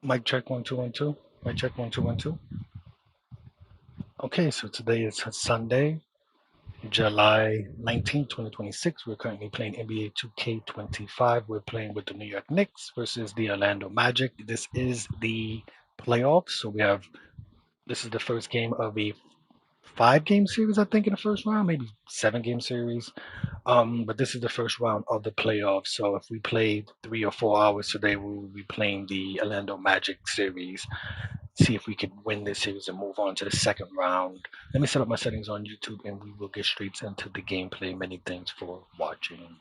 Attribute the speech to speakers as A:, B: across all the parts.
A: Mic check 1 2 1 2. Mic check 1 2 1 2. Okay, so today is Sunday, July 19th, 2026. We're currently playing NBA 2K25. We're playing with the New York Knicks versus the Orlando Magic. This is the playoffs. So this is the first game of a 5 game series, I think, in the first round, maybe 7 game series. But this is the first round of the playoffs. So if we play 3 or 4 hours today, we will be playing the Orlando Magic series. See if we can win this series and move on to the second round. Let me set up my settings on YouTube and we will get straight into the gameplay. Many thanks for watching.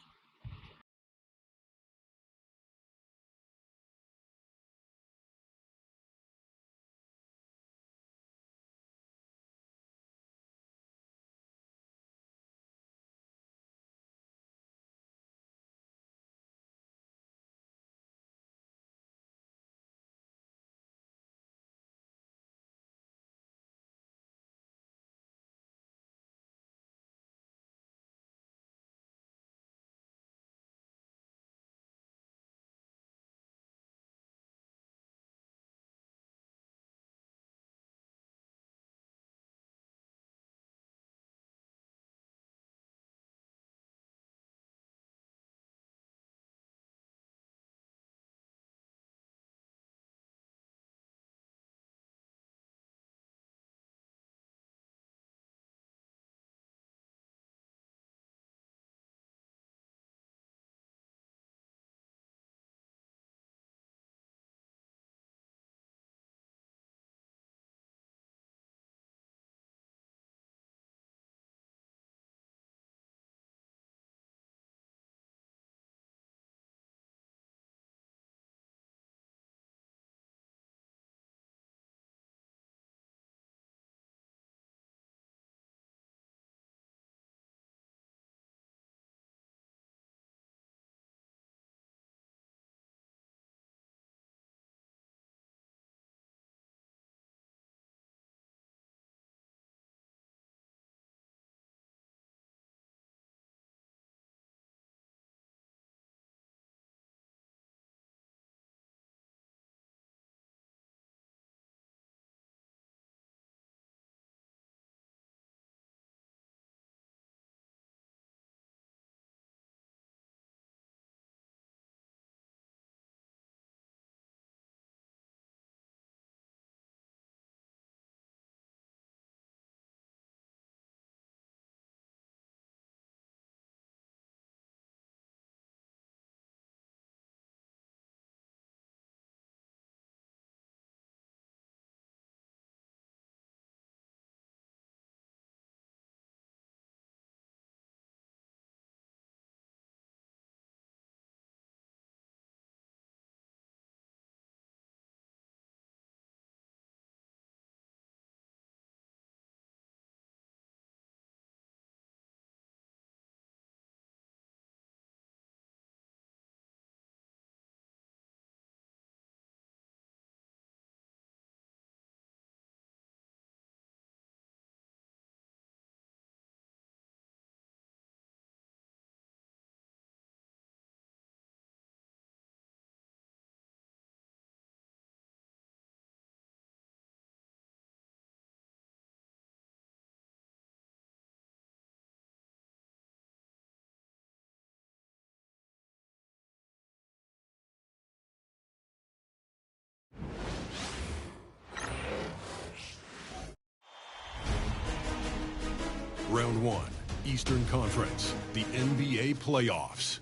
B: Round 1, Eastern Conference, the NBA playoffs.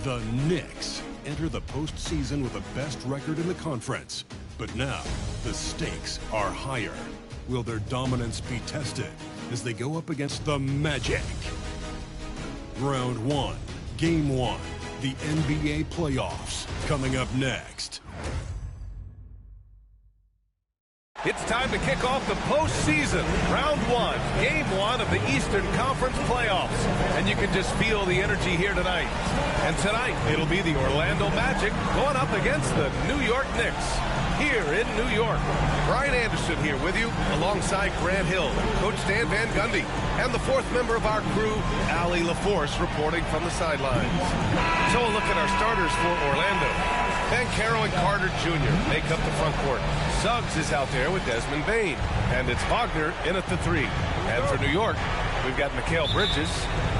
B: The Knicks enter the postseason with the best record in the conference. But now, the stakes are higher. Will their dominance be tested as they go up against the Magic? Round 1, Game 1, the NBA playoffs, coming up next.
C: It's time to kick off the postseason. Round 1, Game 1 of the Eastern Conference playoffs. And you can just feel the energy here tonight. And tonight, it'll be the Orlando Magic going up against the New York Knicks here in New York. Brian Anderson here with you, alongside Grant Hill, Coach Dan Van Gundy, and the fourth member of our crew, Allie LaForce, reporting from the sidelines. So a look at our starters for Orlando. Bancaro and Carter Jr. make up the front court. Suggs is out there with Desmond Bain. And it's Wagner in at the 3. And for New York, we've got Mikal Bridges.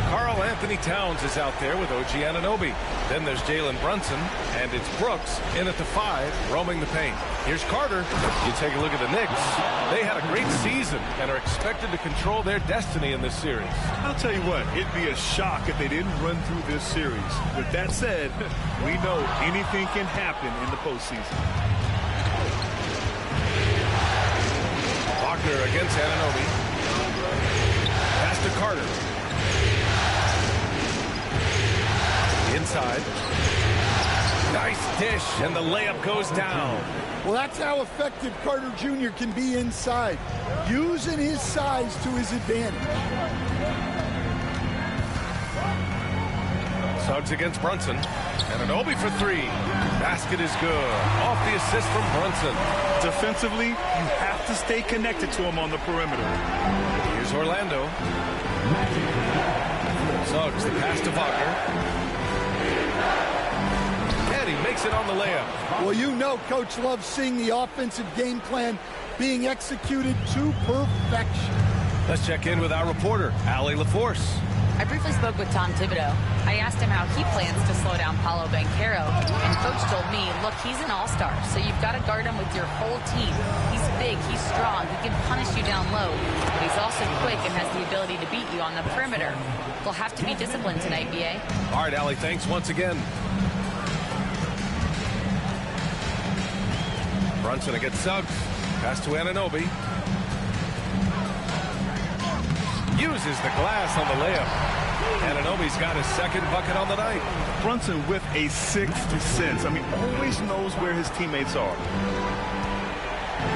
C: Karl Anthony Towns is out there with OG Anunoby. Then there's Jalen Brunson. And it's Brooks in at the 5, roaming the paint. Here's Carter. You take a look at the Knicks. They had a great season and are expected to control their destiny in this series.
D: I'll tell you what, it'd be a shock if they didn't run through this series. With that said, we know anything can happen in the postseason.
C: Wagner against Anunoby. Pass to Carter. Inside. Nice dish, and the layup goes down.
E: Well, that's how effective Carter Jr. can be inside, using his size to his advantage.
C: Suggs against Brunson. Anunoby for 3. Basket is good. Off the assist from Brunson.
D: Defensively, you have to stay connected to him on the perimeter.
C: Here's Orlando. Suggs, the pass to Wagner. And he makes it on the layup.
E: Well, you know Coach loves seeing the offensive game plan being executed to perfection.
C: Let's check in with our reporter, Allie LaForce.
F: I briefly spoke with Tom Thibodeau. I asked him how he plans to slow down Paolo Banchero, and Coach told me, look, he's an all-star, so you've got to guard him with your whole team. He's big, he's strong, he can punish you down low, but he's also quick and has the ability to beat you on the perimeter. We'll have to be disciplined tonight, BA.
C: All right, Allie, thanks once again. Brunson against Suggs. Pass to Anunoby. Uses the glass on the layup. Anunoby's got his second bucket on the night.
D: Brunson with a sixth sense. I mean, always knows where his teammates are.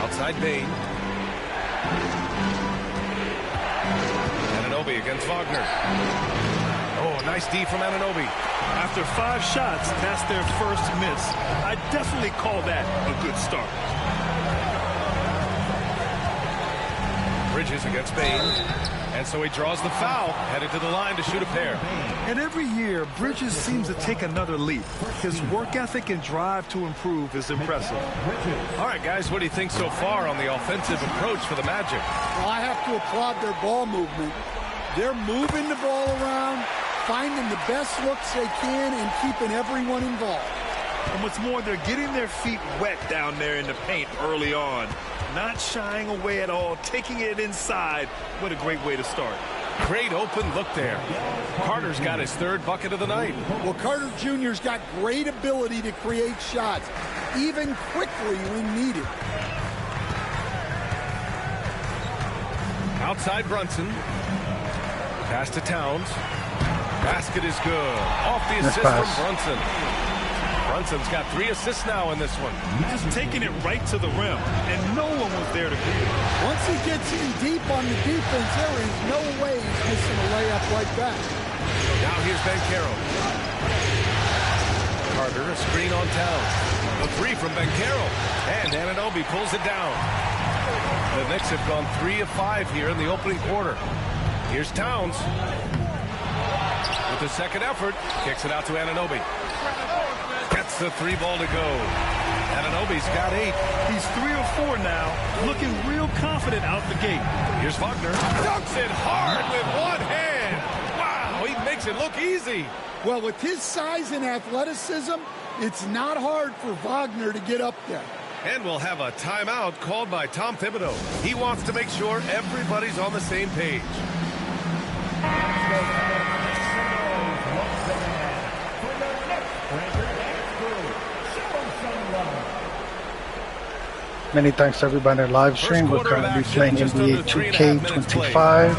C: Outside Bain. Anunoby against Wagner. Oh, nice D from Anunoby.
D: After 5 shots, that's their first miss. I definitely call that a good start.
C: Bridges against Bain. And so he draws the foul, headed to the line to shoot a pair.
D: And every year, Bridges seems to take another leap. His work ethic and drive to improve is impressive.
C: All right, guys, what do you think so far on the offensive approach for the Magic?
E: Well, I have to applaud their ball movement. They're moving the ball around, finding the best looks they can, and keeping everyone involved.
D: And what's more, they're getting their feet wet down there in the paint early on. Not shying away at all, taking it inside. What a great way to start.
C: Great open look there. Carter's got his 3rd bucket of the night.
E: Well, Carter Jr.'s got great ability to create shots, even quickly when needed.
C: Outside Brunson. Pass to Towns. Basket is good. Off the assist from Brunson. Brunson's got 3 assists now in this one.
D: Just taking it right to the rim, and no one was there to beat it.
E: Once he gets in deep on the defense, there is no way he's missing a layup like that.
C: Now here's Banchero. Carter, a screen on Towns. The 3 from Banchero. And Anunoby pulls it down. The Knicks have gone 3 of 5 here in the opening quarter. Here's Towns. With the second effort, kicks it out to Anunoby. Gets the 3 ball to go. Anunoby's got 8.
D: He's 3 of 4 now, looking real confident out the gate.
C: Here's Wagner. Dunks it hard with one hand. Wow, he makes it look easy.
E: Well, with his size and athleticism, it's not hard for Wagner to get up there.
C: And we'll have a timeout called by Tom Thibodeau. He wants to make sure everybody's on the same page.
A: Many thanks to everybody in the live stream. We're currently playing NBA 2K25,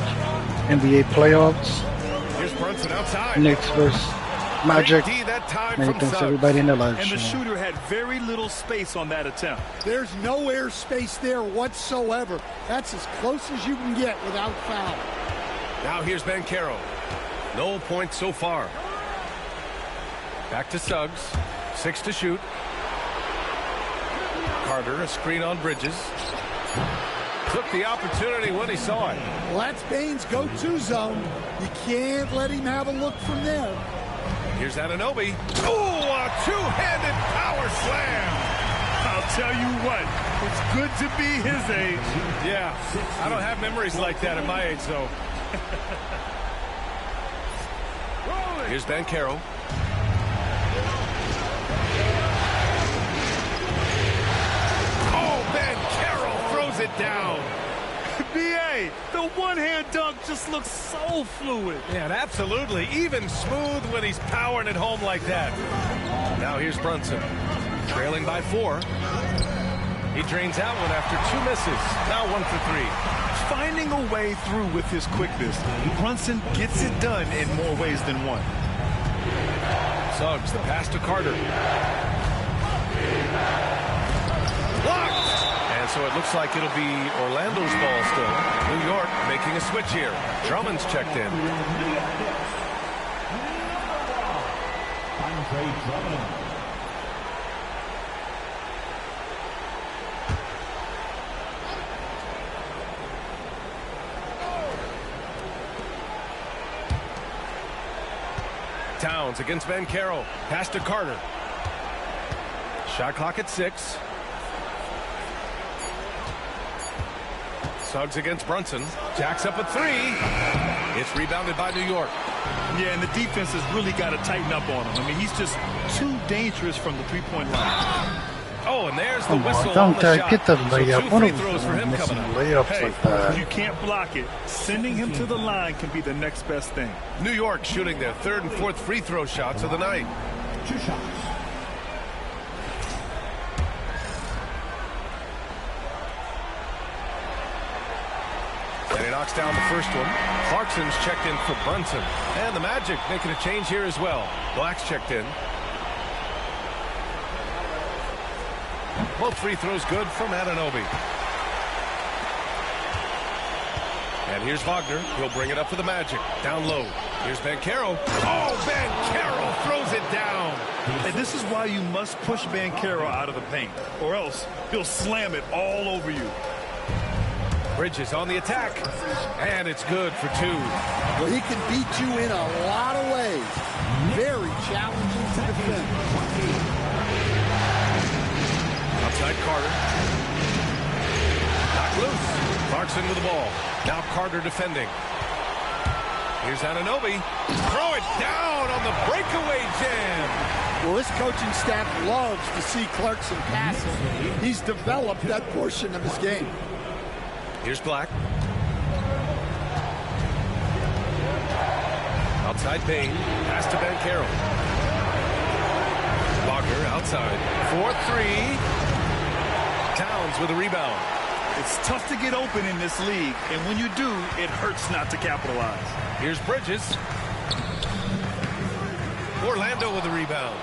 A: NBA playoffs,
C: Here's Brunson outside.
A: Knicks versus Magic.
C: That time
A: Many
C: from
A: thanks to
C: Suggs.
A: everybody in the live
D: And the
A: stream.
D: shooter had very little space on that attempt.
E: There's no air space there whatsoever. That's as close as you can get without foul.
C: Now here's Banchero. No points so far. Back to Suggs. 6 to shoot. Carter, a screen on Bridges. Took the opportunity when he saw it.
E: Well, that's Bain's go-to zone. You can't let him have a look from there.
C: Here's Anunoby. Oh, a two-handed power slam.
D: I'll tell you what, it's good to be his age.
C: Yeah, I don't have memories like that at my age, though. Here's Banchero. Oh, Banchero throws it down.
D: B.A., the one-hand dunk just looks so fluid.
C: Yeah, and absolutely. Even smooth when he's powering it home like that. Now here's Brunson. Trailing by 4. He drains out one after 2 misses. Now 1 for 3.
D: Finding a way through with his quickness, Brunson gets it done in more ways than one.
C: Suggs, the pass to Carter. Blocked! And so it looks like it'll be Orlando's ball still. New York making a switch here. Drummond's checked in. Towns against Banchero. Pass to Carter. Shot clock at 6. Suggs against Brunson. Jacks up a 3. It's rebounded by New York.
D: Yeah, and the defense has really got to tighten up on him. I mean, he's just too dangerous from the three-point line.
C: Oh, and there's the whistle on
A: Don't
C: the shot.
A: get the
C: So
A: layup.
C: 2
A: What
C: free
A: are
C: throws for him
A: missing
C: coming up.
A: layups
D: Hey,
A: like that?
D: if you can't block it, sending him to the line can be the next best thing.
C: New York shooting their 3rd and 4th free throw shots of the night.
G: 2 shots.
C: And he knocks down the first one. Clarkson's checked in for Brunson. And the Magic making a change here as well. Black's checked in. Both free throws good from Anunoby. And here's Wagner. He'll bring it up for the Magic. Down low. Here's Banchero. Oh, Banchero throws it down.
D: And this is why you must push Banchero out of the paint, or else he'll slam it all over you.
C: Bridges on the attack. And it's good for 2.
E: Well, he can beat you in a lot of ways. Very challenging to defend.
C: Outside Carter. Knocked loose. Clarkson with the ball. Now Carter defending. Here's Anunoby. Throw it down on the breakaway jam.
E: Well, this coaching staff loves to see Clarkson passing. He's developed that portion of his game.
C: Here's Black. Outside Bain. Pass to Banchero. Wagner outside. 4-3. Towns with a rebound.
D: It's tough to get open in this league, and when you do, it hurts not to capitalize.
C: Here's Bridges. Orlando with a rebound.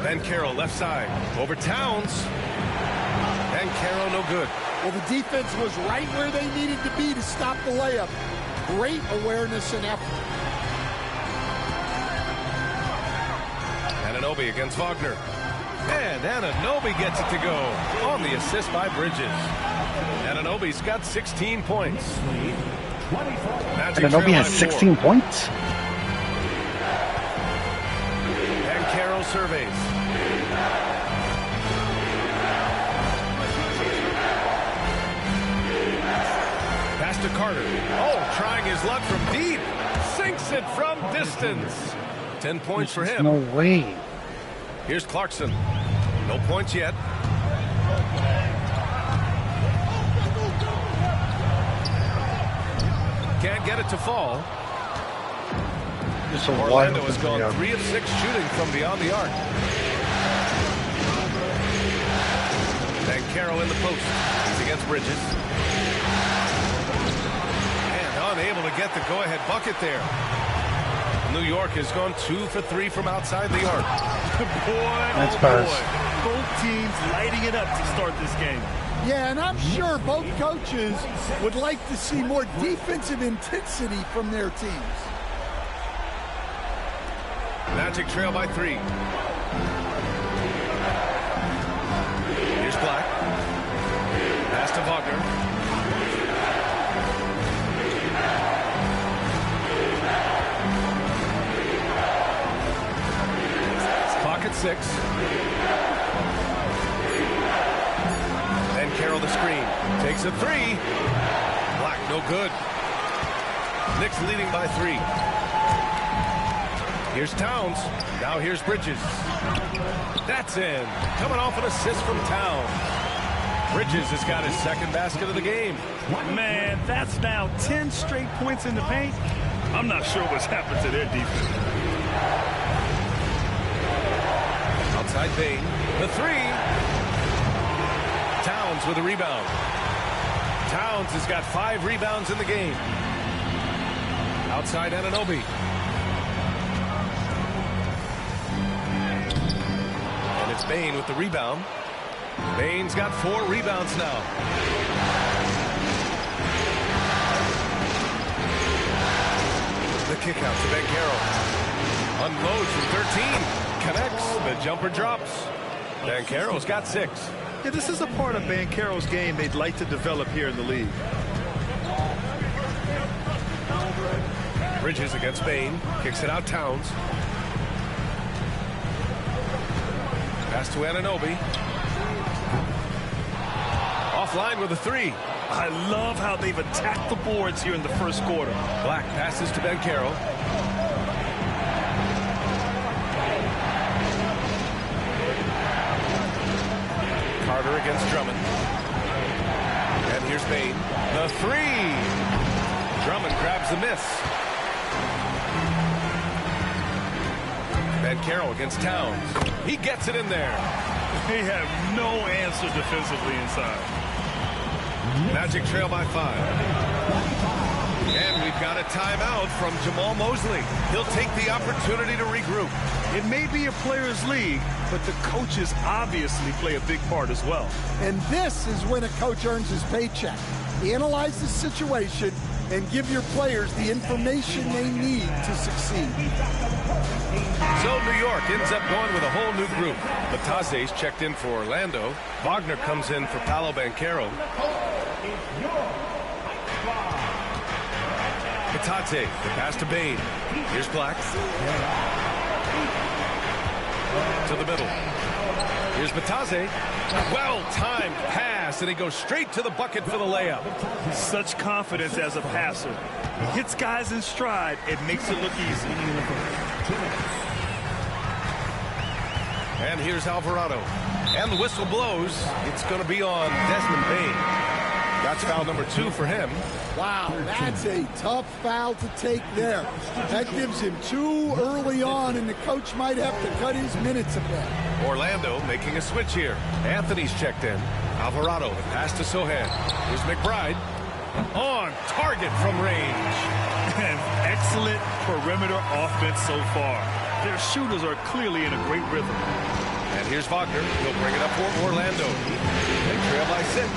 C: Banchero left side. Over Towns. Banchero no good.
E: Well, the defense was right where they needed to be to stop the layup. Great awareness and effort.
C: Anunoby against Wagner. And Anunoby gets it to go on the assist by Bridges. Anunoby's got 16 points.
A: Anunoby has 16 points?
C: Banchero surveys. Pass to Carter. Oh, trying his luck from deep. Sinks it from distance. 10 points for him.
A: No way.
C: Here's Clarkson. No points yet. Can't get it to fall.
A: Just a
C: Orlando
A: wide
C: has gone
A: open
C: 3 of 6 shooting from beyond the arc. Banchero in the post. He's against Bridges. And unable to get the go-ahead bucket there. New York has gone 2 for 3 from outside the arc.
A: That's
D: boy.
A: fast.
D: Both teams lighting it up to start this game.
E: Yeah, and I'm sure both coaches would like to see more defensive intensity from their teams.
C: Magic trail by 3. Here's Black. Pass to Wagner. 6. Then Carroll the screen. Takes a 3. Black, no good. Knicks leading by 3. Here's Towns. Now here's Bridges. That's in. Coming off an assist from Towns. Bridges has got his second basket of the game.
D: Man, that's now 10 straight points in the paint. I'm not sure what's happened to their defense.
C: Outside Bain. The 3. Towns with a rebound. Towns has got 5 rebounds in the game. Outside Anunoby. And it's Bain with the rebound. Bain's got 4 rebounds now. The kick out to Ben Carroll. Unloads from 13. Connects. The jumper drops. Ben Carroll's got 6.
D: Yeah, this is a part of Ben Carroll's game they'd like to develop here in the league.
C: Bridges against Bain. Kicks it out Towns. Pass to Anunoby. Offline with a 3.
D: I love how they've attacked the boards here in the first quarter.
C: Black passes to Ben Carroll. Carter against Drummond. And here's Bain. The 3. Drummond grabs the miss. Ben Carroll against Towns. He gets it in there.
D: They have no answer defensively inside.
C: Magic trail by 5. And we've got a timeout from Jamal Mosley. He'll take the opportunity to regroup.
D: It may be a players' league, but the coaches obviously play a big part as well.
E: And this is when a coach earns his paycheck. Analyze the situation and give your players the information they need to succeed.
C: So New York ends up going with a whole new group. Bataze's checked in for Orlando. Wagner comes in for Paolo Banchero. Bataze, the pass to Bain. Here's Black. To the middle. Here's Bataze. Well-timed pass, and he goes straight to the bucket for the layup.
D: Such confidence as a passer. He hits guys in stride. It makes it look easy.
C: And here's Alvarado. And the whistle blows. It's going to be on Desmond Bain. That's foul number 2 for him.
E: Wow, that's a tough foul to take there. That gives him 2 early on, and the coach might have to cut his minutes a bit.
C: Orlando making a switch here. Anthony's checked in. Alvarado, the pass to Sohan. Here's McBride. On target from range.
D: And excellent perimeter offense so far. Their shooters are clearly in a great rhythm.
C: And here's Wagner. He'll bring it up for Orlando. They trail by 6.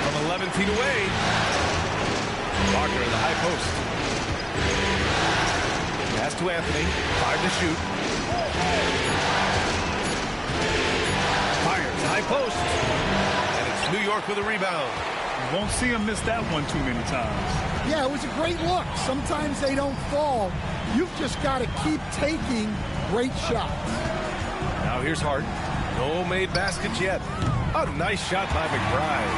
C: From 11 feet away. Wagner in the high post. Pass to Anthony. 5 to shoot. Fires high post. And it's New York with a rebound.
D: You won't see him miss that one too many times.
E: Yeah, it was a great look. Sometimes they don't fall. You've just got to keep taking great shots.
C: Now here's Hart. No made baskets yet. A nice shot by McBride.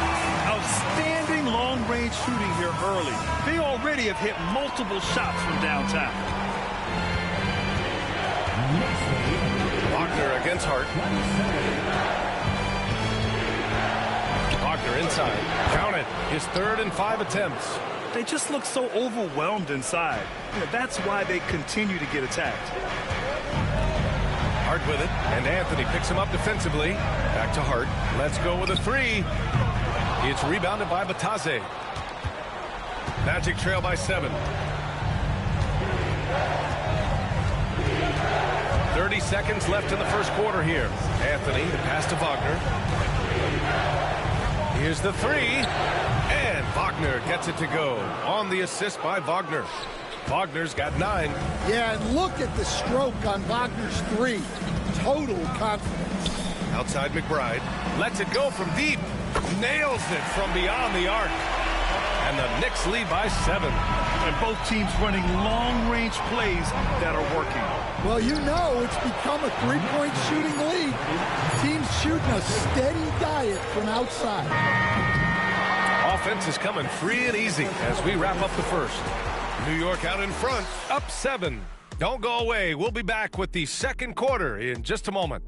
D: Outstanding long-range shooting here early. They already have hit multiple shots from downtown.
C: Wagner against Hart. Wagner inside. Count it. His 3rd and 5 attempts.
D: They just look so overwhelmed inside. You know, that's why they continue to get attacked.
C: Hart with it, and Anthony picks him up defensively. Back to Hart. Let's go with a 3. It's rebounded by Bataze. Magic trail by 7. 30 seconds left in the first quarter here. Anthony, the pass to Wagner. Here's the 3. And Wagner gets it to go. On the assist by Wagner. Wagner's got 9.
E: Yeah, and look at the stroke on Wagner's 3. Total confidence.
C: Outside McBride. Lets it go from deep. Nails it from beyond the arc. And the Knicks lead by 7.
D: And both teams running long-range plays that are working.
E: Well, you know it's become a three-point shooting league. Teams shooting a steady diet from outside.
C: Offense is coming free and easy as we wrap up the first. New York out in front, up 7. Don't go away. We'll be back with the second quarter in just a moment.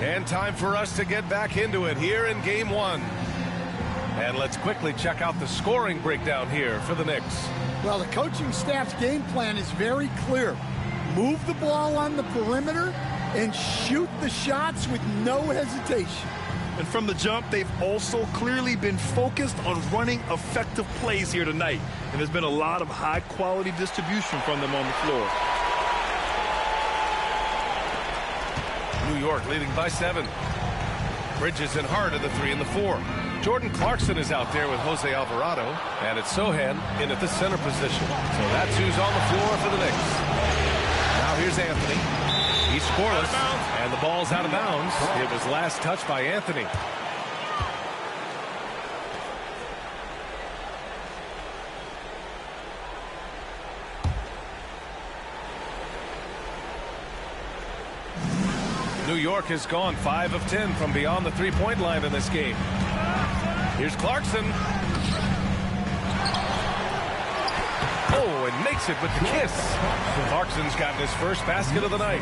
C: And time for us to get back into it here in game 1. And let's quickly check out the scoring breakdown here for the Knicks.
E: Well, the coaching staff's game plan is very clear. Move the ball on the perimeter and shoot the shots with no hesitation.
D: And from the jump, they've also clearly been focused on running effective plays here tonight. And there's been a lot of high-quality distribution from them on the floor.
C: New York leading by 7. Bridges and Hart are the 3 and the 4. Jordan Clarkson is out there with Jose Alvarado, and it's Sohan in at the center position. So that's who's on the floor for the Knicks. Now here's Anthony. He's scoreless, and the ball's out of bounds. It was last touched by Anthony. New York has gone 5 of 10 from beyond the three-point line in this game. Here's Clarkson. Oh, and makes it with the kiss. Clarkson's gotten his first basket of the night.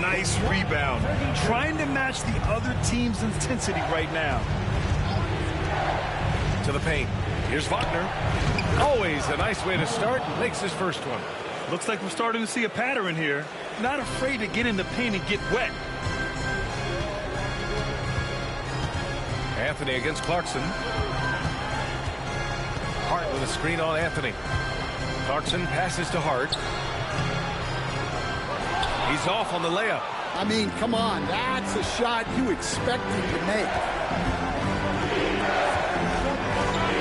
D: Nice rebound. Trying to match the other team's intensity right now.
C: To the paint. Here's Wagner. Always a nice way to start. Makes his first one.
D: Looks like we're starting to see a pattern here. Not afraid to get in the paint and get wet.
C: Anthony against Clarkson. Hart with a screen on Anthony. Clarkson passes to Hart. He's off on the layup.
E: I mean, come on, that's a shot you expect him to make.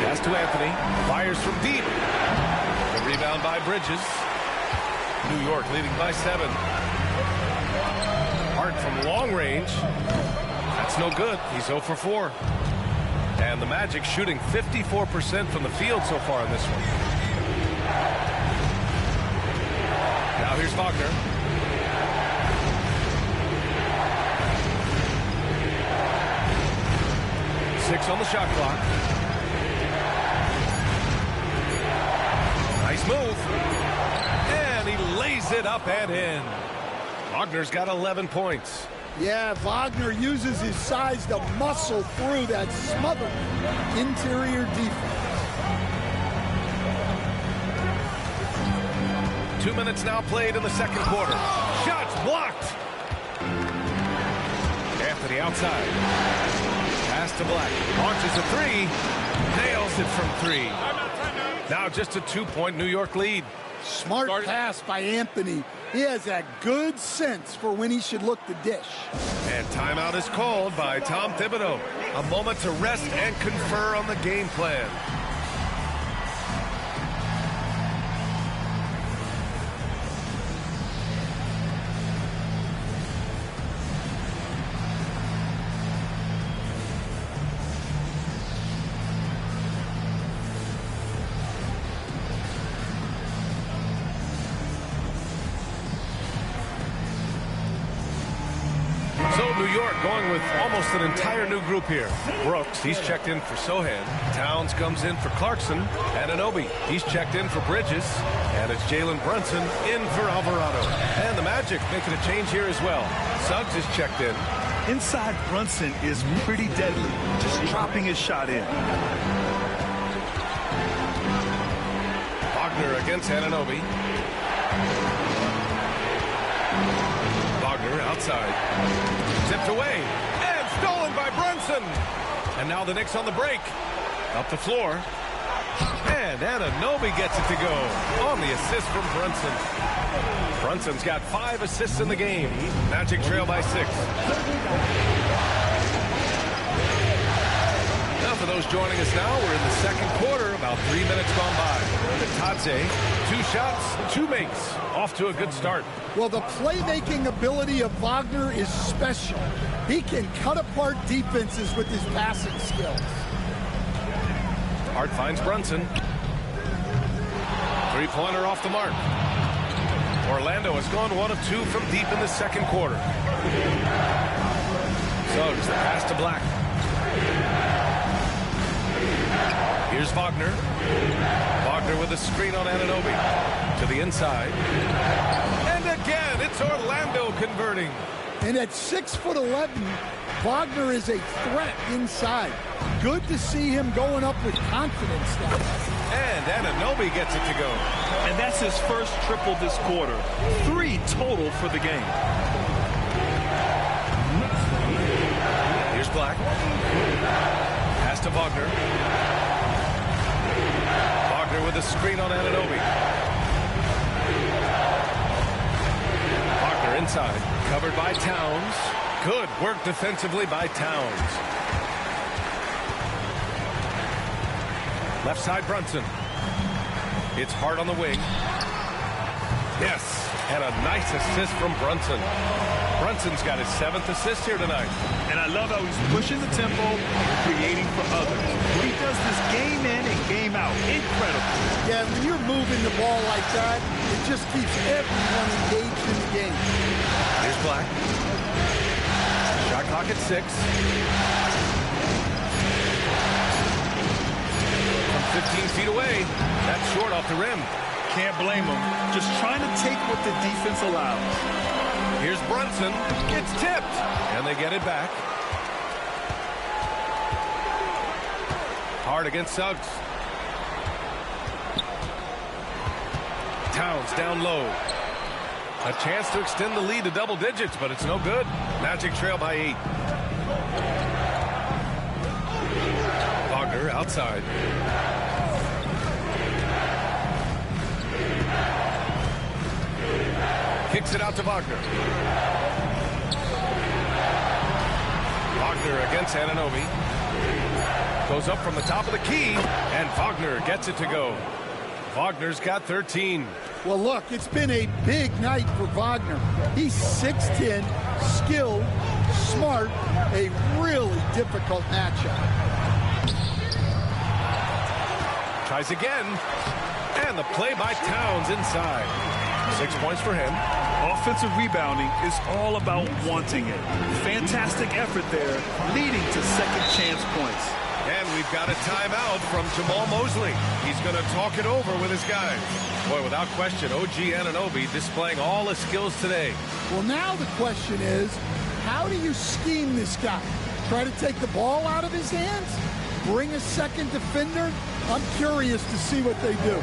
C: Pass to Anthony. Fires from deep. The rebound by Bridges. New York leading by 7. Hart from long range. That's no good. He's 0 for 4. And the Magic shooting 54% from the field so far in this one. Now here's Wagner. Six on the shot clock. Nice move. And he lays it up and in. Wagner's got 11 points.
E: Yeah, Wagner uses his size to muscle through that smothered interior defense.
C: 2 minutes now played in the second quarter. Shots blocked. Anthony outside. Pass to Black. Launches a 3. Nails it from 3. Now just a 2-point New York lead.
E: Smart pass by Anthony. He has that good sense for when he should look to dish.
C: And timeout is called by Tom Thibodeau. A moment to rest and confer on the game plan. New York going with almost an entire new group here. Brooks, he's checked in for Sohan. Towns comes in for Clarkson. Anunoby, he's checked in for Bridges. And it's Jalen Brunson in for Alvarado. And the Magic making a change here as well. Suggs is checked in.
D: Inside Brunson is pretty deadly, just dropping his shot in.
C: Wagner against Anunoby. Wagner outside. Tipped away and stolen by Brunson. And now the Knicks on the break. Up the floor. And Anunoby gets it to go on the assist from Brunson. Brunson's got 5 assists in the game. Magic trail by 6. Nothing those joining us now. We're in the second quarter, about 3 minutes gone by. Tadze, 2 shots, 2 makes. Off to a good start.
E: Well, the playmaking ability of Wagner is special. He can cut apart defenses with his passing skills.
C: Hart finds Brunson. Three-pointer off the mark. Orlando has gone 1 of 2 from deep in the second quarter. Suggs, the pass to Black. Here's Wagner. Wagner with a screen on Anunoby. To the inside. And again, it's Orlando converting.
E: And at 6'11", Wagner is a threat inside. Good to see him going up with confidence now.
C: And Anunoby gets it to go.
D: And that's his first triple this quarter. 3 total for the game.
C: Here's Black. Pass to Wagner. Wagner with a screen on Anunoby. Wagner inside. Covered by Towns. Good work defensively by Towns. Left side Brunson. It's Hart on the wing. Yes, and a nice assist from Brunson. Brunson's got his 7th assist here tonight.
D: And I love how he's pushing the tempo and creating for others. He does this game in and game out. Incredible.
E: Yeah, when you're moving the ball like that, it just keeps everyone engaged in the game.
C: Here's Black. Shot clock at 6. From 15 feet away. That's short off the rim.
D: Can't blame him. Just trying to take what the defense allows.
C: Here's Brunson. It's tipped. And they get it back. Hard against Suggs. Towns down low. A chance to extend the lead to double digits, but it's no good. Magic trail by 8. Wagner outside. Kicks it out to Wagner. Wagner against Anunoby. Goes up from the top of the key, and Wagner gets it to go. Wagner's got 13.
E: Well, look, it's been a big night for Wagner. He's 6'10", skilled, smart, a really difficult matchup.
C: Tries again, and the play by Towns inside. 6 points for him.
D: Offensive rebounding is all about wanting it. Fantastic effort there, leading to second chance points.
C: And we've got a timeout from Jamal Mosley. He's going to talk it over with his guys. Boy, without question, OG Anunoby displaying all his skills today.
E: Well, now the question is, how do you scheme this guy? Try to take the ball out of his hands? Bring a second defender? I'm curious to see what they do.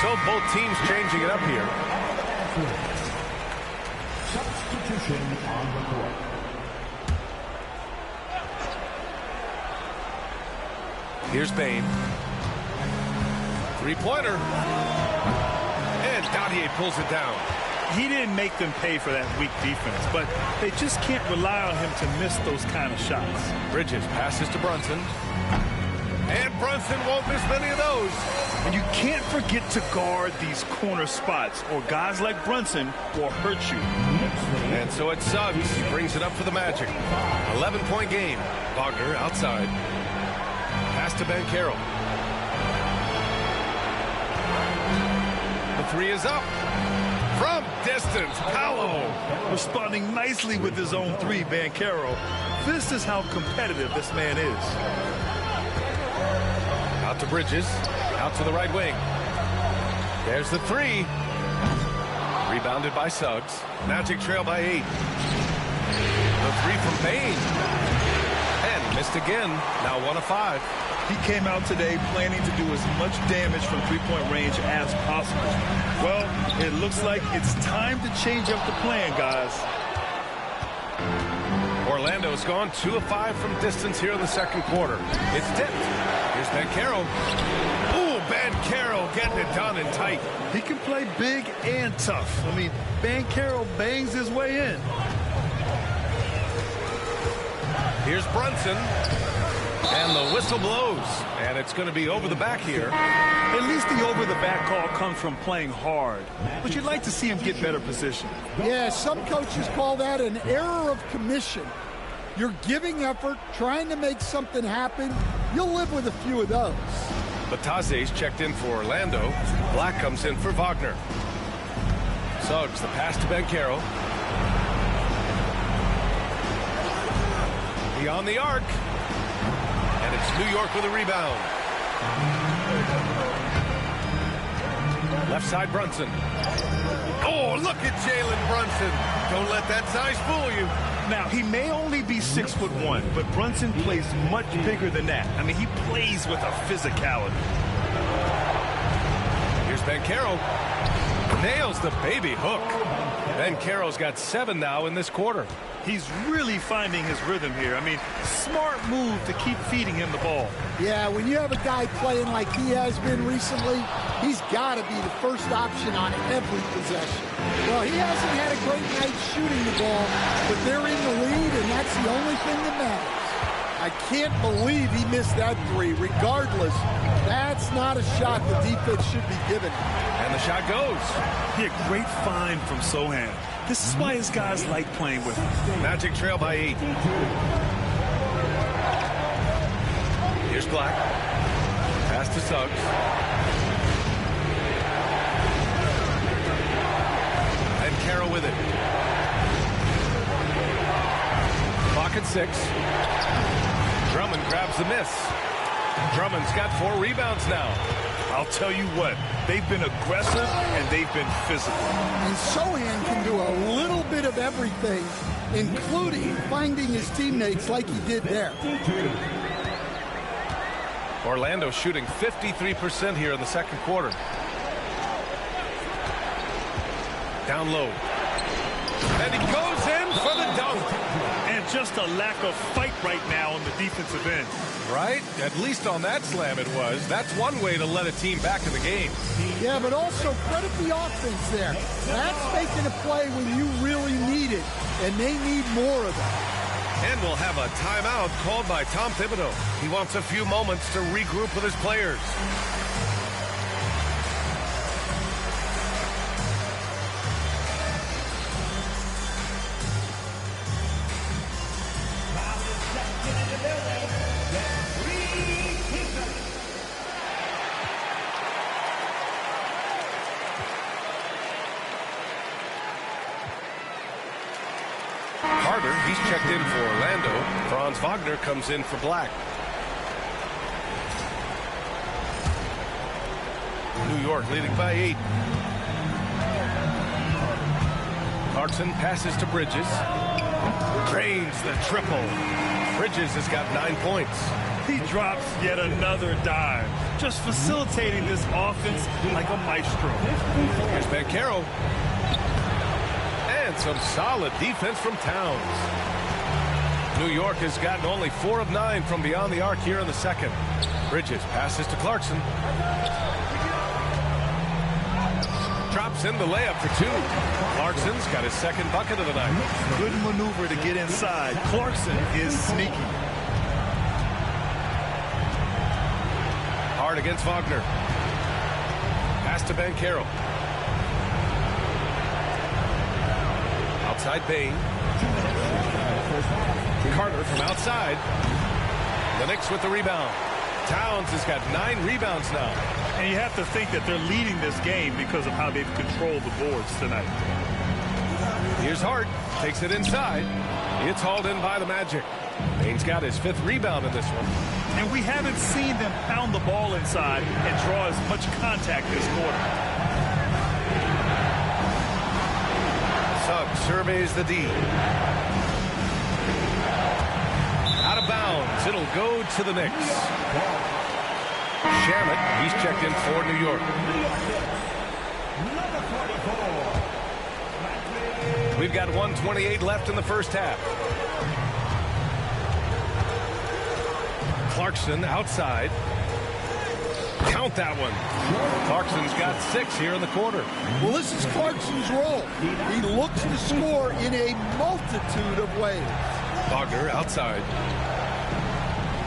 C: So both teams changing it up here.
G: Substitution on the court.
C: Here's Bane. Three-pointer. And Dadier pulls it down.
D: He didn't make them pay for that weak defense, but they just can't rely on him to miss those kind of shots.
C: Bridges passes to Brunson. And Brunson won't miss many of those.
D: And you can't forget to guard these corner spots, or guys like Brunson will hurt you.
C: And so it's Suggs. He brings it up for the Magic. 11-point game. Wagner outside. Pass to Banchero. The three is up. From distance, Paolo.
D: Responding nicely with his own three, Banchero. This is how competitive this man is.
C: Out to Bridges. Out to the right wing. There's the three. Rebounded by Suggs. Magic trail by 8. The three from Bane. And missed again. Now 1 of 5.
D: He came out today planning to do as much damage from three-point range as possible. Well, it looks like it's time to change up the plan, guys.
C: Orlando's gone 2 of 5 from distance here in the second quarter. It's tipped. Here's Banchero. Ooh, Banchero getting it done and tight.
D: He can play big and tough. I mean, Banchero bangs his way in.
C: Here's Brunson. And the whistle blows. And it's going to be over the back here.
D: At least the over-the-back call comes from playing hard. But you'd like to see him get better position.
E: Yeah, some coaches call that an error of commission. You're giving effort, trying to make something happen. You'll live with a few of those.
C: Bataze's checked in for Orlando. Black comes in for Wagner. Suggs, the pass to Banchero. Beyond the arc. And it's New York with a rebound. Left side, Brunson. Oh, look at Jalen Brunson. Don't let that size fool you.
D: Now, he may only be 6'1", but Brunson plays much bigger than that. I mean, he plays with a physicality.
C: Here's Banchero. Nails the baby hook. Banchero's got 7 now in this quarter.
D: He's really finding his rhythm here. I mean, smart move to keep feeding him the ball.
E: Yeah, when you have a guy playing like he has been recently, he's got to be the first option on every possession. Well, he hasn't had a great night shooting the ball, but they're in the lead, and that's the only thing that matters. I can't believe he missed that three. Regardless, that's not a shot the defense should be giving.
C: And the shot goes.
D: Yeah, great find from Sohan. This is why his guys like playing with him.
C: Magic trail by 8. Here's Black. Pass to Suggs. And Carroll with it. Clock at 6. Drummond grabs the miss. Drummond's got 4 rebounds now.
D: I'll tell you what, they've been aggressive and they've been physical.
E: And Sohan can do a little bit of everything, including finding his teammates like he did there.
C: Orlando shooting 53% here in the second quarter. Down low. And he goes in for the dunk.
D: And just a lack of fight right now on the defensive end.
C: Right? At least on that slam it was. That's one way to let a team back in the game.
E: Yeah, but also credit the offense there. That's making a play when you really need it, and they need more of that.
C: And we'll have a timeout called by Tom Thibodeau. He wants a few moments to regroup with his players. He's checked in for Orlando. Franz Wagner comes in for Black. New York leading by 8. Clarkson passes to Bridges. Drains the triple. Bridges has got 9 points.
D: He drops yet another dive. Just facilitating this offense like a maestro.
C: Here's Banchero. And some solid defense from Towns. New York has gotten only 4 of 9 from beyond the arc here in the second. Bridges passes to Clarkson. Drops in the layup for 2. Clarkson's got his second bucket of the night.
D: Good maneuver to get inside. Clarkson is sneaky.
C: Hard against Wagner. Pass to Banchero. Outside Bain. Carter from outside. The Knicks with the rebound. Towns has got 9 rebounds now.
D: And you have to think that they're leading this game because of how they've controlled the boards tonight.
C: Here's Hart. Takes it inside. It's hauled in by the Magic. Bain's got his 5th rebound in this one.
D: And we haven't seen them pound the ball inside and draw as much contact this quarter.
C: Suggs surveys the D. Out of bounds. It'll go to the Knicks. Shamit, he's checked in for New York. We've got 1:28 left in the first half. Clarkson outside. Count that one. Clarkson's got 6 here in the quarter.
E: Well, this is Clarkson's role. He looks to score in a multitude of ways.
C: Wagner outside.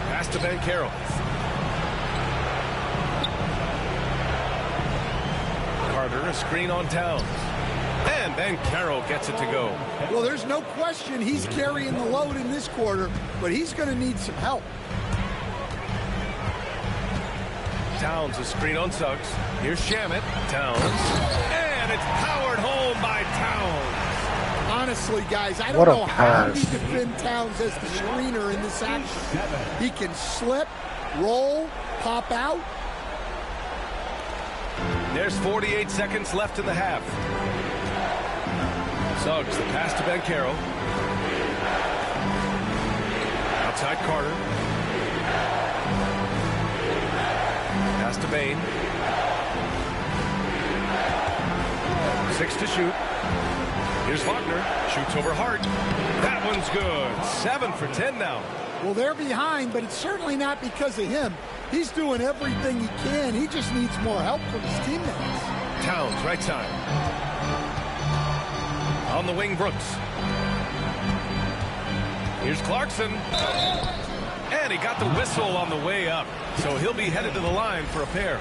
C: Pass to Banchero. Carter, a screen on Towns. And Banchero gets it to go.
E: Well, there's no question he's carrying the load in this quarter, but he's going to need some help.
C: Towns, a screen on Suggs. Here's Shamit. Towns. And it's powered home by Towns.
E: Honestly, guys, I don't know how you defend Towns as the screener in this action. He can slip, roll, pop out.
C: There's 48 seconds left in the half. Suggs, the pass to Banchero. Outside Carter. Pass to Bain. 6 to shoot. Here's Wagner. Shoots over Hart. That one's good. 7 for 10 now.
E: Well, they're behind, but it's certainly not because of him. He's doing everything he can. He just needs more help from his teammates.
C: Towns, right side. On the wing, Brooks. Here's Clarkson. And he got the whistle on the way up. So he'll be headed to the line for a pair.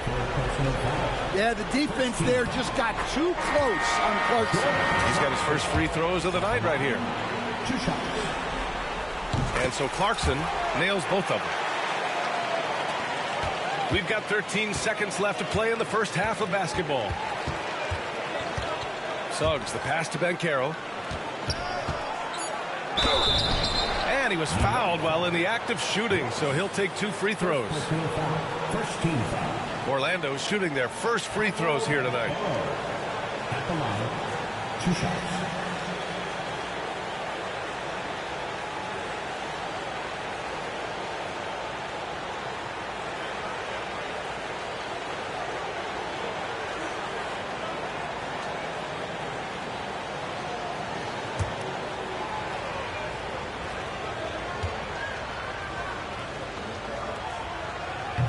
E: Yeah, the defense there just got too close on Clarkson.
C: He's got his first free throws of the night right here.
G: 2 shots.
C: And so Clarkson nails both of them. We've got 13 seconds left to play in the first half of basketball. Suggs, the pass to Banchero. And he was fouled while in the act of shooting, so he'll take 2 free throws.
G: First team foul.
C: Orlando shooting their first free throws here tonight.
G: At the line. 2 shots.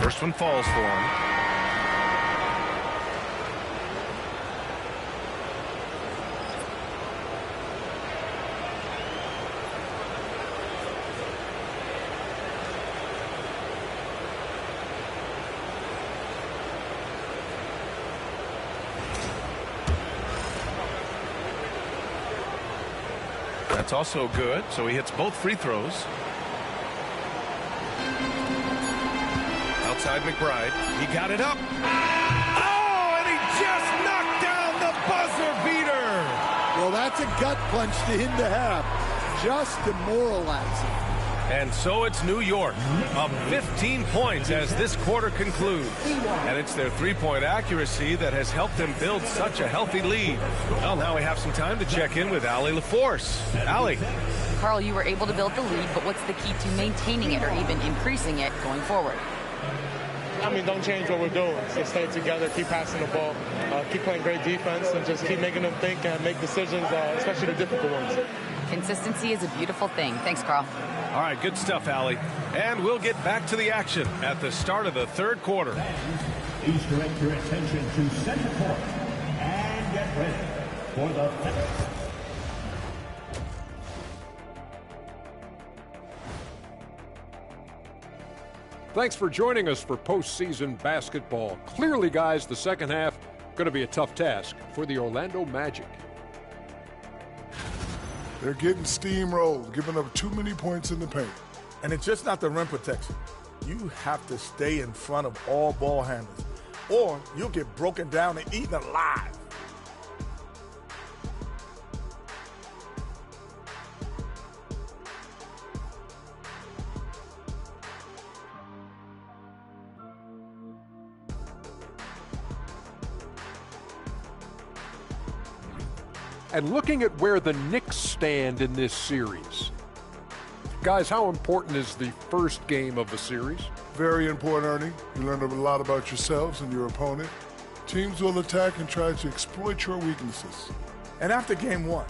C: First one falls for him. That's also good, so he hits both free throws. Outside McBride. He got it up. Oh, and he just knocked down the buzzer beater.
E: Well, that's a gut punch to him to have. Just demoralizing.
C: And so it's New York, up 15 points as this quarter concludes. And it's their three-point accuracy that has helped them build such a healthy lead. Well, now we have some time to check in with Allie LaForce. Allie.
F: Carl, you were able to build the lead, but what's the key to maintaining it or even increasing it going forward?
H: I mean, don't change what we're doing. So stay together, keep passing the ball, keep playing great defense, and just keep making them think and make decisions, especially the difficult ones.
F: Consistency is a beautiful thing. Thanks, Carl.
C: All right, good stuff, Allie. And we'll get back to the action at the start of the third quarter.
G: Please direct your attention to center court and get ready for the finish.
I: Thanks for joining us for postseason basketball. Clearly, guys, the second half going to be a tough task for the Orlando Magic.
J: They're getting steamrolled, giving up too many points in the paint.
D: And it's just not the rim protection. You have to stay in front of all ball handlers, or you'll get broken down and eaten alive.
I: And looking at where the Knicks stand in this series. Guys, how important is the first game of the series?
J: Very important, Ernie. You learned a lot about yourselves and your opponent. Teams will attack and try to exploit your weaknesses.
D: And after game one,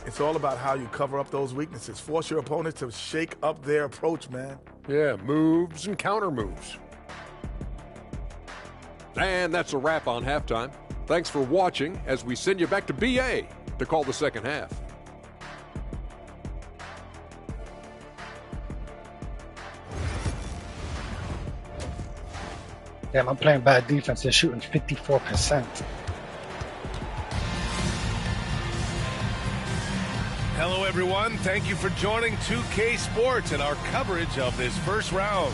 D: it's all about how you cover up those weaknesses. Force your opponent to shake up their approach, man.
I: Yeah, moves and counter moves. And that's a wrap on halftime. Thanks for watching as we send you back to BA to call the second half.
A: Damn, I'm playing bad defense. They're shooting 54%.
C: Hello, everyone. Thank you for joining 2K Sports and our coverage of this first round.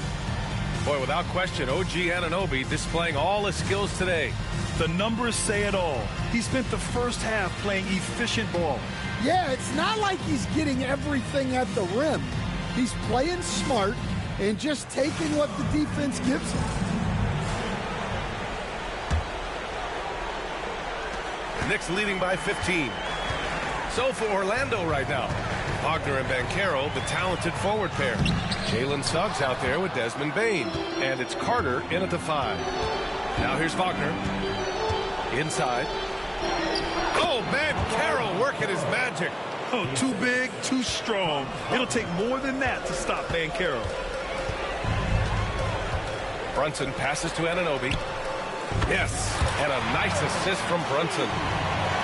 C: Boy, without question, OG Anunoby displaying all his skills today.
D: The numbers say it all. He spent the first half playing efficient ball.
E: Yeah, it's not like he's getting everything at the rim. He's playing smart and just taking what the defense gives him.
C: Knicks leading by 15. So for Orlando right now, Wagner and Banchero, the talented forward pair. Jalen Suggs out there with Desmond Bane. And it's Carter in at the 5. Now here's Wagner. Inside. Oh, Banchero working his magic.
D: Oh, too big, too strong. It'll take more than that to stop Banchero.
C: Brunson passes to Anunoby. Yes, and a nice assist from Brunson.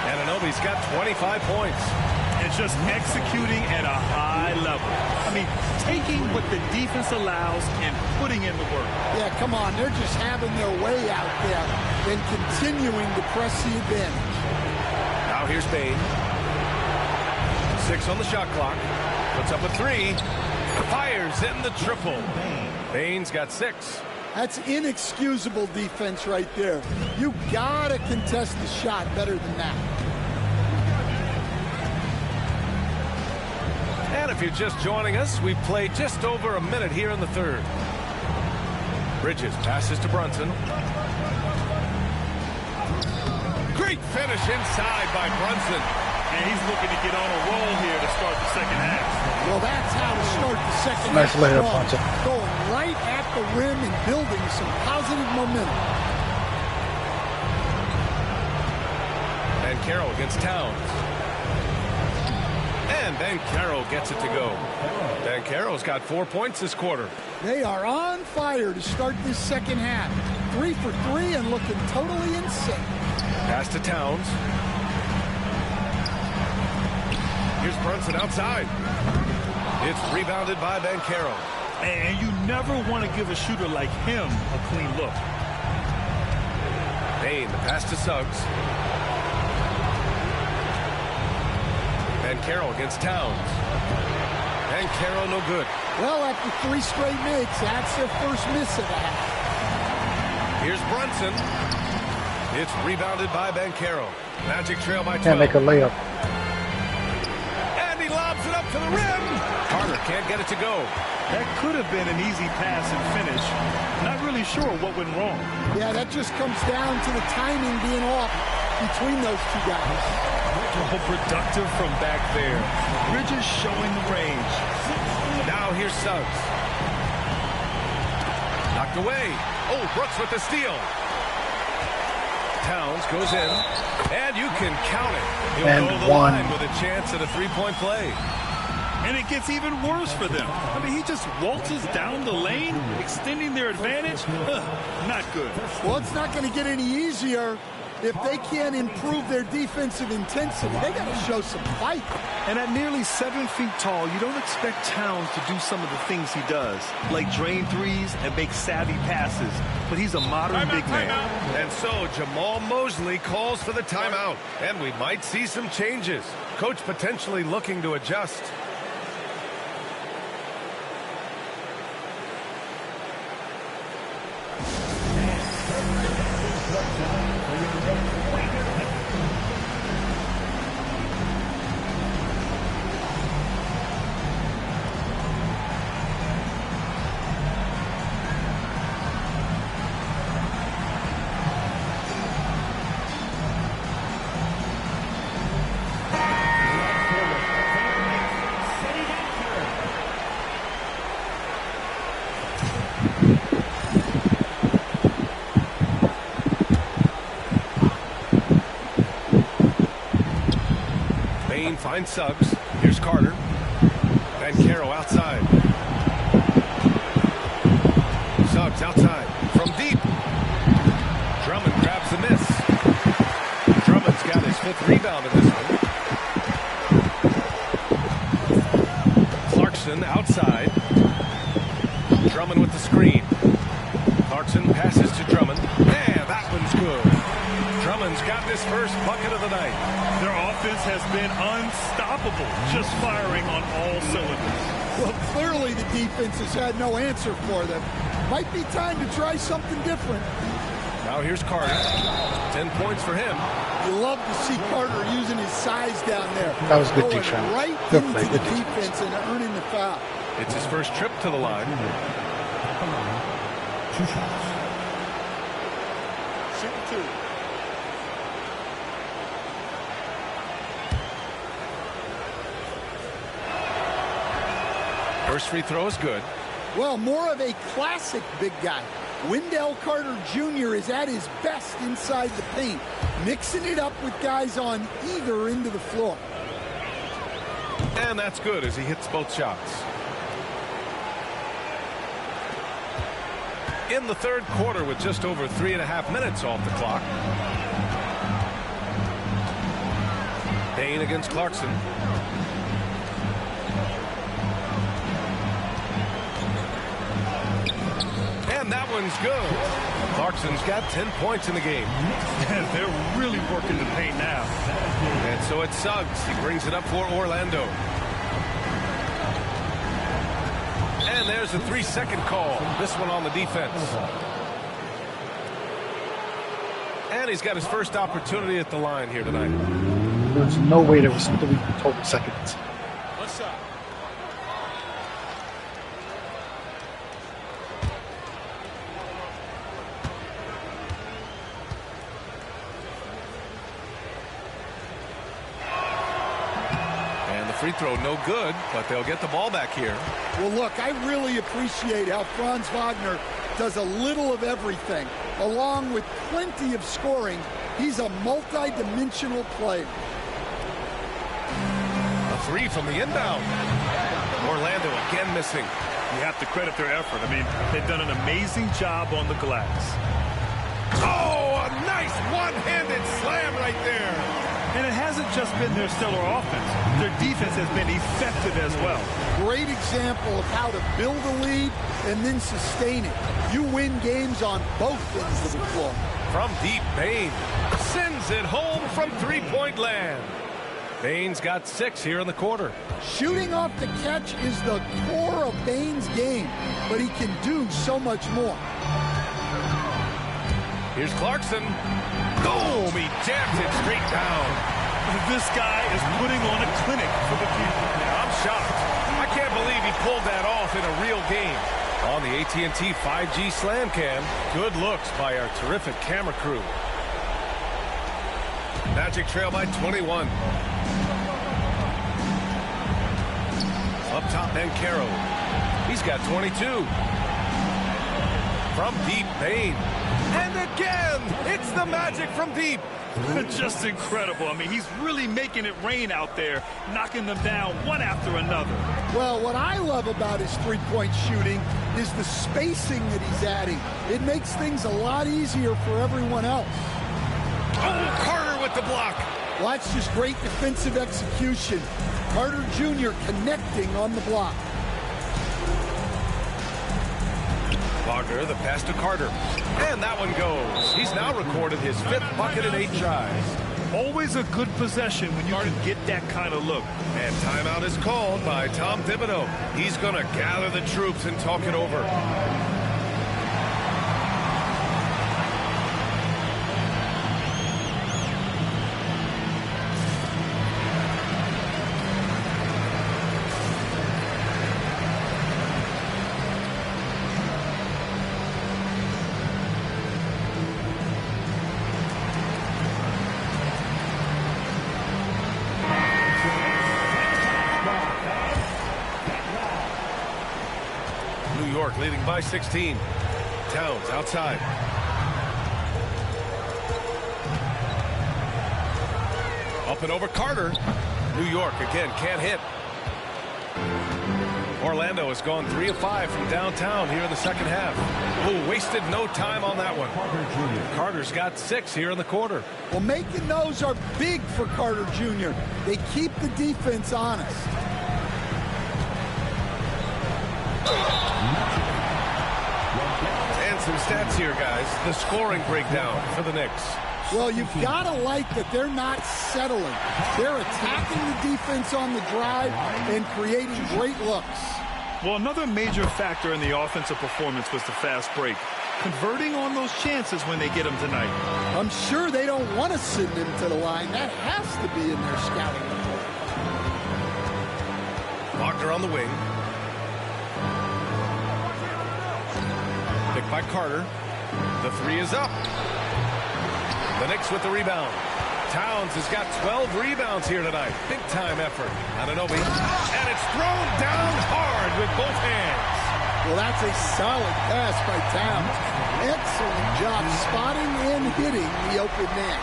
C: Anunoby's got 25 points.
D: And just executing at a high level. I mean, taking what the defense allows and putting in the work.
E: Yeah, come on. They're just having their way out there and continuing to press the advantage.
C: Now here's Bane. 6 on the shot clock. Puts up a 3. Fires in the triple. Bane's got 6.
E: That's inexcusable defense right there. You gotta contest the shot better than that.
C: And if you're just joining us, we've played just over a minute here in the third. Bridges passes to Brunson. Great finish inside by Brunson.
D: And he's looking to get on a roll here to start the second half.
E: Well, that's how to start the second
A: Nice
E: half.
A: layup, Brunson.
E: Going right at the rim and building some positive momentum.
C: Banchero against Towns. And Banchero gets it to go. Banchero's got 4 points this quarter.
E: They are on fire to start this second half. 3 for 3 and looking totally insane.
C: Pass to Towns. Here's Brunson outside. It's rebounded by Banchero.
D: And you never want to give a shooter like him a clean look.
C: Bane, the pass to Suggs. Banchero against Towns. Banchero no good.
E: Well, after 3 straight makes, that's their first miss of the half.
C: Here's Brunson. It's rebounded by Banchero. Magic trail by 12.
A: Can't make a layup.
C: And he lobs it up to the rim. Carter can't get it to go.
D: That could have been an easy pass and finish. Not really sure what went wrong.
E: Yeah, that just comes down to the timing being off between those two guys.
D: Oh, productive from back there. Bridges showing the range.
C: Now here's Suggs. Knocked away. Oh, Brooks with the steal. Towns goes in, and you can count it. He'll
A: And
C: go to the
A: one.
C: line with a chance at a three-point play.
D: And it gets even worse for them. I mean, he just waltzes down the lane, extending their advantage. Not good.
E: Well, it's not going to get any easier if they can't improve their defensive intensity. They got to show some fight.
D: And at nearly 7 feet tall, you don't expect Towns to do some of the things he does, like drain threes and make savvy passes. But he's a modern big man.
C: And so Jamal Mosley calls for the timeout, and we might see some changes. Coach potentially looking to adjust. Bane finds Suggs. Here's Carter. Caro outside. Suggs outside. From deep. Drummond grabs the miss. Drummond's got his 5th rebound in this one. Clarkson outside. Drummond with the screen. Clarkson passes to Drummond. Yeah, that one's good. Drummond's got this first bucket of the night.
D: Their offense has been unstoppable, just firing on all cylinders.
E: Well, clearly the defense has had no answer for them. Might be time to try something different.
C: Now here's Carter. 10 points for him.
E: You love to see Carter using his size down there.
A: That was good
E: going
A: defense.
E: Right
A: Good
E: into
A: play,
E: the
A: good
E: defense and earning the foul.
C: It's his first trip to the line.
G: 2 shots.
E: Shoot 2.
C: First free throw is good.
E: Well, more of a classic big guy. Wendell Carter Jr. is at his best inside the paint, mixing it up with guys on either end of the floor.
C: And that's good as he hits both shots. In the 3rd quarter with just over 3.5 minutes off the clock. Bane against Clarkson. And that one's good. Clarkson's got 10 points in the game.
D: They're really working the paint now.
C: And so it's Suggs. He brings it up for Orlando. And there's a 3-second call. This one on the defense. And he's got his first opportunity at the line here tonight.
A: There's no way there was 3 total seconds.
C: What's up? Free throw no good, but they'll get the ball back here.
E: Well, look, I really appreciate how Franz Wagner does a little of everything. Along with plenty of scoring, he's a multi-dimensional player.
C: A 3 from the inbound. Orlando again missing.
D: You have to credit their effort. I mean, they've done an amazing job on the glass.
C: Oh, a nice one-handed slam right there.
D: And it hasn't just been their stellar offense. Their defense has been effective as well.
E: Great example of how to build a lead and then sustain it. You win games on both ends of the floor.
C: From deep, Bane sends it home from 3-point land. Bane's got 6 here in the quarter.
E: Shooting off the catch is the core of Bane's game, but he can do so much more.
C: Here's Clarkson. Boom! He jams it straight down.
D: This guy is putting on a clinic for the future.
C: I'm shocked. I can't believe he pulled that off in a real game. On the AT&T 5G Slam Cam, good looks by our terrific camera crew. Magic trail by 21. Up top, Caro. He's got 22. From deep, Bane. And again, it's the Magic from deep.
D: Just incredible. I mean, he's really making it rain out there, knocking them down one after another.
E: Well, what I love about his three-point shooting is the spacing that he's adding. It makes things a lot easier for everyone else.
C: Oh, Carter with the block.
E: Well, that's just great defensive execution. Carter Jr. connecting on the block.
C: Wagner, the pass to Carter. And that one goes. He's now recorded his 5th bucket in 8 tries.
D: Always a good possession when you can get that kind of look.
C: And timeout is called by Tom Thibodeau. He's going to gather the troops and talk it over. Leading by 16. Towns outside. Up and over Carter. New York again can't hit. Orlando has gone 3 of 5 from downtown here in the second half. Oh, wasted no time on that one. Carter's got 6 here in the quarter.
E: Well, making those are big for Carter Jr. They keep the defense honest.
C: And some stats here, guys. The scoring breakdown for the Knicks.
E: Well, you've got to like that they're not settling. They're attacking the defense on the drive and creating great looks.
D: Well, another major factor in the offensive performance was the fast break. Converting on those chances when they get them tonight.
E: I'm sure they don't want to send him to the line. That has to be in their scouting report.
C: Wagner on the wing. Picked by Carter. The 3 is up. The Knicks with the rebound. Towns has got 12 rebounds here tonight. Big time effort. Anunoby. And it's thrown down hard with both hands.
E: Well, that's a solid pass by Towns. Excellent job spotting and hitting the open man.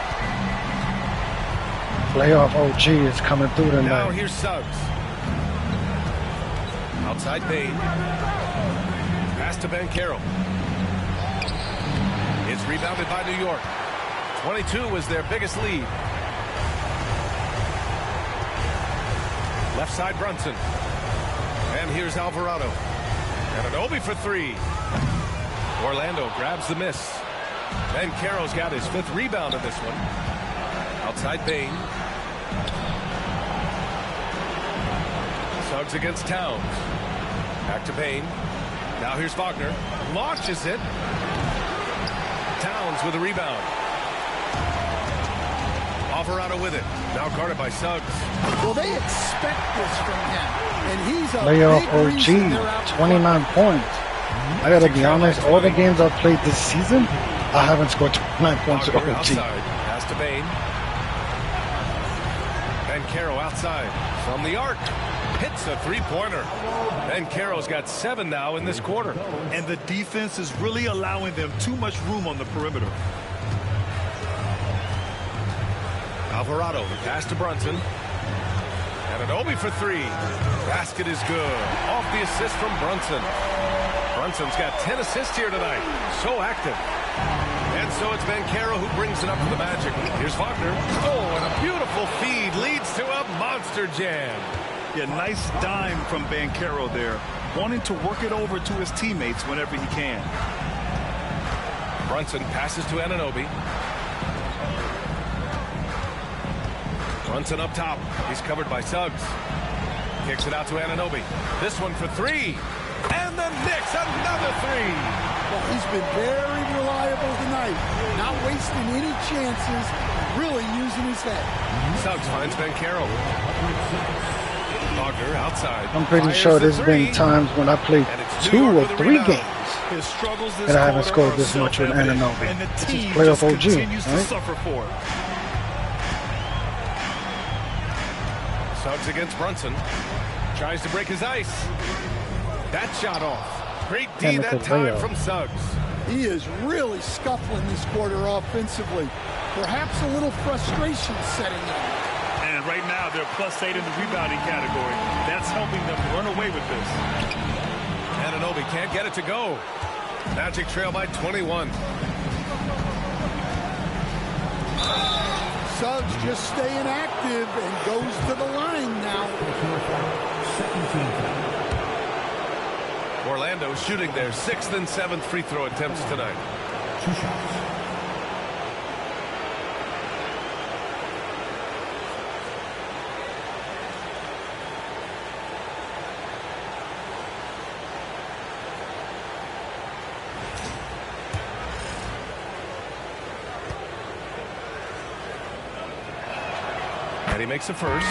A: Playoff OG is coming through tonight.
C: Now here's Suggs. Outside Bain. Pass to Banchero. It's rebounded by New York. 22 was their biggest lead. Left side Brunson. And here's Alvarado. Anunoby for 3. Orlando grabs the miss. Banchero's got his 5th rebound in this one. Outside Bain. Suggs against Towns. Back to Bain. Now here's Wagner. Launches it. Towns with a rebound. Alvarado with it. Now guarded by Suggs.
E: Well, they expect this from him. And he's a
A: Playoff
E: big reason they're
A: OG,
E: out
A: 29 points. I gotta be honest, all the games I've played this season, I haven't scored 29 points with
C: Wagner
A: OG.
C: outside. Pass to Bain. Banchero outside. From the arc. Hits a 3-pointer. Banchero's got 7 now in this quarter.
D: And the defense is really allowing them too much room on the perimeter.
C: Alvarado, the pass to Brunson. Anunoby for 3. Basket is good. Off the assist from Brunson. Brunson's got 10 assists here tonight. So active. And so it's Banchero who brings it up for the Magic. Here's Wagner. Oh, and a beautiful feed leads to a monster jam.
D: Yeah, nice dime from Banchero there. Wanting to work it over to his teammates whenever he can.
C: Brunson passes to Anunoby. Brunson up top. He's covered by Suggs. Kicks it out to Anunoby. This one for 3. And the Knicks, another 3.
E: Well, he's been very reliable tonight. Not wasting any chances. Really using his head.
C: Suggs finds Banchero. Wagner outside.
A: I'm pretty sure there's been times when I played 2 or 3 games
D: His struggles this
A: that I haven't
D: quarter
A: scored
D: are
A: this much with
D: self-evident,
A: Anunoby.
D: and the
A: This is
D: team
A: playoff
D: just
A: OG,
D: continues to
A: right?
D: suffer for it.
C: Suggs against Brunson. Tries to break his ice. That shot off. Great D that time from Suggs.
E: He is really scuffling this quarter offensively. Perhaps a little frustration setting in.
D: And right now, they're +8 in the rebounding category. That's helping them run away with this.
C: Anunoby can't get it to go. Magic trail by 21.
E: Suggs just staying active and goes to the line now.
C: Orlando shooting their 6th and 7th free throw attempts tonight.
G: 2 shots.
C: And he makes a first.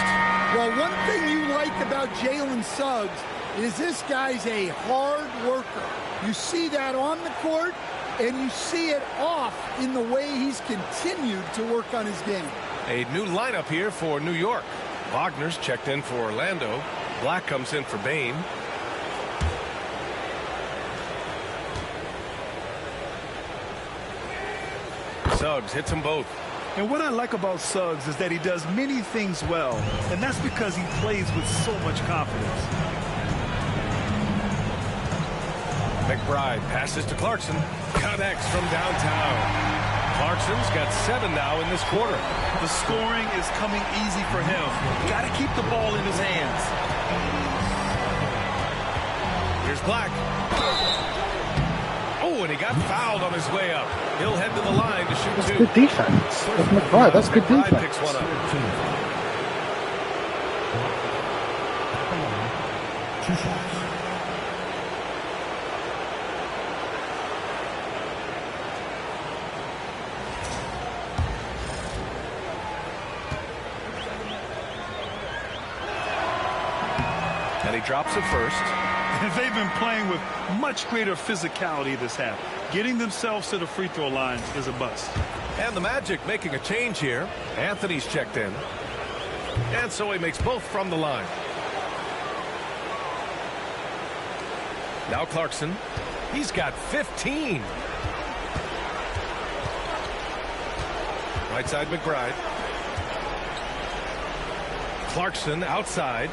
E: Well, one thing you like about Jalen Suggs is this guy's a hard worker. You see that on the court, and you see it off in the way he's continued to work on his game.
C: A new lineup here for New York. Wagner's checked in for Orlando. Black comes in for Bain. Suggs hits them both.
D: And what I like about Suggs is that he does many things well, and that's because he plays with so much confidence.
C: McBride passes to Clarkson. Connects from downtown. Clarkson's got 7 now in this quarter.
D: The scoring is coming easy for him. Got to keep the ball in his hands.
C: Here's Black. Oh, and he got fouled on his way up. He'll head to the line to shoot
A: That's
C: 2.
A: good defense. That's McBride. That's good
C: McBride
A: defense.
C: picks one up. And he drops it first.
D: And they've been playing with much greater physicality this half. Getting themselves to the free throw line is a bust.
C: And the Magic making a change here. Anthony's checked in. And so he makes both from the line. Now Clarkson. He's got 15. Right side McBride. Clarkson outside.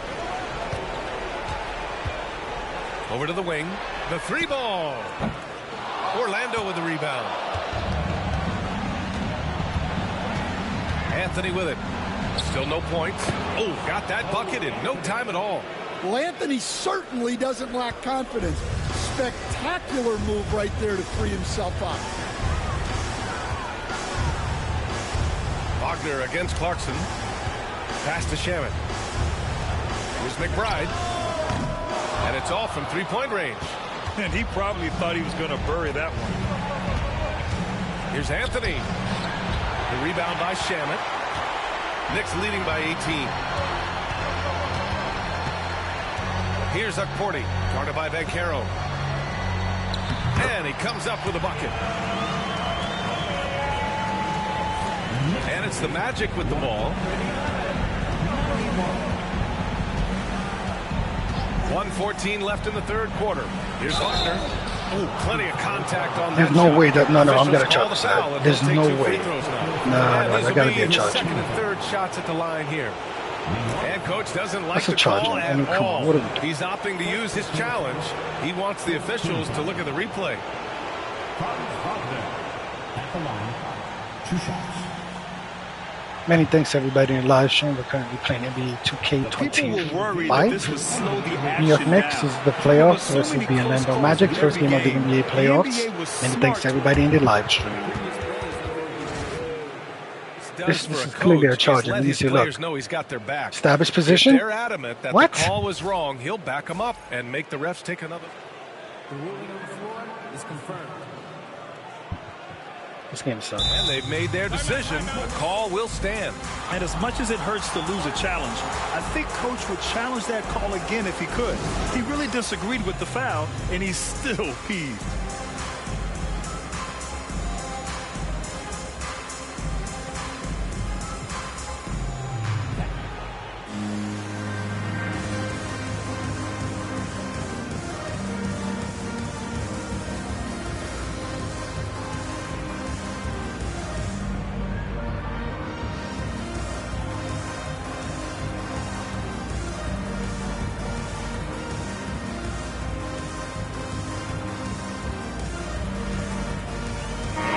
C: Over to the wing. The 3-ball. Orlando with the rebound. Anthony with it. Still no points. Oh, got that bucket in no time at all.
E: Well, Anthony certainly doesn't lack confidence. Spectacular move right there to free himself up.
C: Wagner against Clarkson. Pass to Shaman. Here's McBride. And it's all from three-point range.
D: And he probably thought he was going to bury that one.
C: Here's Anthony. The rebound by Shaman. Knicks leading by 18. Here's Ukporti. Guarded by Bankero. And he comes up with a bucket. And it's the Magic with the ball. 1:14 left in the third quarter. Here's Wagner. Oh, plenty of contact on that.
A: There's no
C: shot.
A: way that. No, I'm
C: Officials
A: gonna
C: call
A: charge
C: the
A: that.
C: foul, and
A: There's
C: they'll
A: no
C: take 2 free
A: way.
C: throws now.
A: No,
C: These
A: there
C: will
A: gotta
C: be
A: be a
C: his
A: charge.
C: second and third shots at the line here. And coach doesn't like
A: That's a
C: the
A: charge.
C: call
A: I
C: at
A: mean, come
C: all.
A: on, what are we doing?
C: He's opting to use his challenge. He wants the officials to look at the replay.
G: Wagner at the line. 2 shots.
A: Many thanks everybody in the live stream. We're currently playing NBA
D: People were worried that this would
A: 2K25.
D: slow the action
A: New York Knicks
D: down.
A: is the
D: There
A: playoffs
D: were so
A: versus
D: many
A: the
D: close
A: Orlando
D: calls
A: Magic.
D: in
A: First
D: every
A: game of the
D: game.
A: NBA
D: The
A: playoffs.
D: NBA was
A: Many
D: smart
A: thanks to everybody in the live stream. This is clearly a charge.
C: Let
A: You
C: his
A: see, look.
C: players know he's got their back.
A: Established
C: If
A: position.
C: they're adamant that
A: What?
C: the call was wrong, he'll back them up and make the refs take another.
K: The ruling on the floor is confirmed.
A: This game sucks.
C: And they've made their decision. The call will stand.
D: And as much as it hurts to lose a challenge, I think coach would challenge that call again if he could. He really disagreed with the foul, and he's still peeved.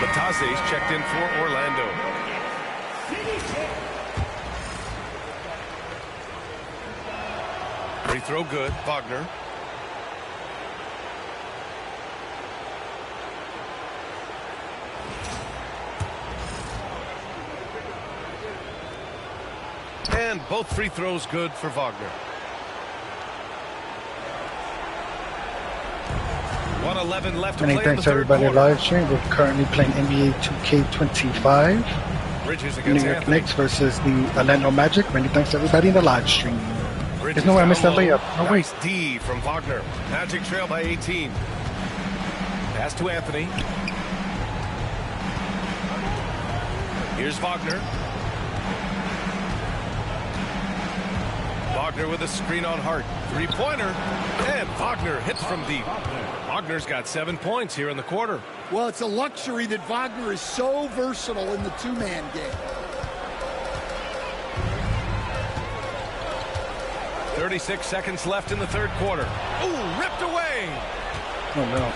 C: Batase's checked in for Orlando. Free throw good. Wagner. And both free throws good for Wagner. 1:11 left to
A: Many
C: play in the
A: thanks
C: third
A: everybody in
C: quarter.
A: live stream. We're currently playing NBA 2K25.
C: Bridges
A: New
C: against
A: York
C: Anthony.
A: Knicks versus the Orlando Magic. Many thanks to everybody in the live stream.
C: Bridges
A: There's no way I missed that
C: down low.
A: layup. No way.
C: Nice D from Wagner. Magic trail by 18. Pass to Anthony. Here's Wagner. Wagner with a screen on Hart. Three-pointer. And Wagner hits from deep. Wagner's got 7 points here in the quarter.
E: Well, it's a luxury that Wagner is so versatile in the two-man game.
C: 36 seconds left in the third quarter. Ooh, ripped away.
A: Oh, no.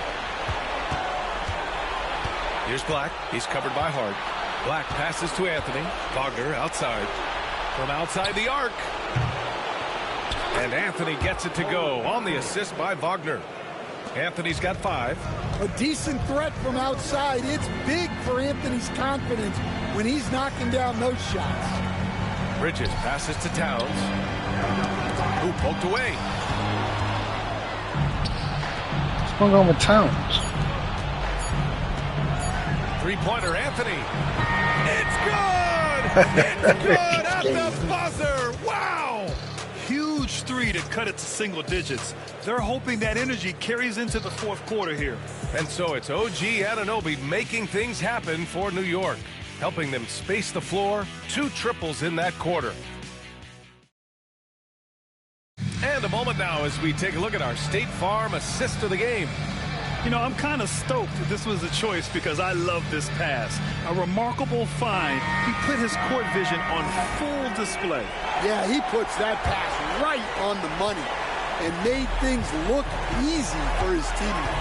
C: Here's Black. He's covered by Hart. Black passes to Anthony. Wagner outside. From outside the arc. And Anthony gets it to go on the assist by Wagner. Anthony's got 5.
E: A decent threat from outside. It's big for Anthony's confidence when he's knocking down those shots.
C: Bridges passes to Towns. Who poked away.
A: What's going on with Towns?
C: Three-pointer, Anthony. It's good! It's good at the buzzer! Wow!
D: Huge three to cut it to single digits. They're hoping that energy carries into the fourth quarter here.
C: And so it's OG Anunoby making things happen for New York, helping them space the floor. 2 triples in that quarter. And a moment now as we take a look at our State Farm assist of the game.
D: You know, I'm kind of stoked that this was a choice because I love this pass. A remarkable find. He put his court vision on full display.
E: Yeah, he puts that pass right on the money and made things look easy for his teammate.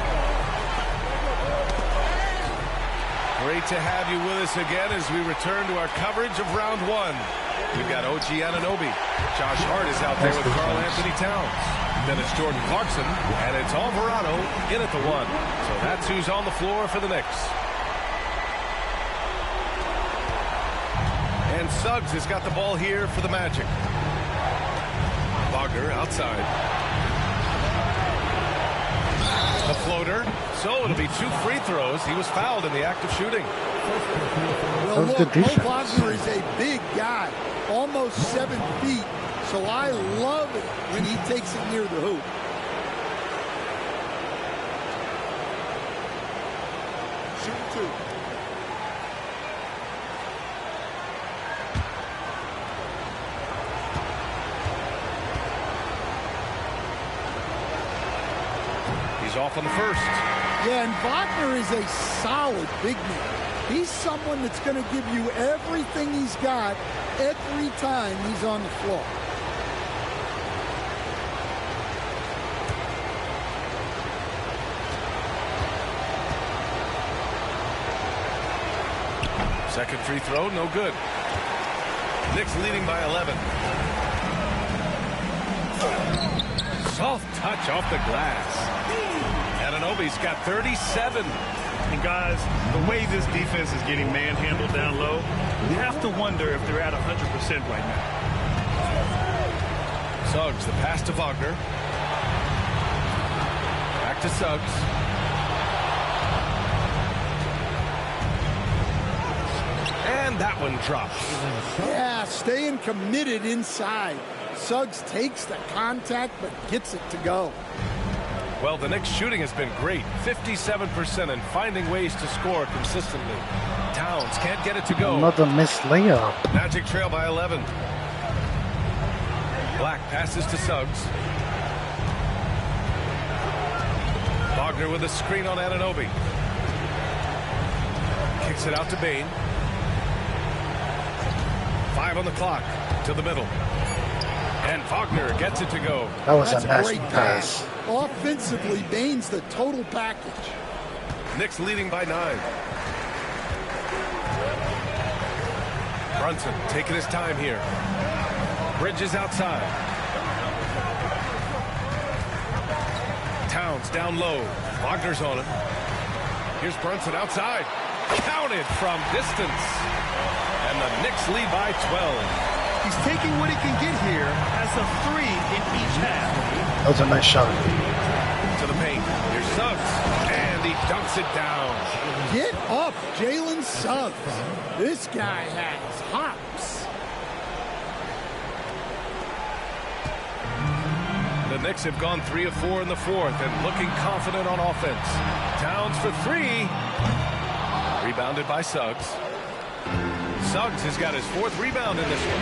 C: Great to have you with us again as we return to our coverage of round 1. We've got OG Anunoby. Josh Hart is out there with Karl Anthony Towns. Then it's Jordan Clarkson, and it's Alvarado in at the 1. So that's who's on the floor for the Knicks. And Suggs has got the ball here for the Magic. Wagner outside. The floater. So it'll be 2 free throws. He was fouled in the act of shooting.
E: Well, look, Mo Wagner is a big guy, almost 7 feet. So I love it when he takes it near the hoop. Shoot 2.
C: He's off on the first.
E: Yeah, and Wagner is a solid big man. He's someone that's going to give you everything he's got every time he's on the floor.
C: Second free throw, no good. Knicks leading by 11. Soft touch off the glass. Anunoby's got 37.
D: And guys, the way this defense is getting manhandled down low, you have to wonder if they're at 100% right now.
C: Suggs, the pass to Wagner. Back to Suggs. And that one drops.
E: Yeah, staying committed inside. Suggs takes the contact, but gets it to go.
C: Well, the Knicks' shooting has been great. 57% and finding ways to score consistently. Towns can't get it to go.
A: Another missed layup.
C: Magic trail by 11. Black passes to Suggs. Wagner with a screen on Anunoby. Kicks it out to Bane. 5 on the clock to the middle. And Wagner gets it to go.
A: That was
E: That's
A: a nasty
E: great
A: pass.
E: Offensively, Bane's the total package.
C: Knicks leading by 9. Brunson taking his time here. Bridges outside. Towns down low. Wagner's on him. Here's Brunson outside. Counted from distance. And the Knicks lead by 12.
D: He's taking what he can get here as a 3 in each half.
A: That was a nice shot.
C: To the paint. Here's Suggs. And he dunks it down.
E: Get up, Jalen Suggs. This guy has hops.
C: The Knicks have gone 3 of 4 in the fourth and looking confident on offense. Towns for 3. Rebounded by Suggs. Suggs has got his 4th rebound in this one.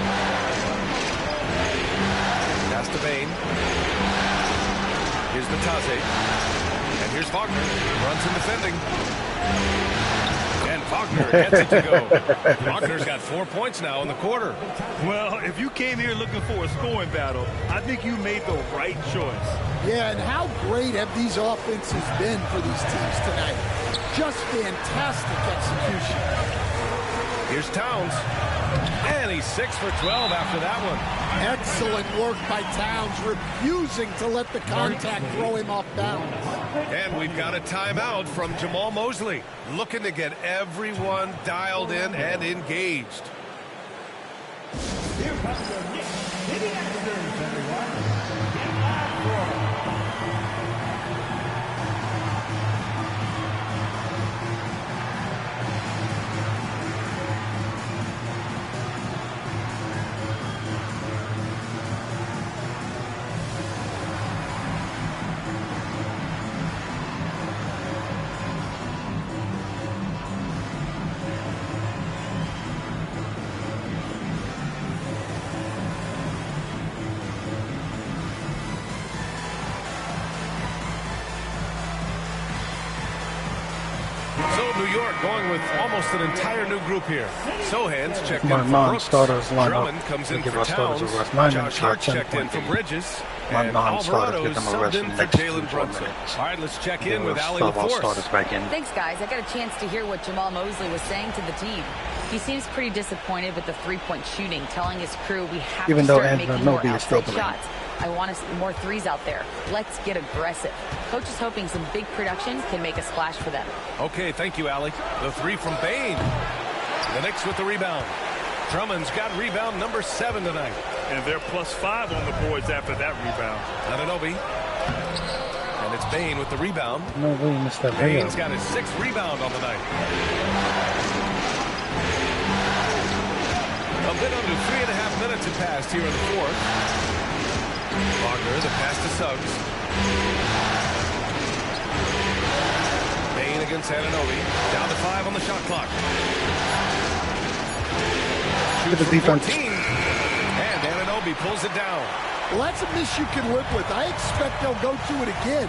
C: to Bain. Here's the Taze. And here's Wagner. Runs in defending. And Wagner gets it to go. Wagner's got 4 points now in the quarter.
D: Well, if you came here looking for a scoring battle, I think you made the right choice.
E: Yeah, and how great have these offenses been for these teams tonight? Just fantastic execution.
C: Here's Towns. And he's 6 for 12 after that one.
E: Excellent work by Towns, refusing to let the contact throw him off balance.
C: And we've got a timeout from Jamal Mosley, looking to get everyone dialed in and engaged.
G: Here comes your Knicks to the actors, everyone. Get live for it.
C: New York going with almost an entire new group here. Sohan's checked in
A: My
C: for
A: non-starters
C: Brooks.
A: line
C: Drummond
A: up.
C: comes in
A: Give
C: for
A: our starters
C: Towns.
A: a rest. 9
C: Josh
A: minutes
C: Hart
A: left, 10
C: checked in
A: point
C: for
A: lead.
C: Bridges.
A: My
C: And
A: non-starters
C: Alvarado's
A: get them a rest
C: subbed
A: in
C: in
A: the
C: for
A: next
C: Jalen
A: 4
C: Brunson.
A: minutes.
C: All right, let's check
A: Give
C: in with
A: us
C: Allie
A: some of our
C: LaForce.
A: starters back in.
F: Thanks, guys. I got a chance to hear what Jamal Mosley was saying to the team. He seems pretty disappointed with the three-point shooting, telling his crew we have
A: Even
F: to
A: though
F: start
A: Angela
F: making more
A: Nobi is still
F: outside
A: playing.
F: shots. I want to see more threes out there. Let's get aggressive. Coach is hoping some big production can make a splash for them.
C: Okay, thank you, Allie. The three from Bain. The Knicks with the rebound. Drummond's got rebound number 7 tonight.
D: And they're +5 on the boards after that rebound.
C: Ananobi. And it's Bain with the rebound.
A: No way, Mr.
C: Bain's
A: Layup.
C: got his 6th rebound on the night. A bit under 3.5 minutes have passed here in the fourth. Wagner, the pass to Suggs. Bain against Ananobi. Down to 5 on the shot clock.
A: Look at the defense.
C: 14. And Ananobi pulls it down.
E: Well, that's a miss you can live with. I expect they'll go to it again,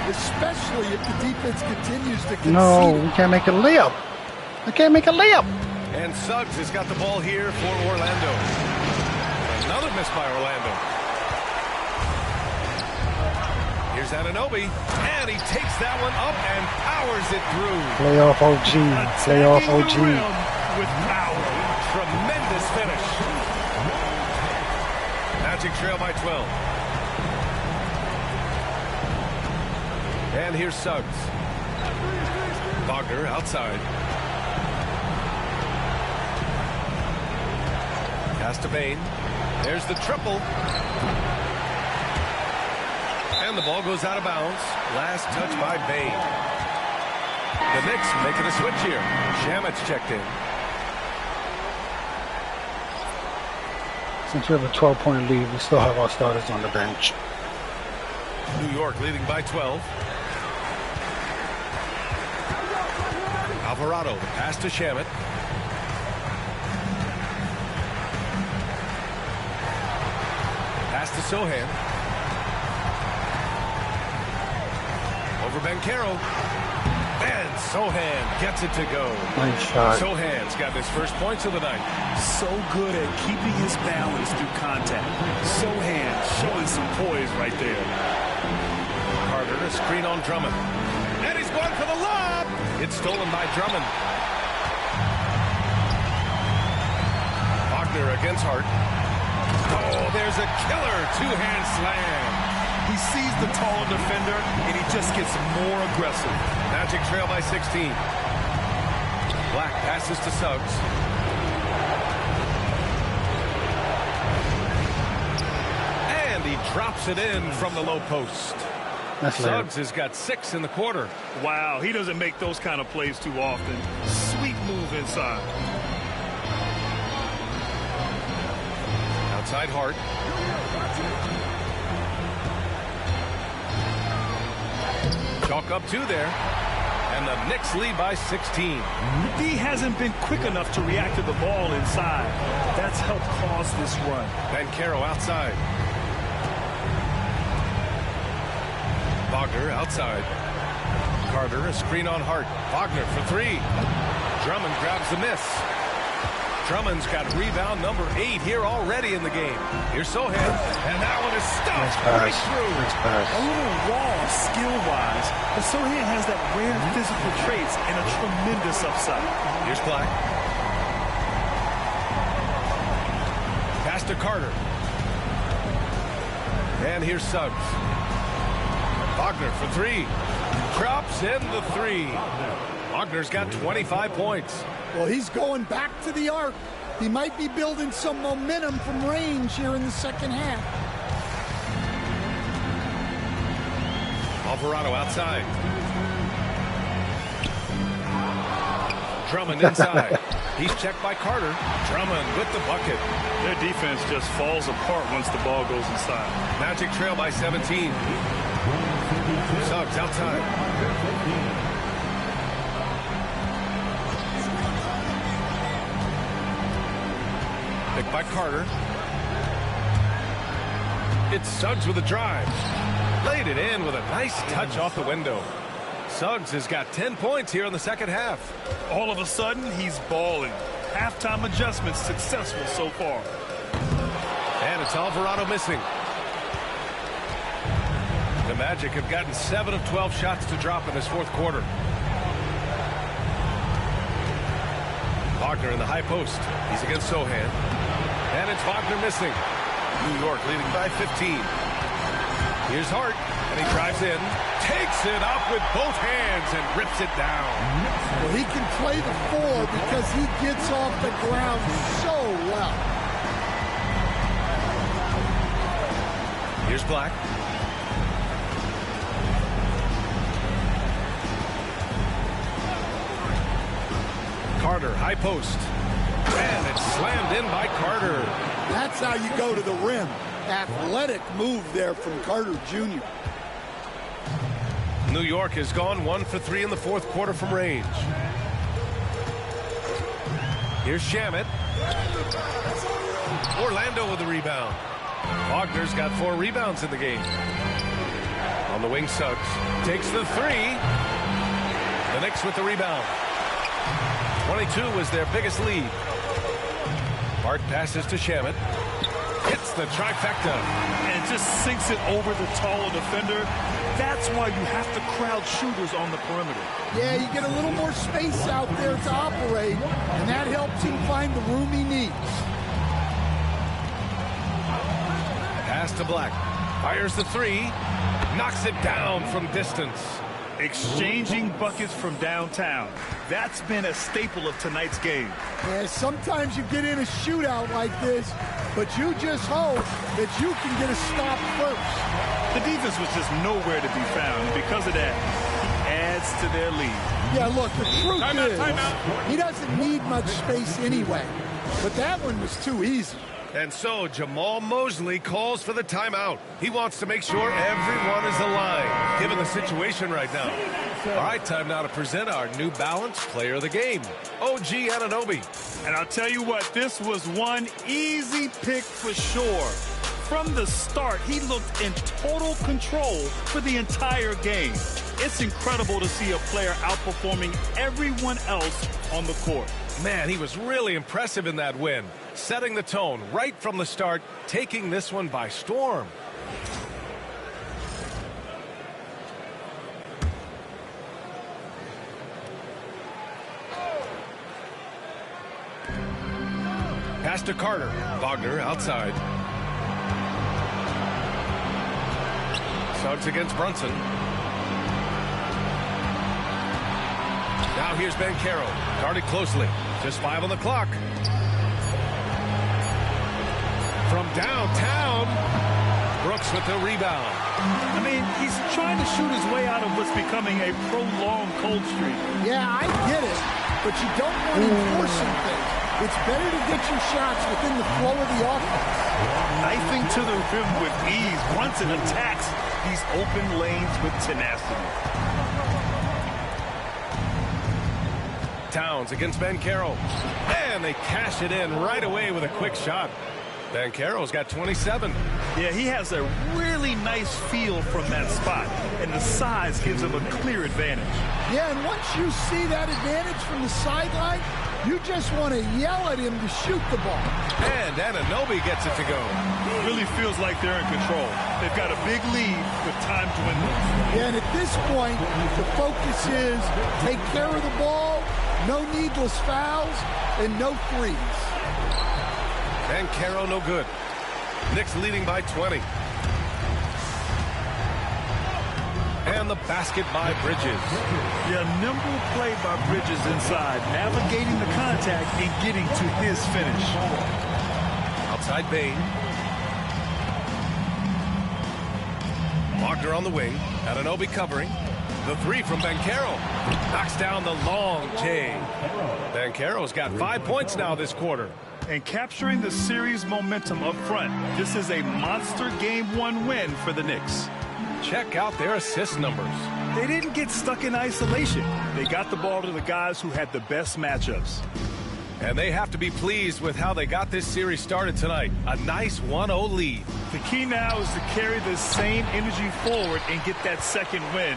E: especially if the defense continues to concede.
A: No, we can't make a layup. I can't make a layup.
C: And Suggs has got the ball here for Orlando. Another miss by Orlando. Here's Ananobi, and he takes that one up and powers it through.
A: Playoff OG. Playoff
D: Attacking the
A: OG.
D: rim with power.
C: Tremendous finish. Magic trail by 12. And here's Suggs. Wagner outside. Pass to Bain. There's the triple. And the ball goes out of bounds. Last touch by Bain. The Knicks making a switch here. Shamit's checked in.
A: Since we have a 12-point lead, we still have our starters on the bench.
C: New York leading by 12. Alvarado, the pass to Shamit. Pass to Sohan. Over Banchero. And Sohan gets it to go.
A: Nice shot.
C: Sohan's got his first points of the night.
D: So good at keeping his balance through contact. Sohan showing some poise right there.
C: Carter, a screen on Drummond. And he's going for the lob. It's stolen by Drummond. Wagner against Hart. Oh, there's a killer two-hand slam.
D: He sees the tall defender, and he just gets more aggressive.
C: Magic trail by 16. Black passes to Suggs. And he drops it in from the low post.
A: That's
C: Suggs has got 6 in the quarter.
D: Wow, he doesn't make those kind of plays too often. Sweet move inside.
C: Outside Hart. Chalk up 2 there. And the Knicks lead by 16.
D: He hasn't been quick enough to react to the ball inside. That's helped cause this run.
C: Banchero outside. Wagner outside. Carter, a screen on Hart. Wagner for three. Drummond grabs the miss. Drummond's got rebound number 8 here already in the game. Here's Sohan, and that one is stuffed right through.
L: A little raw skill-wise, but Sohan has that rare physical traits and a tremendous upside.
C: Here's Black. Pass to Carter. And here's Suggs. Wagner for three. Drops in the three. Wagner's got 25 points.
E: Well, he's going back to the arc. He might be building some momentum from range here in the second half.
C: Alvarado outside. Drummond inside. He's checked by Carter. Drummond with the bucket.
L: Their defense just falls apart once the ball goes inside.
C: Magic trail by 17. Suggs outside. Picked by Carter. It's Suggs with a drive. Laid it in with a nice touch off the window. Suggs has got 10 points here in the second half.
L: All of a sudden, he's balling. Halftime adjustments successful so far.
C: And it's Alvarado missing. The Magic have gotten 7 of 12 shots to drop in this fourth quarter. Wagner in the high post. He's against Sohan. And it's Wagner missing. New York leading by 15. Here's Hart, and he drives in, takes it up with both hands, and rips it down.
E: Well, he can play the 4 because he gets off the ground so well.
C: Here's Black. Carter, high post. And it's slammed in by Carter.
E: That's how you go to the rim. Athletic move there from Carter Jr.
C: New York has gone 1 for 3 in the fourth quarter from range. Here's Shamet. Orlando with the rebound. Wagner's got 4 rebounds in the game. On the wing, Suggs takes the 3. The Knicks with the rebound. 22 was their biggest lead. Hart passes to Shamet. Hits the trifecta.
L: And just sinks it over the taller defender. That's why you have to crowd shooters on the perimeter.
E: Yeah, you get a little more space out there to operate, and that helps him find the room he needs.
C: Pass to Black. Fires the 3. Knocks it down from distance.
L: Exchanging buckets from downtown. That's been a staple of tonight's game.
E: Yeah, sometimes you get in a shootout like this, but you just hope that you can get a stop first.
L: The defense was just nowhere to be found, and because of that, he adds to their lead.
E: Yeah, look, the truth is, he doesn't need much space anyway, but that one was too easy.
C: And so Jamal Mosley calls for the timeout. He wants to make sure everyone is aligned, given the situation right now. All right, time now to present our New Balance Player of the Game, OG Anunoby.
L: And I'll tell you what, this was one easy pick for sure. From the start, he looked in total control for the entire game. It's incredible to see a player outperforming everyone else on the court.
C: Man, he was really impressive in that win, setting the tone right from the start, taking this one by storm. Pass to Carter. Wagner outside. Suggs against Brunson. Now here's Banchero. Guarded closely. Just 5 on the clock. From downtown, Brooks with the rebound.
L: I mean, he's trying to shoot his way out of what's becoming a prolonged cold streak.
E: Yeah, I get it, but you don't want him forcing things. It's better to get your shots within the flow of the offense.
L: Knifing to the rim with ease. Brunson attacks these open lanes with tenacity.
C: Towns against Banchero. And they cash it in right away with a quick shot. Banchero's got 27.
L: Yeah, he has a really nice feel from that spot, and the size gives him a clear advantage.
E: Yeah, and once you see that advantage from the sideline, you just want to yell at him to shoot the ball.
C: And Anunoby gets it to go.
L: Really feels like they're in control. They've got a big lead with time dwindling.
E: Yeah, and at this point, the focus is take care of the ball, no needless fouls, and no threes.
C: And Caro no good. Knicks leading by 20. And the basket by Bridges.
L: Yeah, nimble play by Bridges inside, navigating the contact and getting to his finish.
C: Outside Bain. Wagner on the wing. Anunoby covering. The three from Banchero. Knocks down the long J. Banchero's got 5 points now this quarter.
L: And capturing the series momentum up front. This is a monster Game 1 win for the Knicks.
C: Check out their assist numbers.
L: They didn't get stuck in isolation. They got the ball to the guys who had the best matchups.
C: And they have to be pleased with how they got this series started tonight. A nice 1-0 lead.
L: The key now is to carry this same energy forward and get that second win.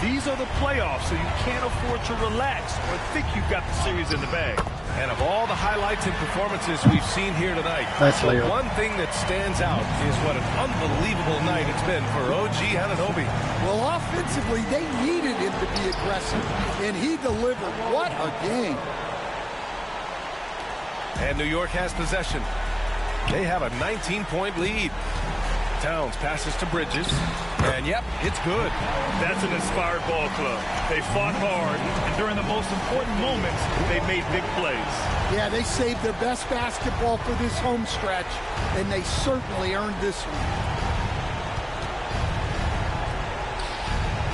L: These are the playoffs, so you can't afford to relax or think you've got the series in the bag.
C: And of all the highlights and performances we've seen here tonight,
A: the
C: one thing that stands out is what an unbelievable night it's been for OG Anunoby.
E: Well, offensively, they needed him to be aggressive, and he delivered. What a game.
C: And New York has possession. They have a 19-point lead. Towns passes to Bridges. And, yep, it's good.
L: That's an inspired ball club. They fought hard, and during the most important moments, they made big plays.
E: Yeah, they saved their best basketball for this home stretch, and they certainly earned this one.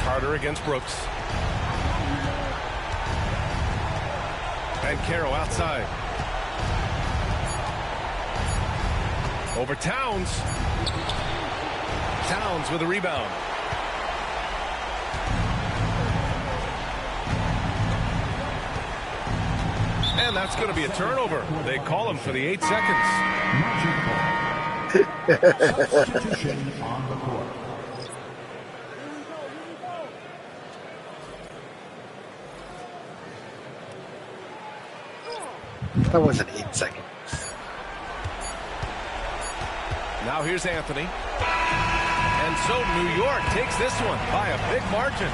C: Carter against Brooks. Banchero outside. Over Towns. Towns with a rebound. And that's going to be a turnover. They call him for the 8 seconds.
G: Substitution on the court.
A: That wasn't 8 seconds.
C: Now here's Anthony. And so New York takes this one by a big margin.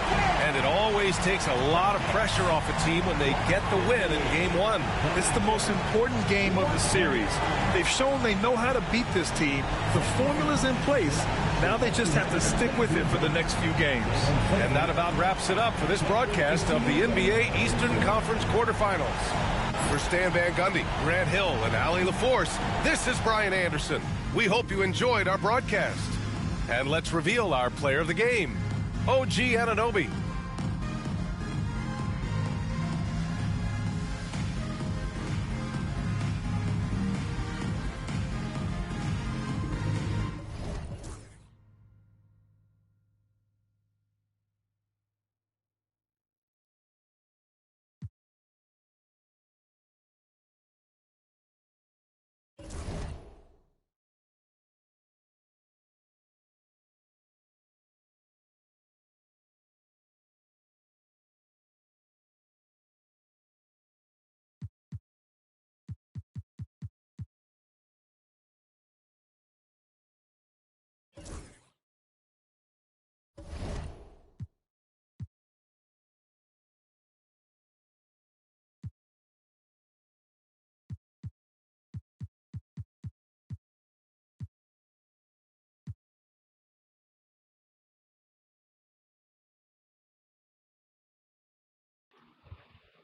C: And it always takes a lot of pressure off a team when they get the win in Game 1.
L: It's the most important game of the series. They've shown they know how to beat this team. The formula's in place. Now they just have to stick with it for the next few games.
C: And that about wraps it up for this broadcast of the NBA Eastern Conference quarterfinals. For Stan Van Gundy, Grant Hill, and Allie LaForce, this is Brian Anderson. We hope you enjoyed our broadcast. And let's reveal our player of the game, OG Anunoby.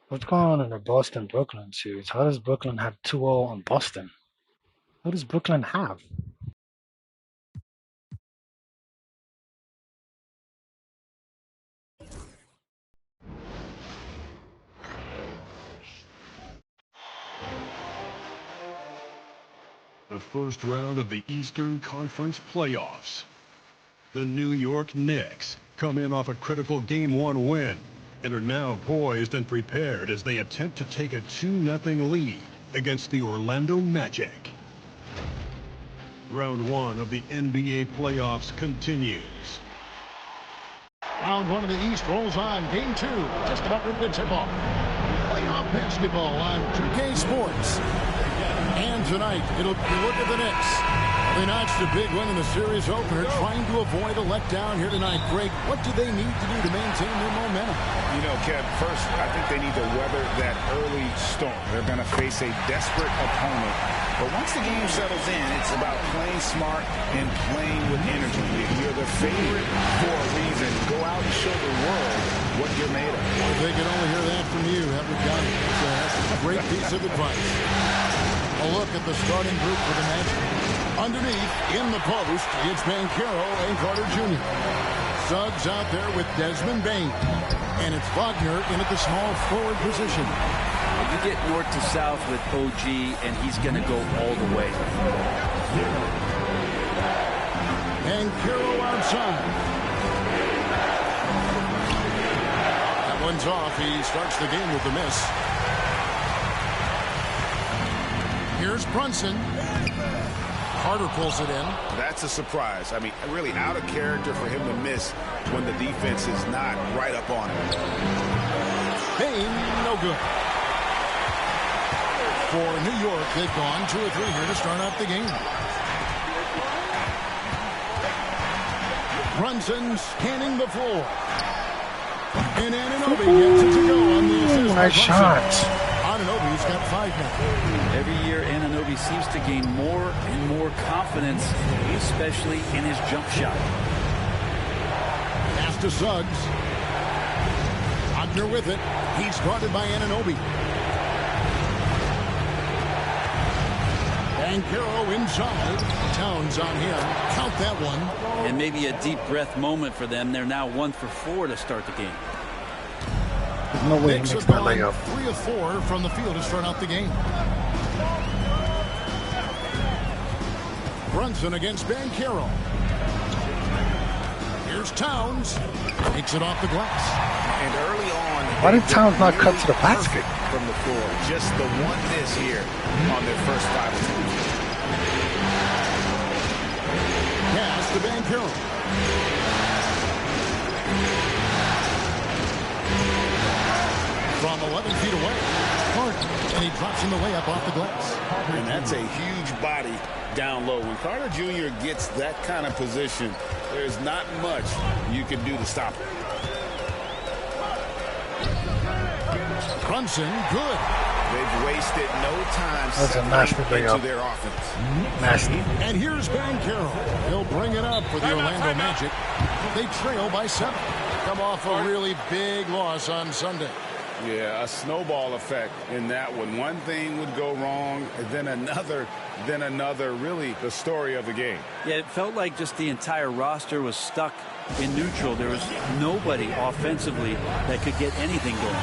A: What's going on in the Boston-Brooklyn series? How does Brooklyn have 2-0 on Boston? What does Brooklyn have?
B: The first round of the Eastern Conference playoffs. The New York Knicks come in off a critical Game 1 win and are now poised and prepared as they attempt to take a 2-0 lead against the Orlando Magic. Round one of the NBA playoffs continues.
G: Round one of the East rolls on. Game two, just about ready to tip off. Playoff basketball on
E: 2K Sports. And tonight, it'll be look at the Knicks. They notched a big win in the series opener, trying to avoid a letdown here tonight. Greg, what do they need to do to maintain their momentum?
M: You know, Kev, first, I think they need to weather that early storm. They're going to face a desperate opponent. But once the game settles in, it's about playing smart and playing with energy. If you're the favorite for a reason, go out and show the world what you're made of.
E: If they could only hear that from you, have we got it? That's a great piece of advice. A look at the starting group for the Magic. Underneath, in the post, it's Banchero and Carter Jr. Suggs out there with Desmond Bain. And it's Wagner in at the small forward position.
N: You get north to south with OG, and he's going to go all the way.
E: Banchero outside. That one's off. He starts the game with the miss. Here's Brunson. Carter pulls it in.
M: That's a surprise. I mean, really out of character for him to miss when the defense is not right up on him.
E: Bain, no good. For New York, they've gone 2 or 3 here to start out the game. Brunson scanning the floor. And Anunoby gets it to go on the assist.
A: Nice shot.
E: Anunoby's got 5 now.
N: Every year, Anunoby seems to gain more and more confidence, especially in his jump shot.
E: Pass to Suggs. Wagner with it. He's guarded by Anunoby. Banchero inside. Towns on him. Count that one.
N: And maybe a deep breath moment for them. They're now 1 for 4 to start the game.
A: There's no way he makes that layup.
E: 3 of 4 from the field to start out the game. Brunson against Banchero. Here's Towns. Takes it off the glass.
M: And early on,
A: why did Towns not cut to the basket?
M: From the floor. Just the one miss here on their first 5 attempts.
E: Pass to Banchero. From 11 feet away. Carter. And he drops in the layup off the glass.
M: And that's a huge body down low. When Carter Jr. gets that kind of position, there's not much you can do to stop him.
E: Brunson, good.
M: They've wasted no time
A: settling
M: into their offense.
A: Nasty.
E: And here's Banchero. He'll bring it up for the Orlando Magic. They trail by 7. Come off a really big loss on Sunday.
M: Yeah, a snowball effect in that one. One thing would go wrong, then another, really the story of the game.
N: Yeah, it felt like just the entire roster was stuck in neutral. There was nobody offensively that could get anything going.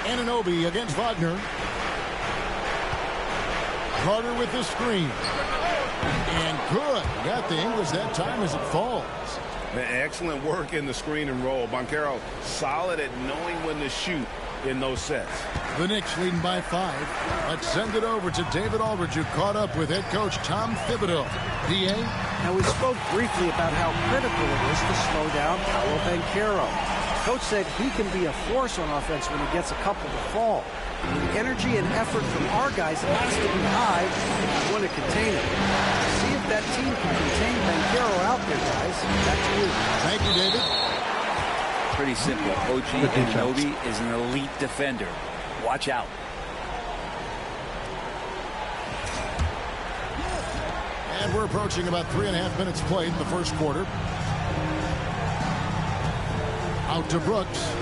E: Anunoby against Wagner. Carter with the screen. And good. Got the English that time as it falls.
M: Excellent work in the screen and roll. Banchero solid at knowing when to shoot in those sets.
O: The Knicks leading by 5. Let's send it over to David Aldridge, who caught up with head coach Tom Thibodeau. DA?
P: Now, we spoke briefly about how critical it is to slow down Paolo Banchero. Coach said he can be a force on offense when he gets a couple to fall. The energy and effort from our guys has to be high if you want to contain it. See if that team can contain Banchero out there, guys. Back to you.
O: Thank you, David.
N: Pretty simple. OG Anunoby is an elite defender. Watch out.
O: And we're approaching about 3.5 minutes played in the first quarter. Out to Brooks.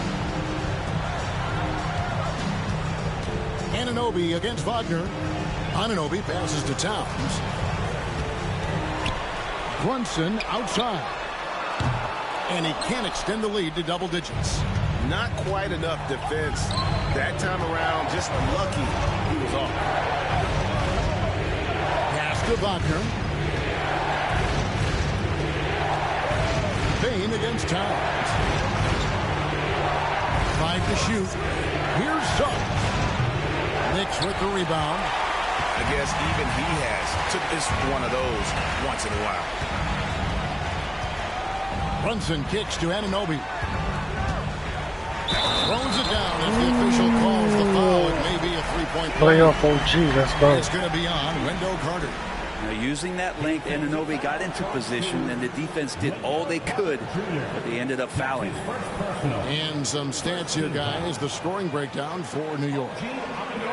O: Anunoby against Wagner. Anunoby passes to Towns. Brunson outside. And he can't extend the lead to double digits.
M: Not quite enough defense that time around. Just lucky he was off.
O: Pass to Wagner. Bain against Towns. 5 to shoot. Here's Suggs. Knicks with the rebound.
M: I guess even he took this one of those once in a while.
O: Brunson kicks to Anunoby. Throws it down as the official calls the foul. It may be a three-point play.
A: Playoff OG, let's go.
O: It's going to be on Wendell Carter.
N: Now, using that length, Anunoby got into position, and the defense did all they could, but they ended up fouling.
O: And some stats here, guys. The scoring breakdown for New York.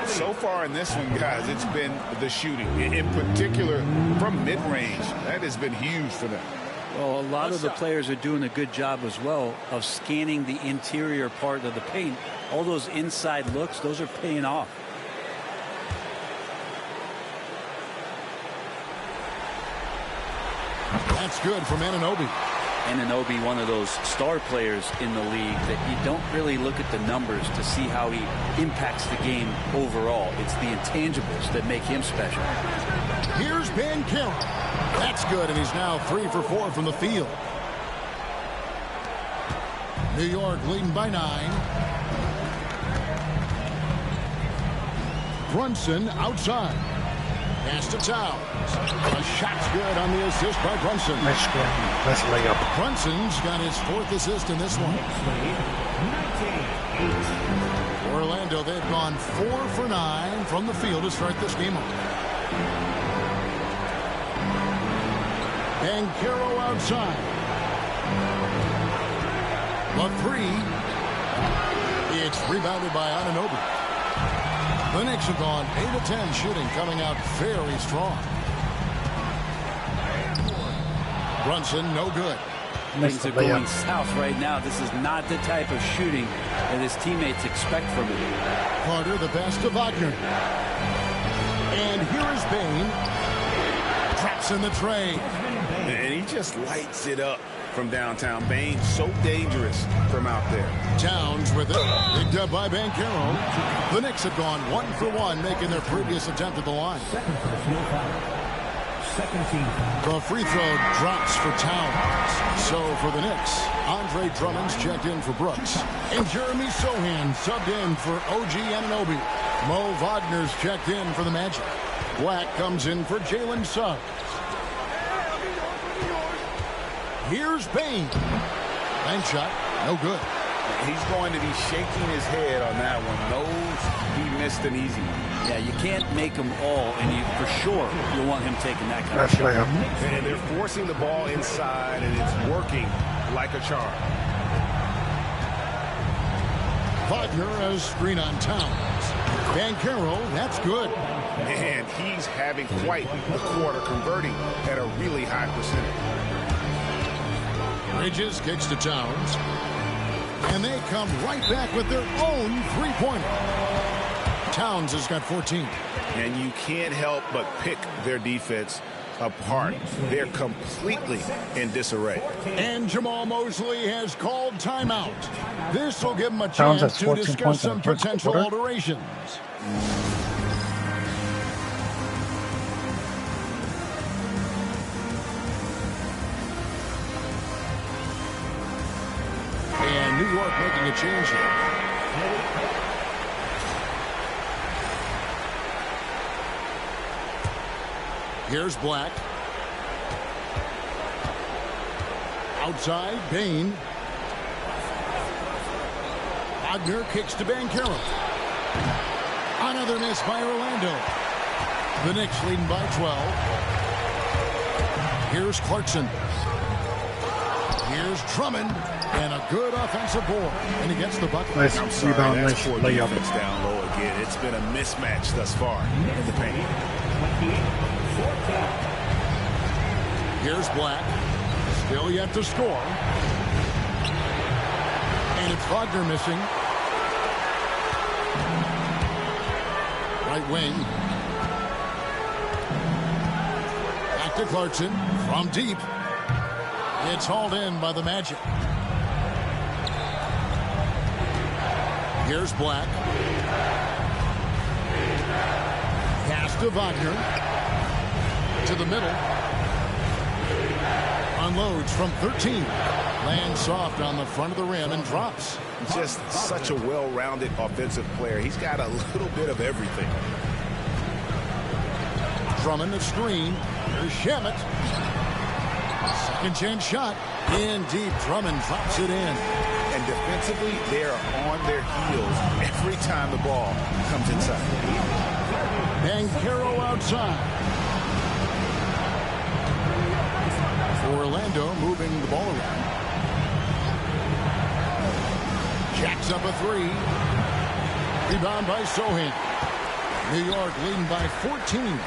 M: So far in this one, guys, it's been the shooting. In particular, from mid-range. That has been huge for them.
N: Well, a lot of the players are doing a good job as well of scanning the interior part of the paint. All those inside looks, those are paying off.
O: That's good from Anunoby.
N: Anunoby, one of those star players in the league that you don't really look at the numbers to see how he impacts the game overall. It's the intangibles that make him special.
O: Here's Banchero. That's good, and he's now 3 for 4 from the field. New York leading by 9. Brunson outside. Pass to Towns. A shot's good on the assist by Brunson.
A: Nice layup.
O: Brunson's got his 4th assist in this one. Orlando, they've gone 4 for 9 from the field to start this game off. Banchero outside. The 3. It's rebounded by Anunoby. The Knicks have gone 8 of 10 shooting, coming out very strong. Brunson, no good.
N: Things are going south right now. This is not the type of shooting that his teammates expect from him.
O: Carter, the pass to Wagner. And here is Bain. Traps in the tray.
M: And he just lights it up from downtown. Bain, so dangerous from out there.
O: Towns with it. Picked up by Banchero. The Knicks have gone 1 for 1, making their previous attempt at the line. The free throw drops for Towns. So for the Knicks, Andre Drummond's checked in for Brooks. And Jeremy Sohan subbed in for OG Anunoby. Mo Wagner's checked in for the Magic. Black comes in for Jalen Suggs. Here's Bain. Bank shot, no good.
M: He's going to be shaking his head on that one. Knows he missed an easy one.
N: Yeah, you can't make them all, and you for sure you want him taking that kind of shot.
M: And they're forcing the ball inside, and it's working like a charm.
O: Wagner a screen on Towns. Banchero, that's good.
M: And he's having quite the quarter, converting at a really high percentage.
O: Bridges kicks to Towns. And they come right back with their own three-pointer. Towns has got 14.
M: And you can't help but pick their defense apart. They're completely in disarray.
O: And Jamal Mosley has called timeout. This will give him a chance to discuss some potential alterations. And New York making a change here. Here's Black. Outside, Bain. Wagner kicks to Banchero. Another miss by Orlando. The Knicks leading by 12. Here's Clarkson. Here's Drummond. And a good offensive board. And he gets the bucket.
A: Nice rebound, nice layup.
M: Down low again. It's been a mismatch thus far in the paint.
O: Here's Black. Still yet to score. And it's Wagner missing. Right wing. Back to Clarkson from deep. It's hauled in by the Magic. Here's Black. Pass to Wagner. To the middle. Unloads from 13. Lands soft on the front of the rim and drops.
M: Just such a well-rounded offensive player. He's got a little bit of everything.
O: Drummond the screen. Here's Shamet. Second chance shot. In deep. Drummond drops it in.
M: And defensively, they are on their heels every time the ball comes inside.
O: Banchero outside. Orlando moving the ball around. Jacks up a three. Rebound by Sohan. New York leading by 14.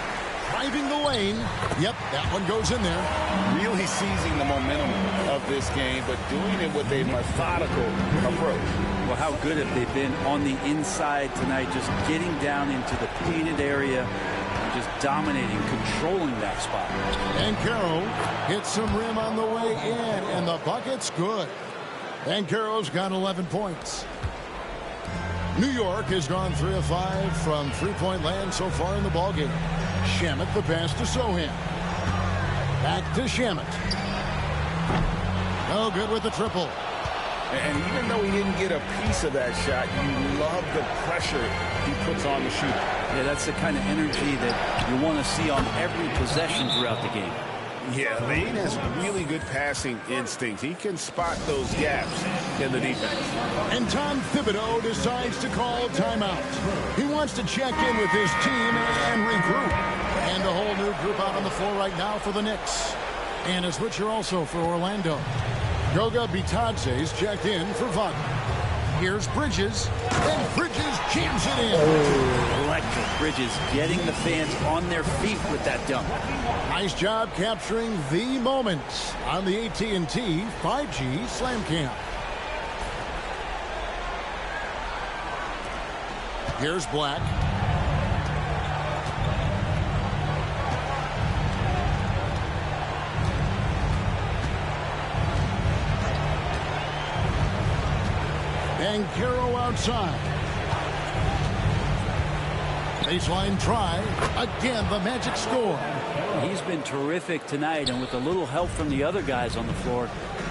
O: Driving the lane. Yep, that one goes in there.
M: Really seizing the momentum of this game, but doing it with a methodical approach.
N: Well, how good have they been on the inside tonight, just getting down into the painted area and just dominating, controlling that spot.
O: Banchero hits some rim on the way in, and the bucket's good. Banchero's got 11 points. New York has gone 3 of 5 from three-point land so far in the ballgame. Shamet the pass to Sohan. Back to Shamet. No good with the triple.
M: And even though he didn't get a piece of that shot, you love the pressure he puts on the shooter.
N: Yeah, that's the kind of energy that you want to see on every possession throughout the game.
M: Yeah, Lane has really good passing instincts. He can spot those gaps in the defense.
O: And Tom Thibodeau decides to call timeout. He wants to check in with his team and regroup. And a whole new group out on the floor right now for the Knicks. And a switcher also for Orlando. Goga Bitadze's checked in for Wagner. Here's Bridges, and Bridges jams it in.
N: Oh, electric. Bridges getting the fans on their feet with that dunk.
O: Nice job capturing the moments on the AT&T 5G Slam Cam. Here's Black. Banchero outside. Baseline try. Again, the Magic score.
N: He's been terrific tonight, and with a little help from the other guys on the floor,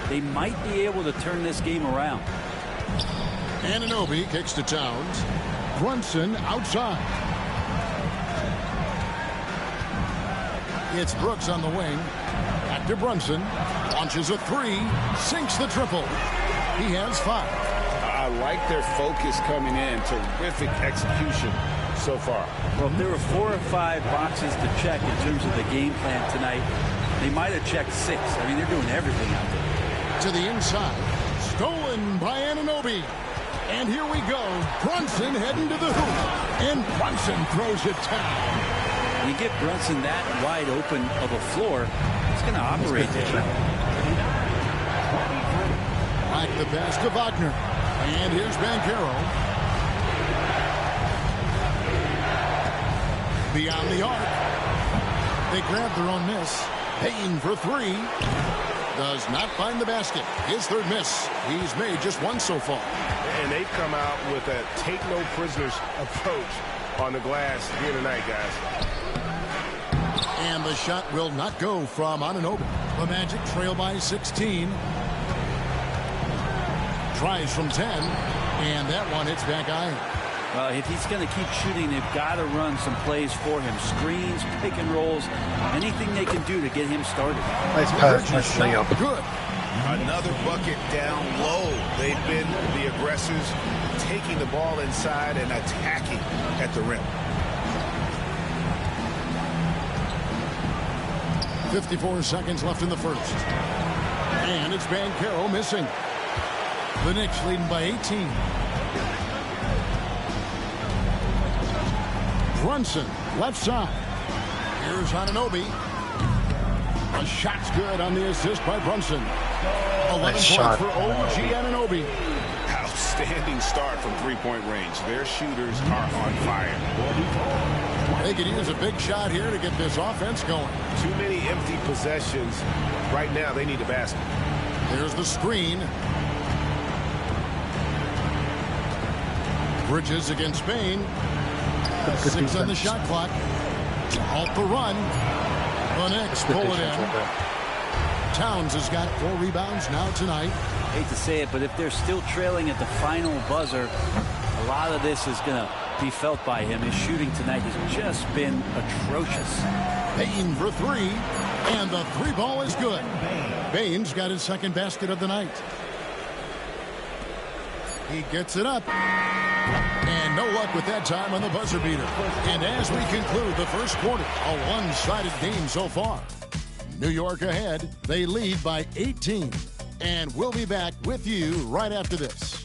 N: they might be able to turn this game around.
O: Anunoby kicks to Towns. Brunson outside. It's Brooks on the wing. Back to Brunson. Launches a three. Sinks the triple. He has 5.
M: I like their focus coming in. Terrific execution so far.
N: Well, if there were 4 or 5 boxes to check in terms of the game plan tonight, they might have checked 6. I mean, they're doing everything out there.
O: To the inside. Stolen by Anunoby. And here we go. Brunson heading to the hoop. And Brunson throws it down.
N: You get Brunson that wide open of a floor, he's going to operate there.
O: Like the pass to Wagner. And here's Banchero. Beyond the arc. They grab their own miss. Payne for 3. Does not find the basket. His 3rd miss. He's made just 1 so far.
Q: And they've come out with a take-no-prisoners approach on the glass here tonight, guys.
O: And the shot will not go from Anunoby. The Magic trail by 16. Tries from 10. And that one hits back iron.
N: Well, if he's going to keep shooting, they've got to run some plays for him. Screens, pick and rolls, anything they can do to get him started.
A: Nice pass, nice layup.
O: Good.
M: Another bucket down low. They've been the aggressors, taking the ball inside and attacking at the rim.
O: 54 seconds left in the first. And it's Banchero missing. The Knicks leading by 18. Brunson, left side. Here's Anunoby. A shot's good on the assist by Brunson. 11
A: Nice
O: points
A: shot.
O: for OG Anunoby.
M: Outstanding start from three-point range. Their shooters are on fire.
O: They could use a big shot here to get this offense going.
M: Too many empty possessions. Right now, they need a basket.
O: There's the screen. Bridges against Spain. 6 on the shot clock. Halt the run. The Knicks pull it in. Towns has got 4 rebounds now tonight.
N: Hate to say it, but if they're still trailing at the final buzzer, a lot of this is going to be felt by him. His shooting tonight has just been atrocious.
O: Bain for 3, and the 3 ball is good. Bain's got his second basket of the night. He gets it up. And no luck with that time on the buzzer beater. And as we conclude the first quarter, a one-sided game so far. New York ahead. They lead by 18. And we'll be back with you right after this.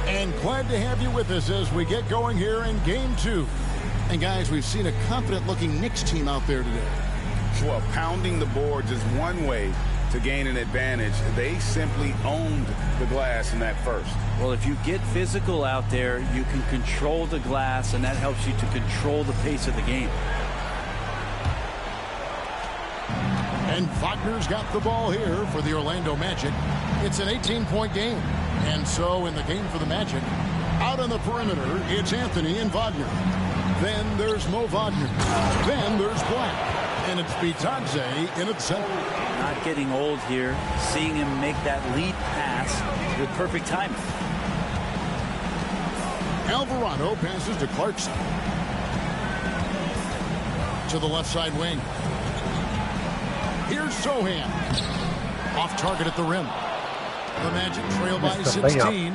O: And glad to have you with us as we get going here in game 2. And guys, we've seen a confident-looking Knicks team out there today.
M: Well, pounding the boards is one way to gain an advantage. They simply owned the glass in that first.
N: Well, if you get physical out there, you can control the glass, and that helps you to control the pace of the game.
O: And Wagner's got the ball here for the Orlando Magic. It's an 18-point game. And so in the game for the Magic, out on the perimeter, it's Anthony and Wagner. Then there's Mo Wagner. Then there's Black. And it's Bitadze in at center.
N: Not getting old here. Seeing him make that lead pass with perfect timing.
O: Alvarado passes to Clarkson. To the left side wing. Here's Sohan. Off target at the rim. The Magic trail by 16.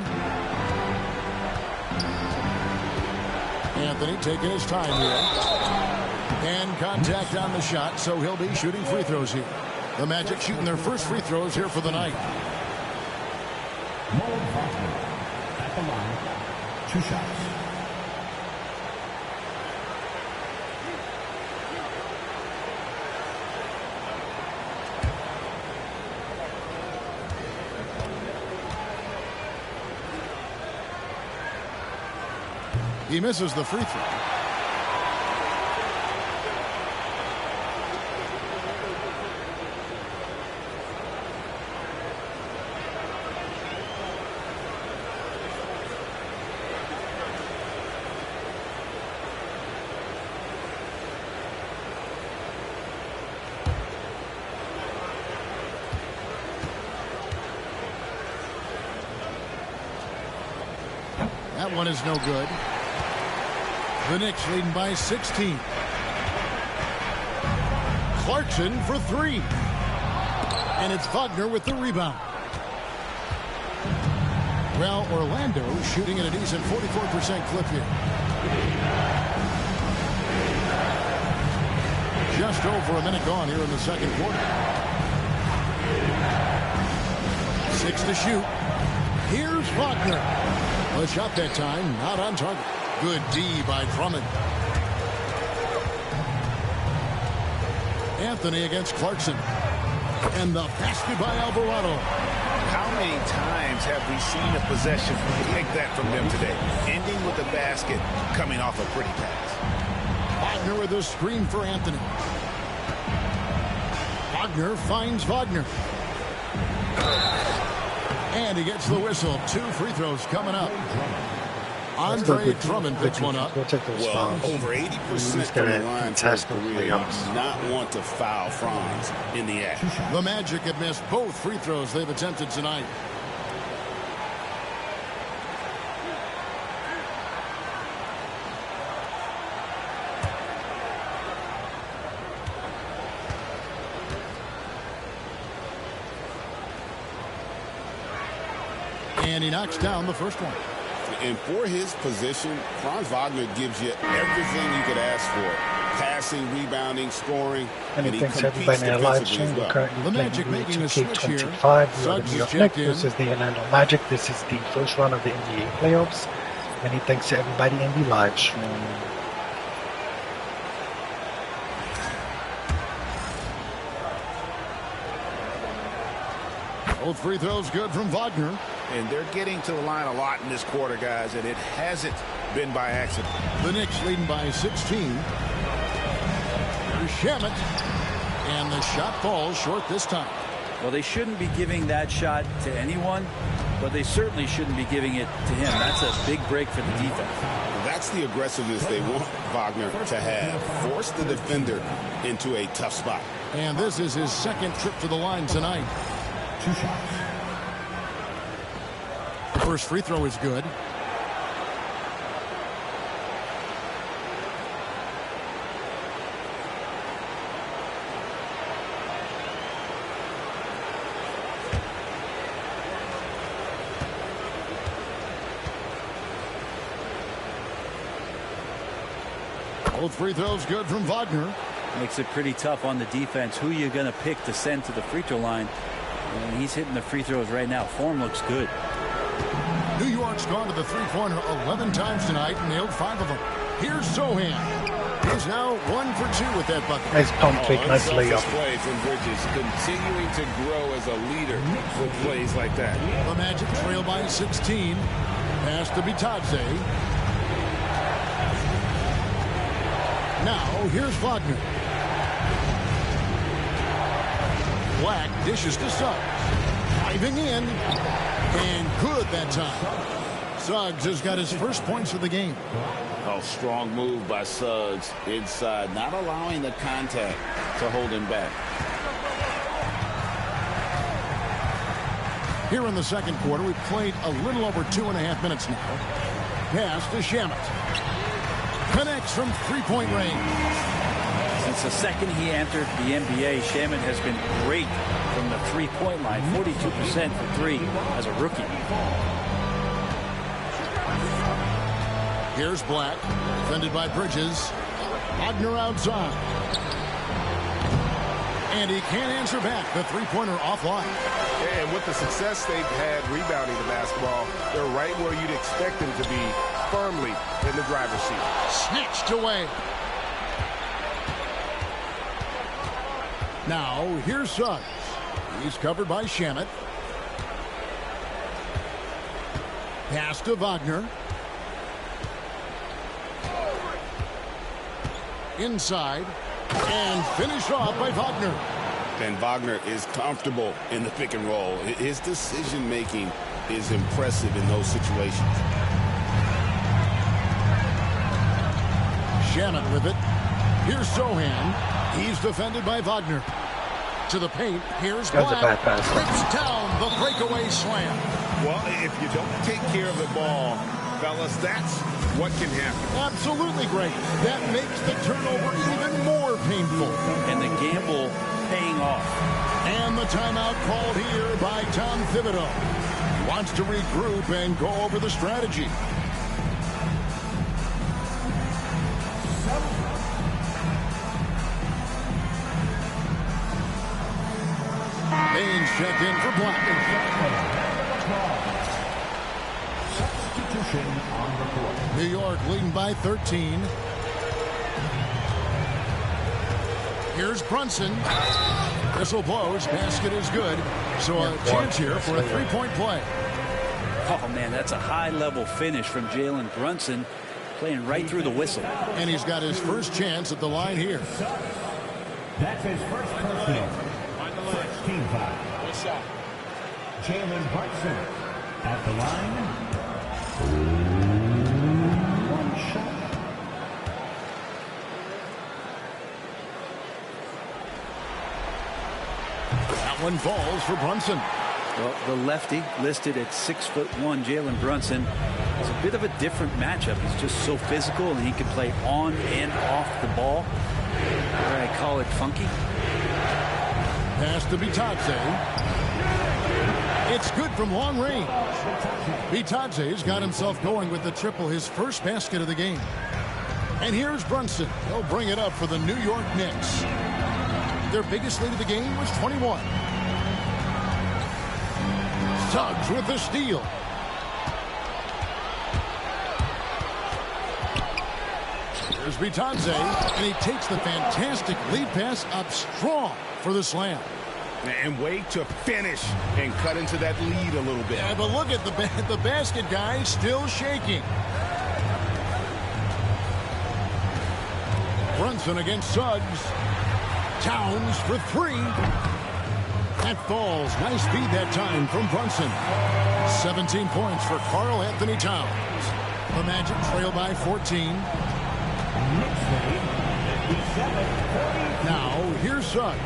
O: Anthony taking his time here. And contact on the shot, so he'll be shooting free throws here. The Magic shooting their first free throws here for the night.
G: At the line, 2 shots.
O: He misses the free throw. That one is no good. The Knicks leading by 16. Clarkson for 3. And it's Wagner with the rebound. Well, Orlando shooting at a decent 44% clip here. Just over a minute gone here in the second quarter. 6 to shoot. Here's Wagner. A shot that time, not on target. Good D by Drummond. Anthony against Clarkson. And the basket by Alvarado.
M: How many times have we seen a possession like that from them today? Ending with a basket, coming off a pretty pass.
O: Wagner with a screen for Anthony. Wagner finds Wagner. And he gets the whistle. 2 free throws coming up. Andre Drummond picks one up.
A: We'll take those
M: Well,
A: fouls.
M: over 80%
A: He's
M: from
A: gonna
M: the line for
A: contest
M: his
A: the
M: career. He
A: playoffs.
M: does not want to foul Franz in the act.
O: The Magic have missed both free throws they've attempted tonight. And he knocks down the first one.
M: And for his position, Franz Wagner gives you everything you could ask for. Passing, rebounding, scoring, and he
A: Thanks
M: competes
A: everybody in the live
M: defensively
A: stream.
M: as
A: We're
M: well.
A: currently
O: The
A: playing
O: Magic
A: NBA
O: making a switch here.
A: 2K25. We are the
O: Suggs
A: New
O: is
A: York
O: checked
A: Knicks.
O: in.
A: This is the Orlando Magic. This is the first round of the NBA playoffs. Many thanks to everybody in the live stream.
O: Both free throws good from Wagner.
M: And they're getting to the line a lot in this quarter, guys, and it hasn't been by accident.
O: The Knicks leading by 16. Here's Shamet. And the shot falls short this time.
N: Well, they shouldn't be giving that shot to anyone, but they certainly shouldn't be giving it to him. That's a big break for the defense.
M: That's the aggressiveness they want Wagner to have. Force the defender into a tough spot.
O: And this is his second trip to the line tonight.
G: 2 shots.
O: The first free throw is good. Both free throws good from Wagner.
N: Makes it pretty tough on the defense. Who you're going to pick to send to the free throw line. And he's hitting the free throws right now. Form looks good.
O: New York's gone to the three-pointer 11 times tonight and nailed 5 of them. Here's Sohan. He's now 1 for 2 with that bucket.
A: Nice pump fake, nice layup.
M: Play from Bridges, continuing to grow as a leader with plays like that.
O: The Magic trail by 16. Pass to Bitadze. Now, here's Wagner. Black dishes to Suggs. Diving in. And good that time. Suggs has got his first points of the game.
M: Oh, strong move by Suggs inside, not allowing the contact to hold him back.
O: Here in the second quarter, we've played a little over 2.5 minutes now. Pass to Shamet. Connects from three-point range.
N: Since the second he entered the NBA, Shamet has been great from the three-point line. 42% for three as a rookie.
O: Here's Black, defended by Bridges. Wagner outside. And he can't answer back. The three-pointer offline.
Q: And with the success they've had rebounding the basketball, they're right where you'd expect them to be, firmly in the driver's seat.
O: Snatched away. Now, here's Suggs. He's covered by Shamet. Pass to Wagner. Inside. And finish off by Wagner.
M: And Wagner is comfortable in the pick and roll. His decision-making is impressive in those situations.
O: Shamet with it. Here's Sohan. He's defended by Wagner. To the paint. Here's Black.
A: That's a bad pass.
O: Rips down the breakaway slam.
Q: Well, if you don't take care of the ball, fellas, that's what can happen.
O: Absolutely great. That makes the turnover even more painful.
N: And the gamble paying off.
O: And the timeout called here by Tom Thibodeau. He wants to regroup and go over the strategy. Baines checked in for Black.
G: Substitution on the court.
O: New York leading by 13. Here's Brunson. Whistle blows. Basket is good. So a chance here for a three-point play.
N: Oh, man, that's a high-level finish from Jalen Brunson, playing right through the whistle.
O: And he's got his first chance at the line here.
G: That's his first personal. First team foul. Jalen Brunson at the line.
O: one falls for Brunson.
N: Well, the lefty listed at 6'1", Jalen Brunson, is a bit of a different matchup. He's just so physical, and he can play on and off the ball. I call it funky.
O: Pass to Bitadze. It's good from long range. Bitadze's got himself going with the triple, his first basket of the game. And here's Brunson. He'll bring it up for the New York Knicks. Their biggest lead of the game was 21. Suggs with the steal. There's Bitadze, and he takes the fantastic lead pass up strong for the slam.
M: And wait to finish and cut into that lead a little bit.
O: Yeah, but look at the basket guy still shaking. Brunson against Suggs. Towns for three. That falls. Nice feed that time from Brunson. 17 points for Karl Anthony Towns. The Magic trail by 14. Now, here's Suggs.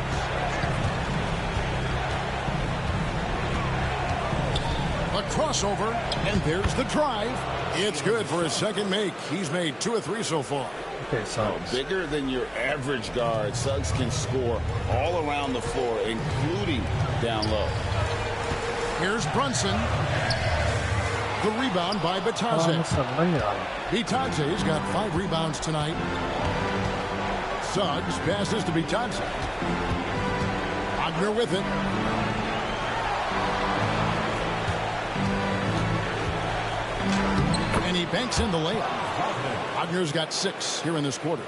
O: A crossover, and there's the drive. It's good for his second make. He's made 2 of 3 so far.
A: Okay, Suggs.
M: Bigger than your average guard, Suggs can score all around the floor, including down low.
O: Here's Brunson. The rebound by Bitadze. Bitadze's got 5 rebounds tonight. Suggs passes to Bitadze. Wagner with it. And he banks in the layup. Wagner's got 6 here in this quarter.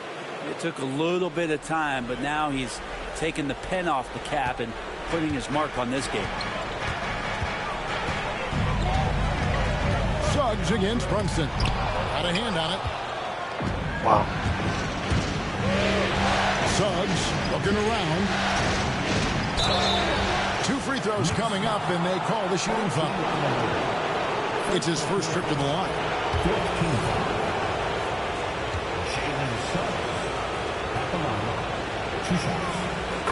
N: It took a little bit of time, but now he's taking the pen off the cap and putting his mark on this game.
O: Suggs against Brunson. Got a hand on it.
A: Wow.
O: Suggs looking around. 2 free throws coming up, and they call the shooting foul. It's his first trip to the line.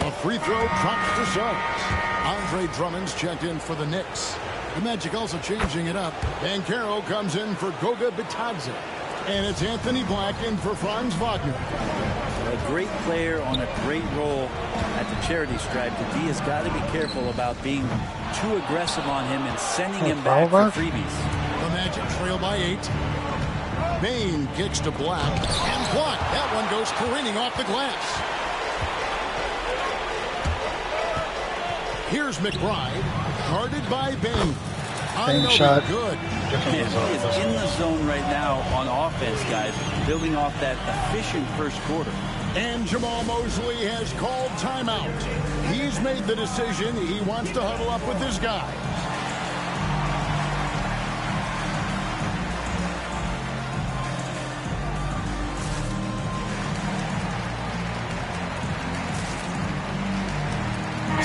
O: A free throw drops for Suggs. Andre Drummond's checked in for the Knicks. The Magic also changing it up. Banchero comes in for Goga Bitadze. And it's Anthony Black in for Franz Wagner.
N: A great player on a great role at the charity stripe. The D has got to be careful about being too aggressive on him and sending him back for freebies.
O: The Magic trail by 8. Bane kicks to Black. And blocked. That one goes careening off the glass. Here's McBride. Guarded by Bane.
A: Same shot.
O: Good.
N: He is in the zone right now on offense, guys, building off that efficient first quarter.
O: And Jamal Mosley has called timeout. He's made the decision. He wants to huddle up with this guy.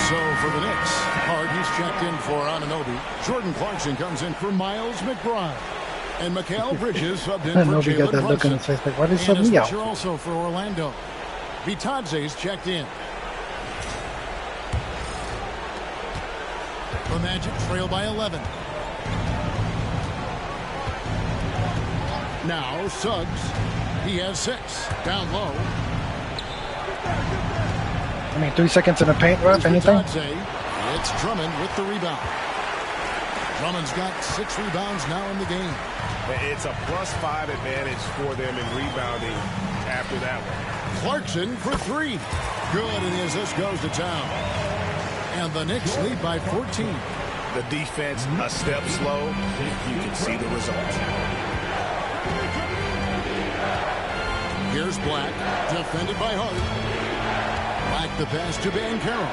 O: So for the Knicks, Hart, he's checked in for Anunoby. Jordan Clarkson comes in for Miles McBride. And Mikal Bridges subbed in for
A: Jalen
O: Brunson.
A: Look on his face like, why did
O: And
A: sub
O: a
A: me out?
O: switcher also for Orlando. Bitadze's checked in. The Magic trail by 11. Now Suggs. He has 6. Down low.
A: I mean, 3 seconds in the paint, ref, anything?
O: It's Drummond with the rebound. Drummond's got 6 rebounds now in the game.
Q: It's a +5 advantage for them in rebounding after that one.
O: Clarkson for 3. Good, and his assist goes to town. And the Knicks lead by 14.
Q: The defense a step slow. You can see the results.
O: Here's Black, defended by Hart. Black the pass to Banchero.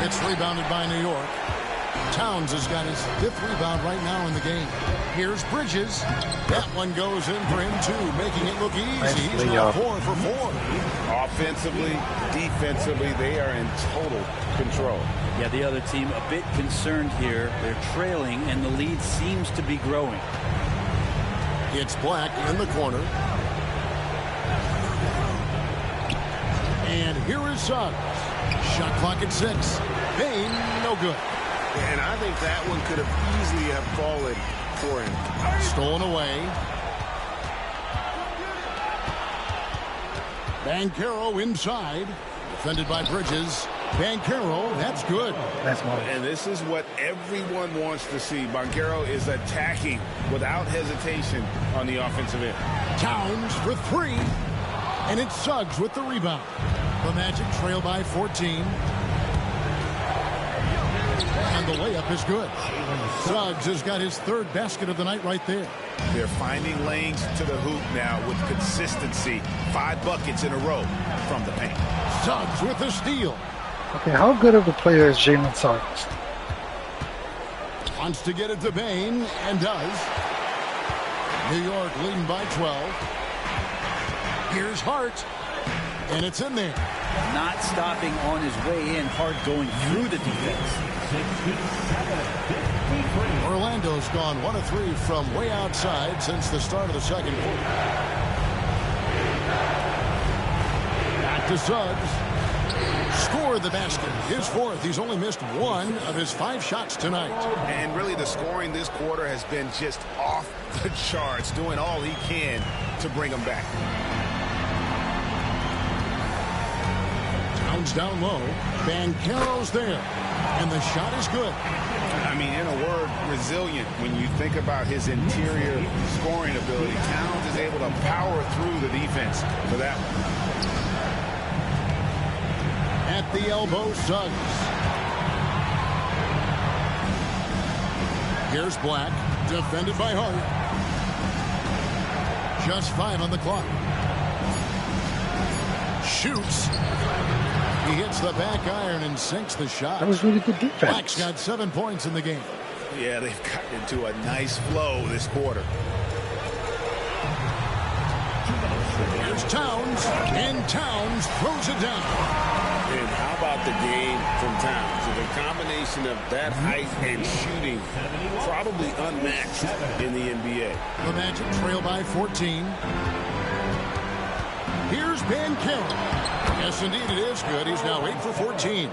O: It's rebounded by New York. Towns has got his 5th rebound right now in the game. Here's Bridges. That one goes in for him too, making it look easy. He's now 4 for 4.
M: Offensively, defensively, they are in total control.
N: Yeah, the other team a bit concerned here. They're trailing, and the lead seems to be growing.
O: It's Black in the corner. And here is Suggs. Shot clock at 6. Bain, no good.
Q: And I think that one could have easily have fallen for him.
O: Stolen away. Banchero inside. Defended by Bridges. Banchero, that's good.
A: That's more.
M: And this is what everyone wants to see. Banchero is attacking without hesitation on the offensive end.
O: Towns for 3. And it's Suggs with the rebound. The Magic trail by 14. And the layup is good. Suggs has got his 3rd basket of the night right there.
M: They're finding lanes to the hoop now with consistency. 5 buckets in a row from the paint.
O: Suggs with the steal.
A: Okay, how good of a player is Jalen Suggs?
O: Wants to get it to Bain, and does. New York leading by 12. Here's Hart, and it's in there.
N: Not stopping on his way in, Hart going through the defense.
O: Orlando's gone 1 of 3 from way outside since the start of the second quarter. Back to Suggs. Scored the basket. His 4th. He's only missed 1 of his 5 shots tonight.
M: And really the scoring this quarter has been just off the charts, doing all he can to bring them back.
O: Towns down low. Banchero's there. And the shot is good.
M: I mean, in a word, resilient. When you think about his interior scoring ability, Towns is able to power through the defense for that one.
O: At the elbow, Suggs. Here's Black, defended by Hart. Just 5 on the clock. Shoots. He hits the back iron and sinks the shot.
A: That was really good defense.
O: Black's got 7 points in the game.
M: Yeah, they've gotten into a nice flow this quarter.
O: Here's Towns, and Towns throws it down.
Q: And how about the game from Towns? So the combination of that height and shooting, probably unmatched in the NBA.
O: The Magic trail by 14. Here's Banchero. Yes, indeed, it is good. He's now 8 for 14.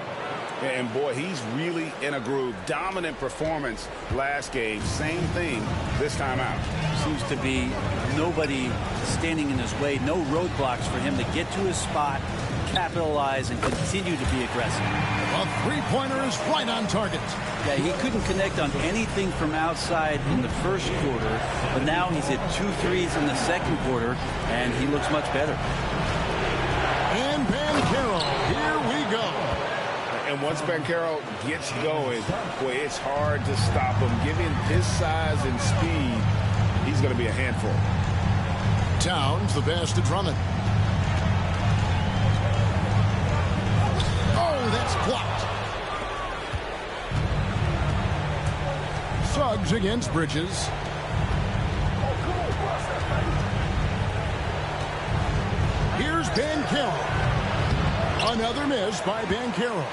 M: And boy, he's really in a groove. Dominant performance last game. Same thing this time out.
N: Seems to be nobody standing in his way. No roadblocks for him to get to his spot, capitalize, and continue to be aggressive.
O: A 3-pointer is right on target.
N: Yeah, he couldn't connect on anything from outside in the first quarter, but now he's hit 2 threes in the second quarter, and he looks much better.
O: And Banchero, here we go.
M: And once Banchero gets going, boy, it's hard to stop him. Given his size and speed, he's going to be a handful.
O: Towns, the pass to Drummond. Oh, that's blocked. Suggs against Bridges. Here's Banchero. Another miss by Banchero.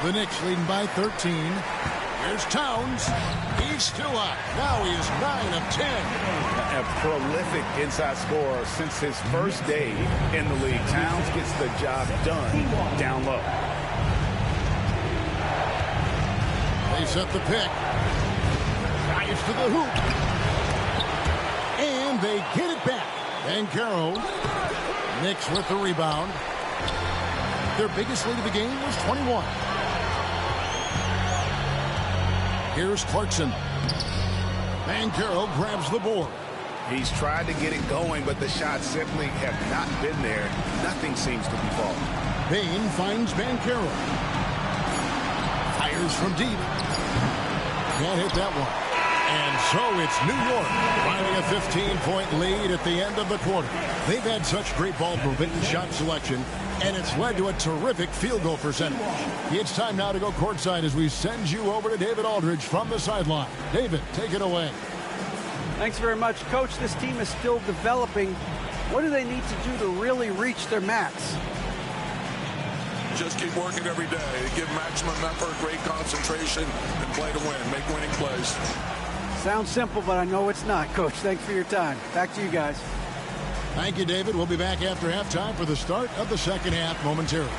O: The Knicks leading by 13. Here's Towns. He's still up. Now he is 9 of 10.
M: A prolific inside scorer since his first day in the league. Towns gets the job done down low.
O: They set the pick. Drives to the hoop. And they get it back. Banchero. Knicks with the rebound. Their biggest lead of the game was 21. Here's Clarkson. Banchero grabs the board.
M: He's tried to get it going, but the shots simply have not been there. Nothing seems to be falling.
O: Bain finds Banchero. Fires from deep. Can't hit that one. And so it's New York finding a 15-point lead at the end of the quarter. They've had such great ball movement and shot selection, and it's led to a terrific field goal percentage. It's time now to go courtside as we send you over to David Aldridge from the sideline. David, take it away.
P: Thanks very much, Coach. This team is still developing. What do they need to do to really reach their max?
R: Just keep working every day. Give maximum effort, great concentration, and play to win. Make winning plays.
P: Sounds simple, but I know it's not, Coach. Thanks for your time. Back to you guys.
O: Thank you, David. We'll be back after halftime for the start of the second half momentarily.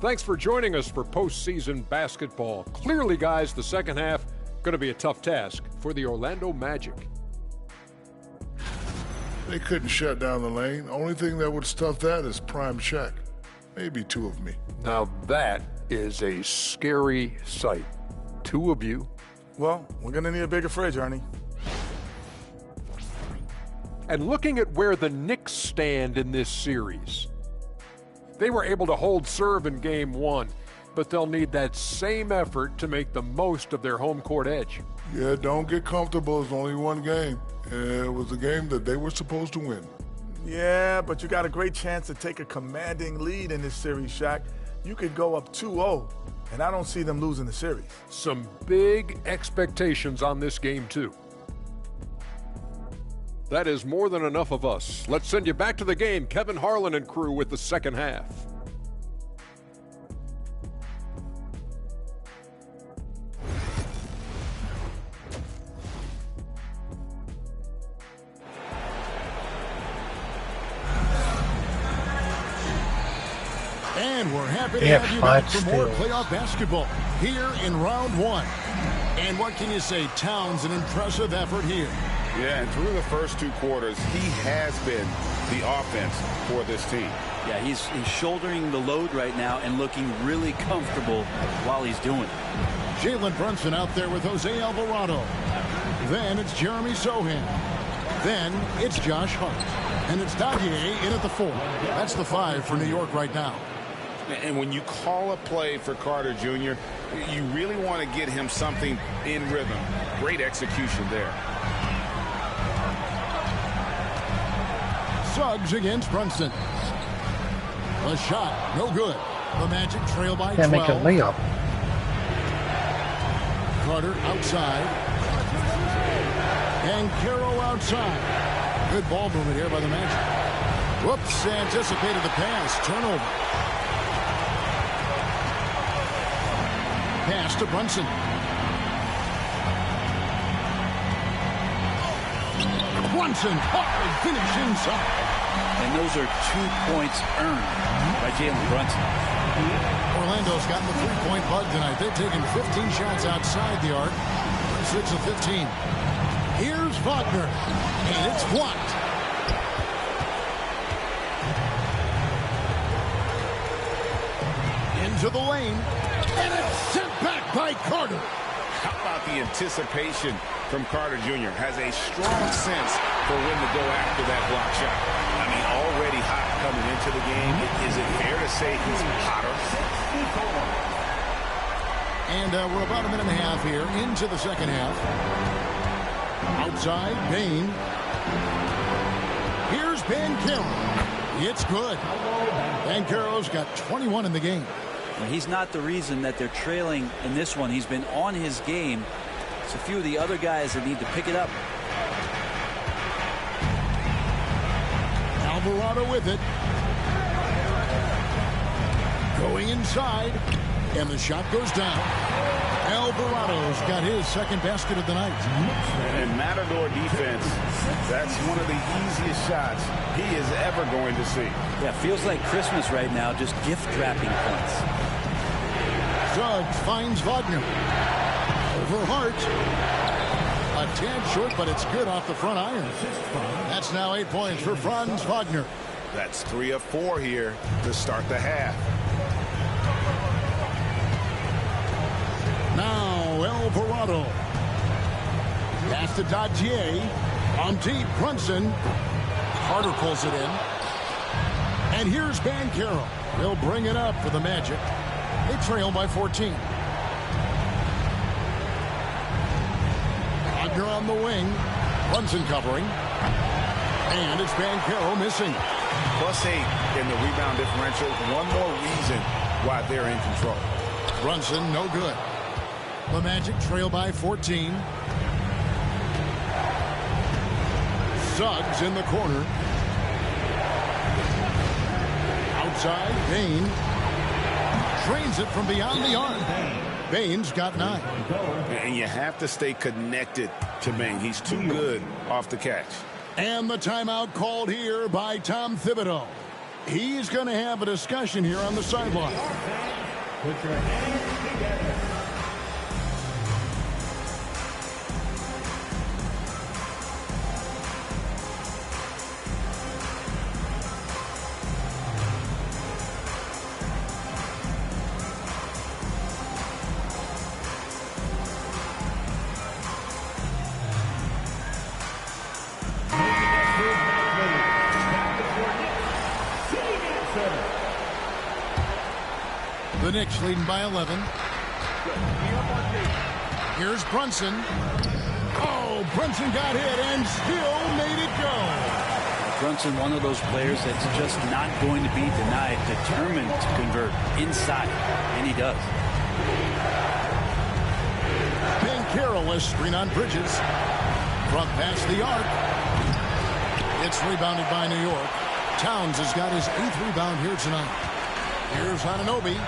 I: Thanks for joining us for postseason basketball. Clearly, guys, the second half going to be a tough task for the Orlando Magic.
J: They couldn't shut down the lane. Only thing that would stuff that is prime check. Maybe two of me.
I: Now that is a scary sight. Two of you.
D: Well, we're going to need a bigger fridge, Ernie.
I: And looking at where the Knicks stand in this series, they were able to hold serve in game one, but they'll need that same effort to make the most of their home court edge.
J: Yeah, don't get comfortable. It's only one game. It was a game that they were supposed to win.
L: Yeah, but you got a great chance to take a commanding lead in this series, Shaq. You could go up 2-0, and I don't see them losing the series.
I: Some big expectations on this game, too. That is more than enough of us. Let's send you back to the game. Kevin Harlan and crew with the second half.
O: And we're happy to have you back for more playoff basketball here in round one. And what can you say? Towns, an impressive effort here.
M: Yeah, and through the first two quarters, he has been the offense for this team.
N: Yeah, he's shouldering the load right now and looking really comfortable while he's doing it.
O: Jalen Brunson out there with Jose Alvarado. Then it's Jeremy Sohan. Then it's Josh Hart. And it's Dadier in at the 4. That's the 5 for New York right now.
M: And when you call a play for Carter Jr., you really want to get him something in rhythm. Great execution there.
O: Suggs against Brunson. A shot, no good. The Magic trail by 12.
A: Can't make a layup.
O: Carter outside. And Carroll outside. Good ball movement here by the Magic. Whoops, anticipated the pass. Turnover. Pass to Brunson. Brunson, hard finish inside.
N: And those are 2 points earned by Jalen Brunson.
O: Orlando's gotten the three-point bug tonight. They've taken 15 shots outside the arc. 6 of 15. Here's Wagner, and it's blocked. Into the lane, and it's sent back by Carter.
M: How about the anticipation from Carter Jr.? Has a strong sense for when to go after that block shot. I mean, already hot coming into the game. Is it fair to say he's hotter?
O: And we're about a minute and a half here into the second half. Outside, Bain. Here's Banchero. It's good. Banchero's got 21 in the game.
N: He's not the reason that they're trailing in this one. He's been on his game. It's a few of the other guys that need to pick it up.
O: Alvarado with it. Going inside. And the shot goes down. Alvarado's got his second basket of the night.
M: And Matador defense, that's one of the easiest shots he is ever going to see.
N: Yeah, feels like Christmas right now, just gift wrapping points.
O: Suggs finds Wagner. Over Hart. A tad short, but it's good off the front iron. That's now 8 points for Franz Wagner.
M: That's 3 of 4 here to start the half.
O: Now Alvarado. Pass to Dadier. On deep, Brunson. Carter pulls it in. And here's Banchero. They'll bring it up for the Magic. They trail by 14. Wagner on the wing. Brunson covering. And it's Banchero missing.
M: +8 in the rebound differential. One more reason why they're in control.
O: Brunson, no good. The Magic trail by 14. Suggs in the corner. Outside, Bain. Trains it from beyond the arc. Bain's got 9.
M: And you have to stay connected to Bain. He's too good off the catch.
O: And the timeout called here by Tom Thibodeau. He's going to have a discussion here on the sideline.
G: Put your hands together.
O: The Knicks leading by 11. Here's Brunson. Oh, Brunson got hit and still made it go.
N: Brunson, one of those players that's just not going to be denied, determined to convert inside, and he does.
O: Banchero has screen on Bridges. Front past the arc. It's rebounded by New York. Towns has got his 8th rebound here tonight. Here's Anunoby.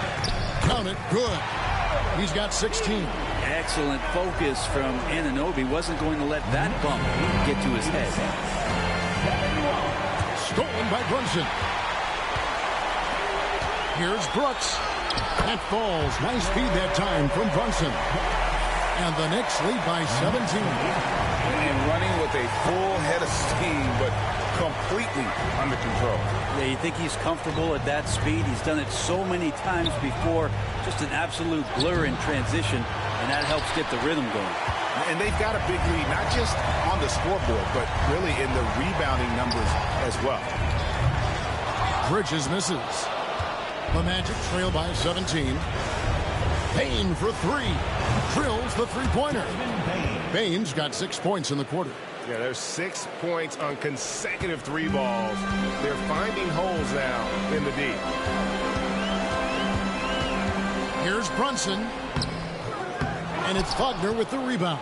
O: Count it. Good. He's got 16.
N: Excellent focus from Anunoby. Wasn't going to let that bump get to his head.
O: Stolen by Brunson. Here's Brooks. That falls. Nice feed that time from Brunson. And the Knicks lead by 17.
M: And running with a full head of steam, but completely under control.
N: Yeah, you think he's comfortable at that speed? He's done it so many times before. Just an absolute blur in transition, and that helps get the rhythm going.
M: And they've got a big lead, not just on the scoreboard, but really in the rebounding numbers as well.
O: Bridges misses. The Magic trail by 17. Payne for 3. Drills the three-pointer. Payne's got 6 points in the quarter.
C: Yeah, there's 6 points on consecutive 3 balls. They're finding holes now in the D.
O: Here's Brunson. And it's Wagner with the rebound.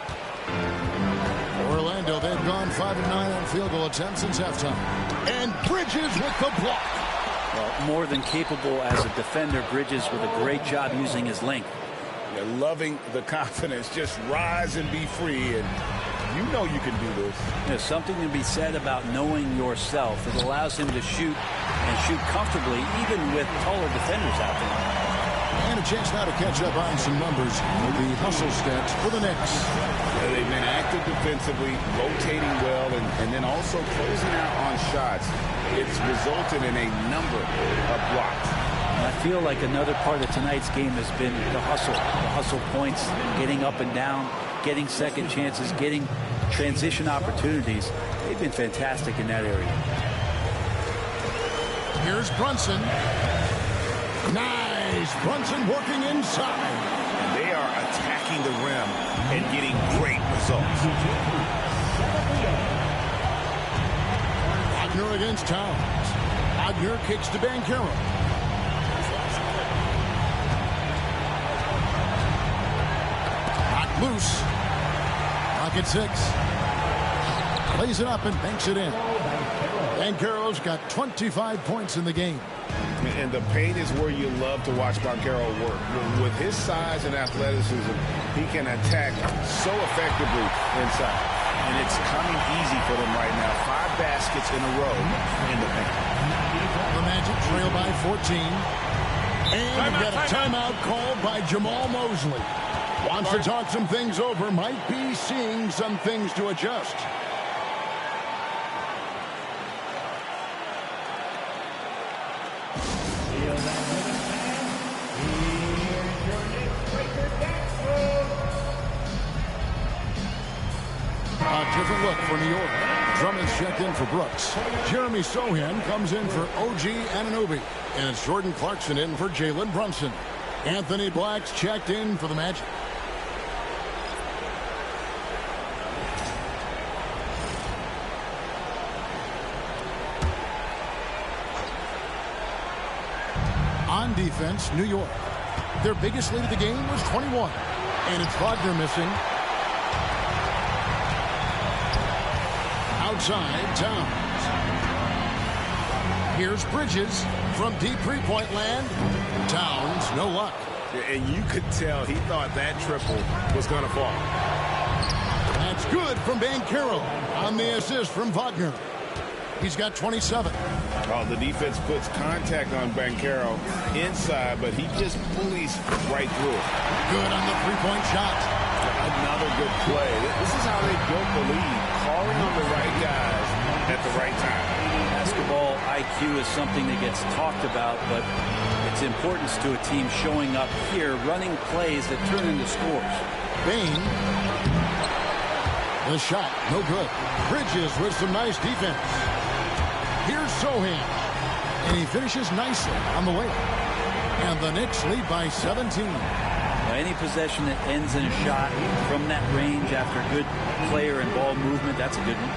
O: Orlando, they've gone 5 of 9 on field goal attempts since halftime. And Bridges with the block.
N: Well, more than capable as a defender, Bridges with a great job using his length.
M: They're loving the confidence. Just rise and be free. And you know you can do this.
N: There's something to be said about knowing yourself. It allows him to shoot and shoot comfortably, even with taller defenders out there.
O: And a chance now to catch up on some numbers with the hustle stats for the Knicks.
M: Yeah, they've been active defensively, rotating well, and then also closing out on shots. It's resulted in a number of blocks.
N: I feel like another part of tonight's game has been the hustle points, getting up and down, getting second chances, getting transition opportunities. They've been fantastic in that area.
O: Here's Brunson. Nice. Brunson working inside.
M: They are attacking the rim and getting great results.
O: Wagner against Towns. Wagner kicks to Banchero. Not loose. Rocket 6. Plays it up and banks it in. Banchero's got 25 points in the game.
C: And the paint is where you love to watch Banchero work. With his size and athleticism, he can attack so effectively inside.
M: And it's coming easy for them right now. 5 baskets in a row in the paint.
O: The Magic trail by 14. And we've got a timeout called by Jamal Mosley. Wants to talk some things over. Might be seeing some things to adjust. A different look for New York. Drummond's checked in for Brooks. Jeremy Sohan comes in for OG Anunoby. And it's Jordan Clarkson in for Jalen Brunson. Anthony Black's checked in for the Magic. On defense, New York. Their biggest lead of the game was 21. And it's Wagner missing. Outside, Towns. Here's Bridges from deep three-point land. Towns, no luck.
C: And you could tell he thought that triple was going to fall.
O: That's good from Banchero on the assist from Wagner. He's got 27.
M: Oh, the defense puts contact on Banchero inside, but he just bullies right through it.
O: Good on the three-point shot.
M: Another good play. This is how they built the lead, calling on the right guys at the right time.
N: Basketball IQ is something that gets talked about, but its importance to a team showing up here, running plays that turn into scores.
O: Bain. The shot, no good. Bridges with some nice defense. Here's Sohan. And he finishes nicely on the way. And the Knicks lead by 17.
N: Now, any possession that ends in a shot from that range after good player and ball movement, that's a good one.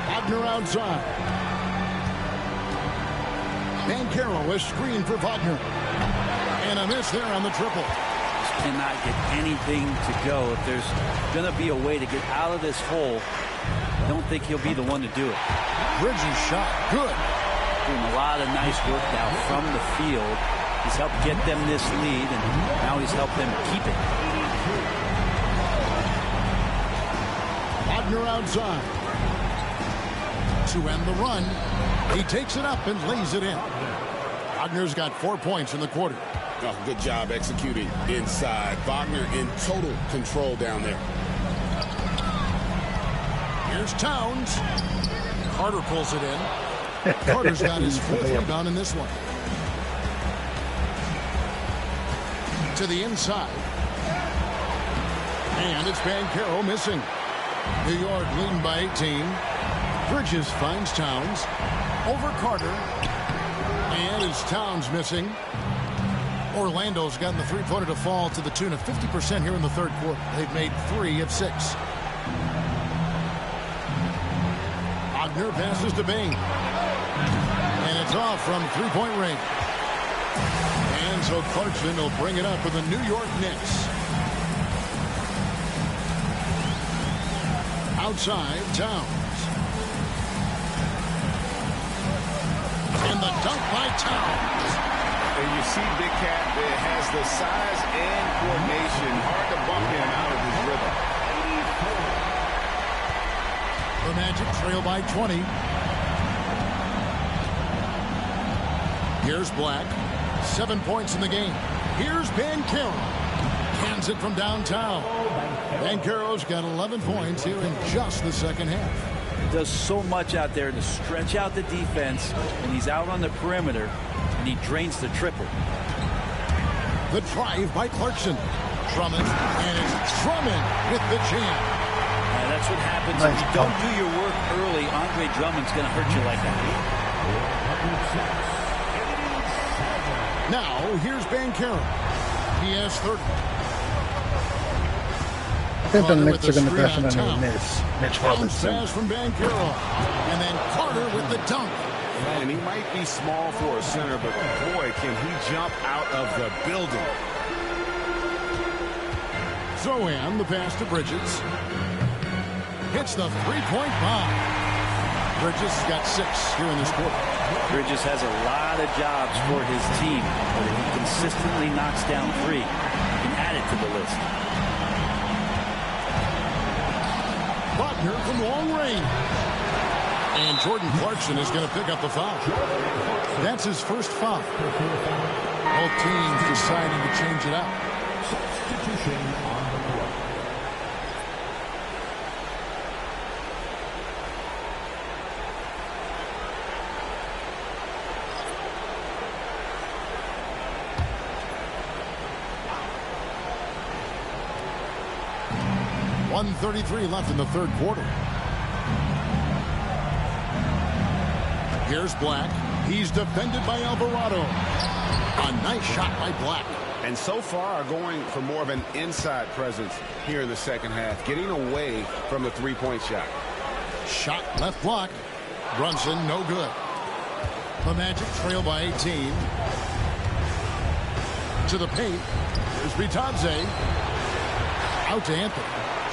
O: Wagner outside. Banchero is screened for Wagner. And a miss there on the triple.
N: Just cannot get anything to go. If there's going to be a way to get out of this hole, I don't think he'll be the one to do it.
O: Bridges shot, good.
N: Doing a lot of nice work now from the field. He's helped get them this lead, and now he's helped them keep it.
O: Wagner outside. To end the run, he takes it up and lays it in. Wagner's got 4 points in the quarter.
Q: Oh, good job executing inside. Wagner in total control down there.
O: Here's Towns. Carter pulls it in. Carter's got his 4th rebound in this one. To the inside. And it's Banchero missing. New York leading by 18. Bridges finds Towns. Over Carter. And it's Towns missing. Orlando's gotten the three-pointer to fall to the tune of 50% here in the third quarter. They've made 3 of 6. Wagner passes to Bain. And it's off from three-point range. And so Clarkson will bring it up for the New York Knicks. Outside, Towns. And the dunk by Towns.
M: And you see Big Cat that has the size and coordination. Hard to bump him out of his rhythm.
O: The Magic trail by 20. Here's Black. 7 points in the game. Here's Banchero. Hands it from downtown. Banchero's got 11 points here in just the second half.
N: He does so much out there to stretch out the defense, and he's out on the perimeter, and he drains the triple.
O: The drive by Clarkson. Drummond, and it's Drummond with the jam.
N: That's what happens if you don't do your work early. Andre Drummond's going to hurt you like that.
O: Now, here's Banchero. He has 30.
A: I think the Knicks are going to definitely miss Mitch Robinson.
O: Pass from Banchero. And then Carter with the dunk.
M: And he might be small for a center, but boy, can he jump out of the building.
O: Zohan, the pass to Bridges. Hits the three-point bomb. Bridges has got 6 here in this quarter.
N: Bridges has a lot of jobs for his team, but if he consistently knocks down 3, he can add it to the list.
O: Wagner from long range. And Jordan Clarkson is going to pick up the foul. That's his first foul. Both teams deciding to change it up.
G: Substitution on the court.
O: .133 left in the third quarter. Here's Black. He's defended by Alvarado. A nice shot by Black.
M: And so far are going for more of an inside presence here in the second half, getting away from the three-point shot.
O: Shot left block. Brunson, no good. The Magic trail by 18. To the paint. Here's Bitadze. Out to Anthony.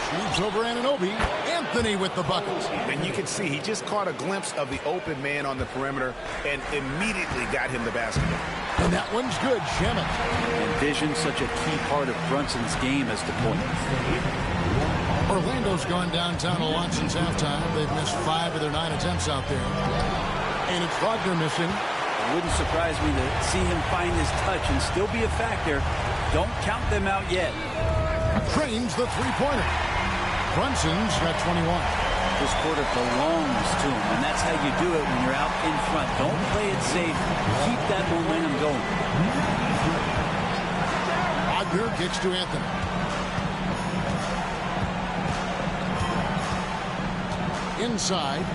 O: Shoots over Anunoby. Anthony with the bucket.
M: And you can see he just caught a glimpse of the open man on the perimeter and immediately got him the basketball.
O: And that one's good, Shamet.
N: And vision, such a key part of Brunson's game as the point.
O: Orlando's gone downtown a lot since halftime. They've missed 5 of their 9 attempts out there. And it's Wagner missing.
N: It wouldn't surprise me to see him find his touch and still be a factor. Don't count them out yet.
O: Trains the three-pointer. Brunson's got 21.
N: This quarter belongs to him, and that's how you do it when you're out in front. Don't play it safe. Keep that momentum going.
O: Wagner kicks to Anthony. Inside.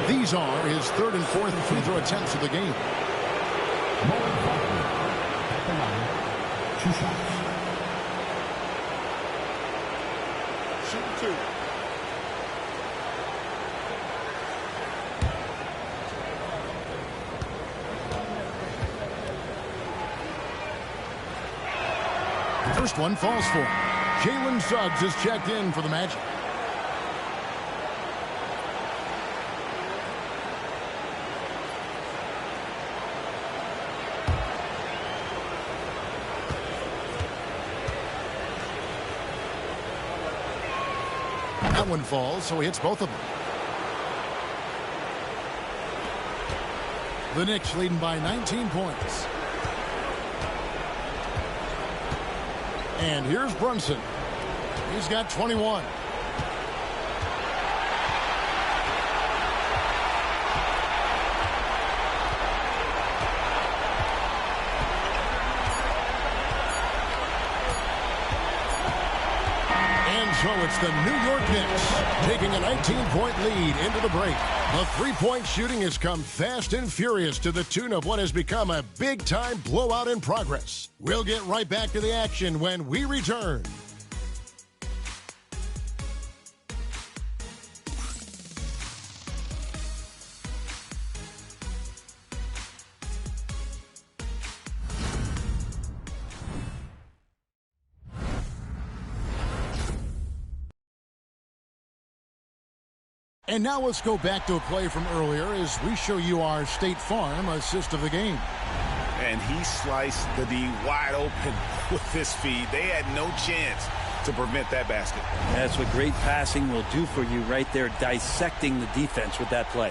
O: These are his 3rd and 4th free throw attempts of the game.
G: Two shots.
J: Shoot 2.
O: First one falls for him. Jalen Suggs is checked in for the Magic. That one falls, so he hits both of them. The Knicks leading by 19 points. And here's Brunson. He's got 21. So it's the New York Knicks taking a 19-point lead into the break. The three-point shooting has come fast and furious to the tune of what has become a big-time blowout in progress. We'll get right back to the action when we return. And now let's go back to a play from earlier as we show you our State Farm assist of the game.
M: And he sliced the D wide open with this feed. They had no chance to prevent that basket.
N: That's what great passing will do for you right there, dissecting the defense with that play.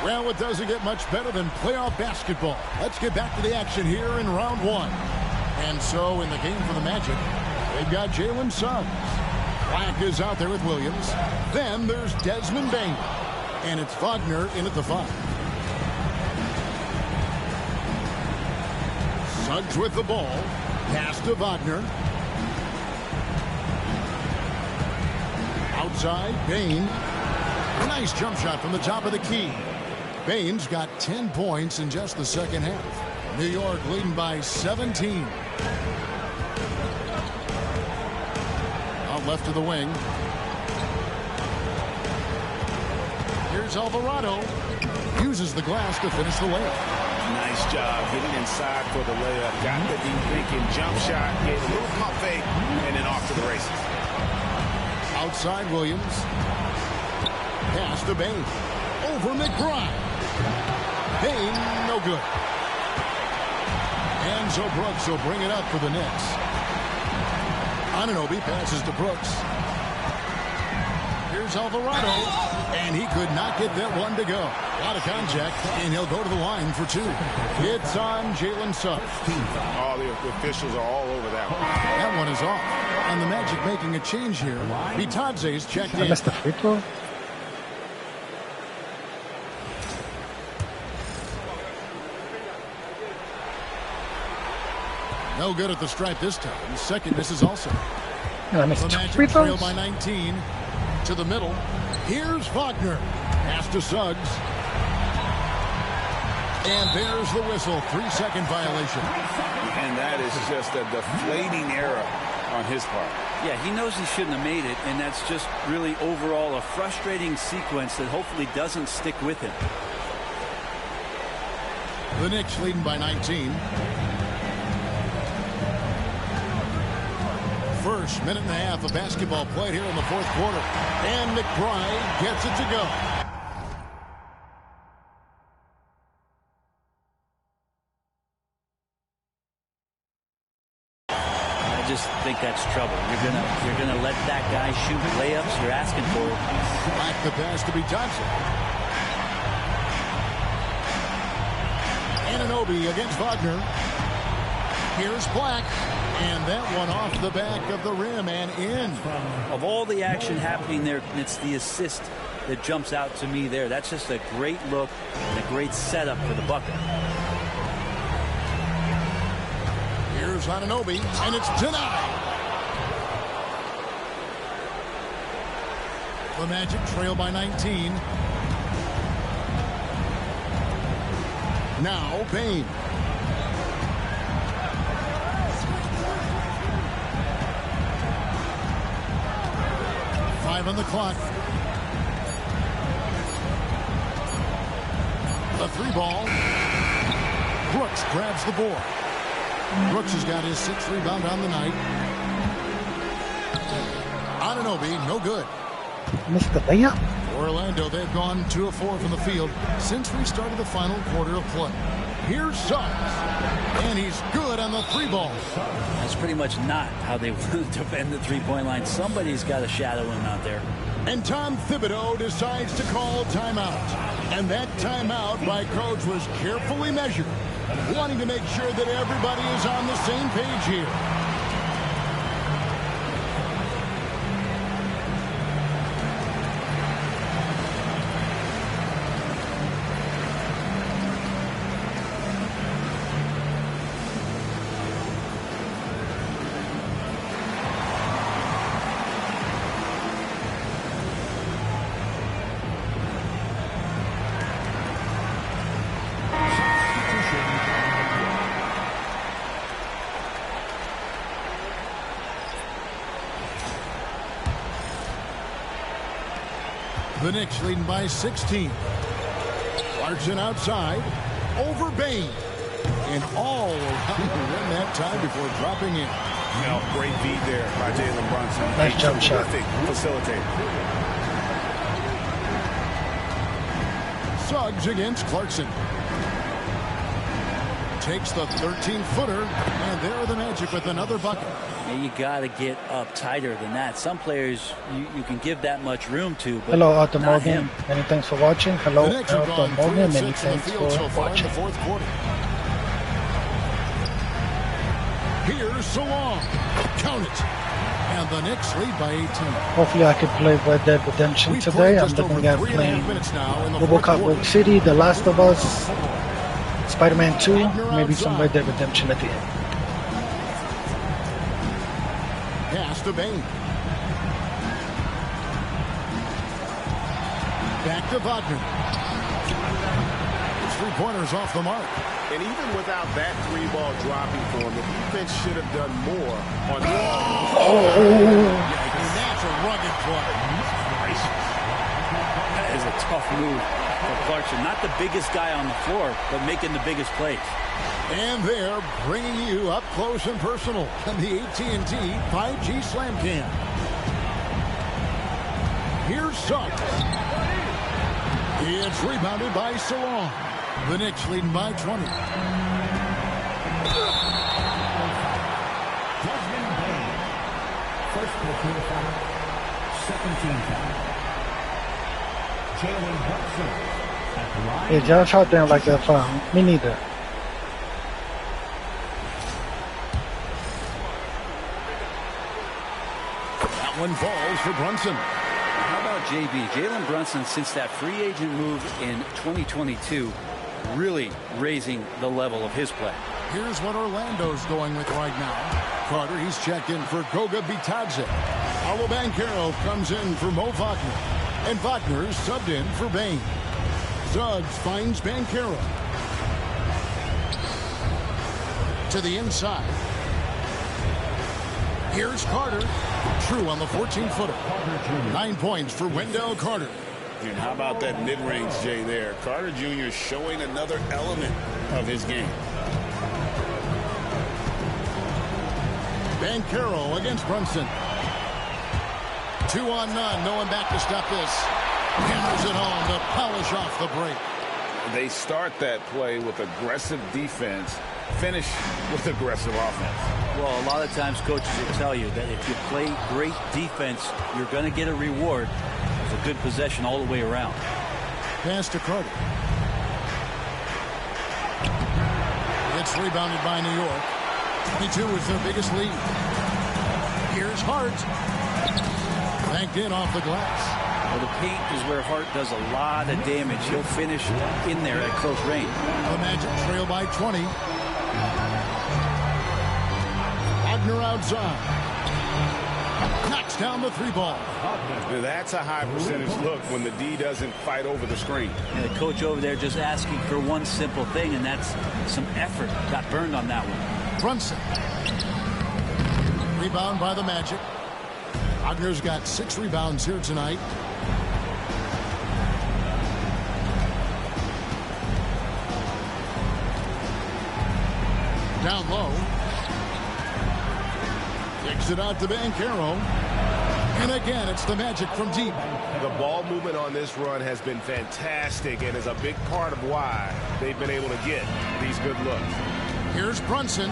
O: Well, it doesn't get much better than playoff basketball. Let's get back to the action here in round one. And so in the game for the Magic, they've got Jalen Suggs. Black is out there with Williams. Then there's Desmond Bain. And it's Wagner in at the 5. Suggs with the ball. Pass to Wagner. Outside, Bain. A nice jump shot from the top of the key. Bain's got 10 points in just the second half. New York leading by 17. Out left of the wing. Here's Alvarado. Uses the glass to finish the layup.
M: Nice job getting inside for the layup. Got the deep thinking jump shot, get a little pump fake, and then off to the races.
O: Outside Williams. Pass to Bain. Over McBride. Bain, no good. And so Brooks will bring it up for the Knicks. Anunoby passes to Brooks. Here's Alvarado. And he could not get that one to go. Out of contact, and he'll go to the line for 2. It's on Jalen Suggs.
M: All the officials are all over that one.
O: That one is off. And the Magic making a change here. Bitadze's checked in.
A: I missed the free throw.
O: No good at the stripe this time. Second misses also.
A: I missed
O: the Magic trail by 19 to the middle. Here's Wagner. Pass to Suggs. And there's the whistle. 3-second violation.
M: And that is just a deflating error on his part.
N: Yeah, he knows he shouldn't have made it, and that's just really overall a frustrating sequence that hopefully doesn't stick with him.
O: The Knicks leading by 19. First minute and a half of basketball played here in the fourth quarter. And McBride gets it to go.
N: I just think that's trouble. You're gonna let that guy shoot layups. You're asking for it.
O: Back the pass to be Johnson. Anunoby against Wagner. Here's Black. And that one off the back of the rim and in.
N: Of all the action happening there, it's the assist that jumps out to me there. That's just a great look and a great setup for the bucket.
O: Here's Anunoby, and it's denied. The Magic trail by 19. Now Bane. On the clock. The three ball. Brooks grabs the board. Brooks has got his 6th rebound on the night. Anunoby, no good.
A: Missed the layup.
O: Orlando, they've gone 2 of 4 from the field since we started the final quarter of play. Here's Suggs. And he's good on the 3 ball.
N: That's pretty much not how they defend the 3-point line. Somebody's got to shadow him out there.
O: And Tom Thibodeau decides to call timeout. And that timeout by coach was carefully measured, wanting to make sure that everybody is on the same page here. The Knicks leading by 16. Clarkson outside. Over Bane. And all around the rim that time before dropping in.
M: Now, great beat there by Jalen Brunson.
A: Nice jump shot.
M: Facilitator.
O: Suggs against Clarkson. Takes the 13-footer. And there are the Magic with another bucket.
N: Yeah, you got to get up tighter than that. Some players you can give that much room to, but
A: hello, Arthur
N: not
A: Morgan.
N: him.
A: Many thanks for watching. Hello, Arthur Morgan. Many thanks for watching.
O: Fourth quarter. Here's Salon. Count it. And the Knicks lead by 18.
A: Hopefully I can play Red Dead Redemption today. I'm looking at playing RoboCop Rogue City, The Last of Us, Spider-Man 2, maybe some Red Dead Redemption at the end.
O: Pass to Bane. Back to Wagner. His 3-pointers off the mark.
Q: And even without that 3-ball dropping for him, the defense should have done more on the
O: And that's a rugged play.
N: That is a tough move for Clarkson. Not the biggest guy on the floor, but making the biggest plays.
O: And they're bringing you up close and personal on the AT&T 5G Slam Cam. Here's Suggs. It's rebounded by Salon. The Knicks leading by 20.
G: Desmond Bane. First personal foul. Second team foul. Jalen Brunson at the line.
A: Yeah, Josh out there like that foul. Me neither.
O: That one falls for Brunson.
N: How about JB? Jalen Brunson, since that free agent move in 2022, really raising the level of his play.
O: Here's what Orlando's going with right now. Carter, he's checked in for Goga Bitadze. Paolo Banchero comes in for Mo Wagner. And Wagner's subbed in for Bane. Suggs finds Banchero. To the inside. Here's Carter. True on the 14-footer. 9 points for Wendell Carter.
Q: And how about that mid-range, Jay, there? Carter Jr. showing another element of his game.
O: Banchero against Brunson. 2-on-none. No one back to stop this. Hammers it home to polish off the break.
M: They start that play with aggressive defense, finish with aggressive offense.
N: Well, a lot of times coaches will tell you that if you play great defense, you're going to get a reward. It's a good possession all the way around.
O: Pass to Carter. It's rebounded by New York. 22 is their biggest lead. Here's Hart. Banked in off the glass.
N: Well, the paint is where Hart does a lot of damage. He'll finish in there at close range.
O: The Magic trail by 20. Wagner outside. Knocks down the 3-ball.
M: That's a high percentage look when the D doesn't fight over the screen.
N: And the coach over there just asking for one simple thing, and that's some effort. Got burned on that one.
O: Brunson. Rebound by the Magic. Wagner's got 6 rebounds here tonight. Down low. Kicks it out to Banchero. And again, it's the Magic from deep.
C: The ball movement on this run has been fantastic and is a big part of why they've been able to get these good looks.
O: Here's Brunson.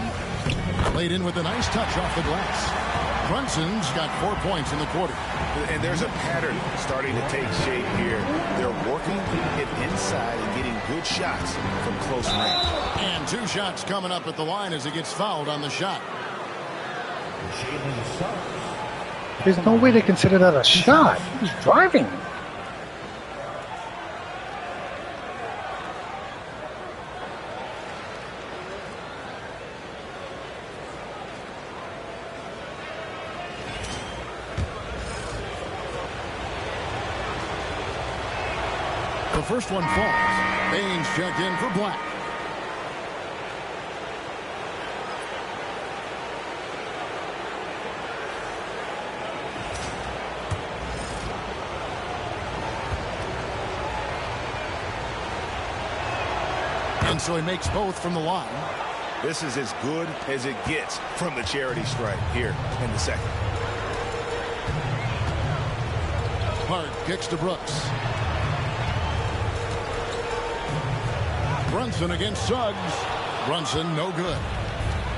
O: Laid in with a nice touch off the glass. Brunson's got 4 points in the quarter.
M: And there's a pattern starting to take shape here. They're working it inside and getting good shots from close range.
O: And 2 shots coming up at the line as he gets fouled on the shot.
A: There's no way they consider that a shot. He's driving.
O: The first one falls. Baines checked in for Black. And so he makes both from the line.
C: This is as good as it gets from the charity stripe here in the second.
O: Hart kicks to Brooks. Brunson against Suggs. Brunson, no good.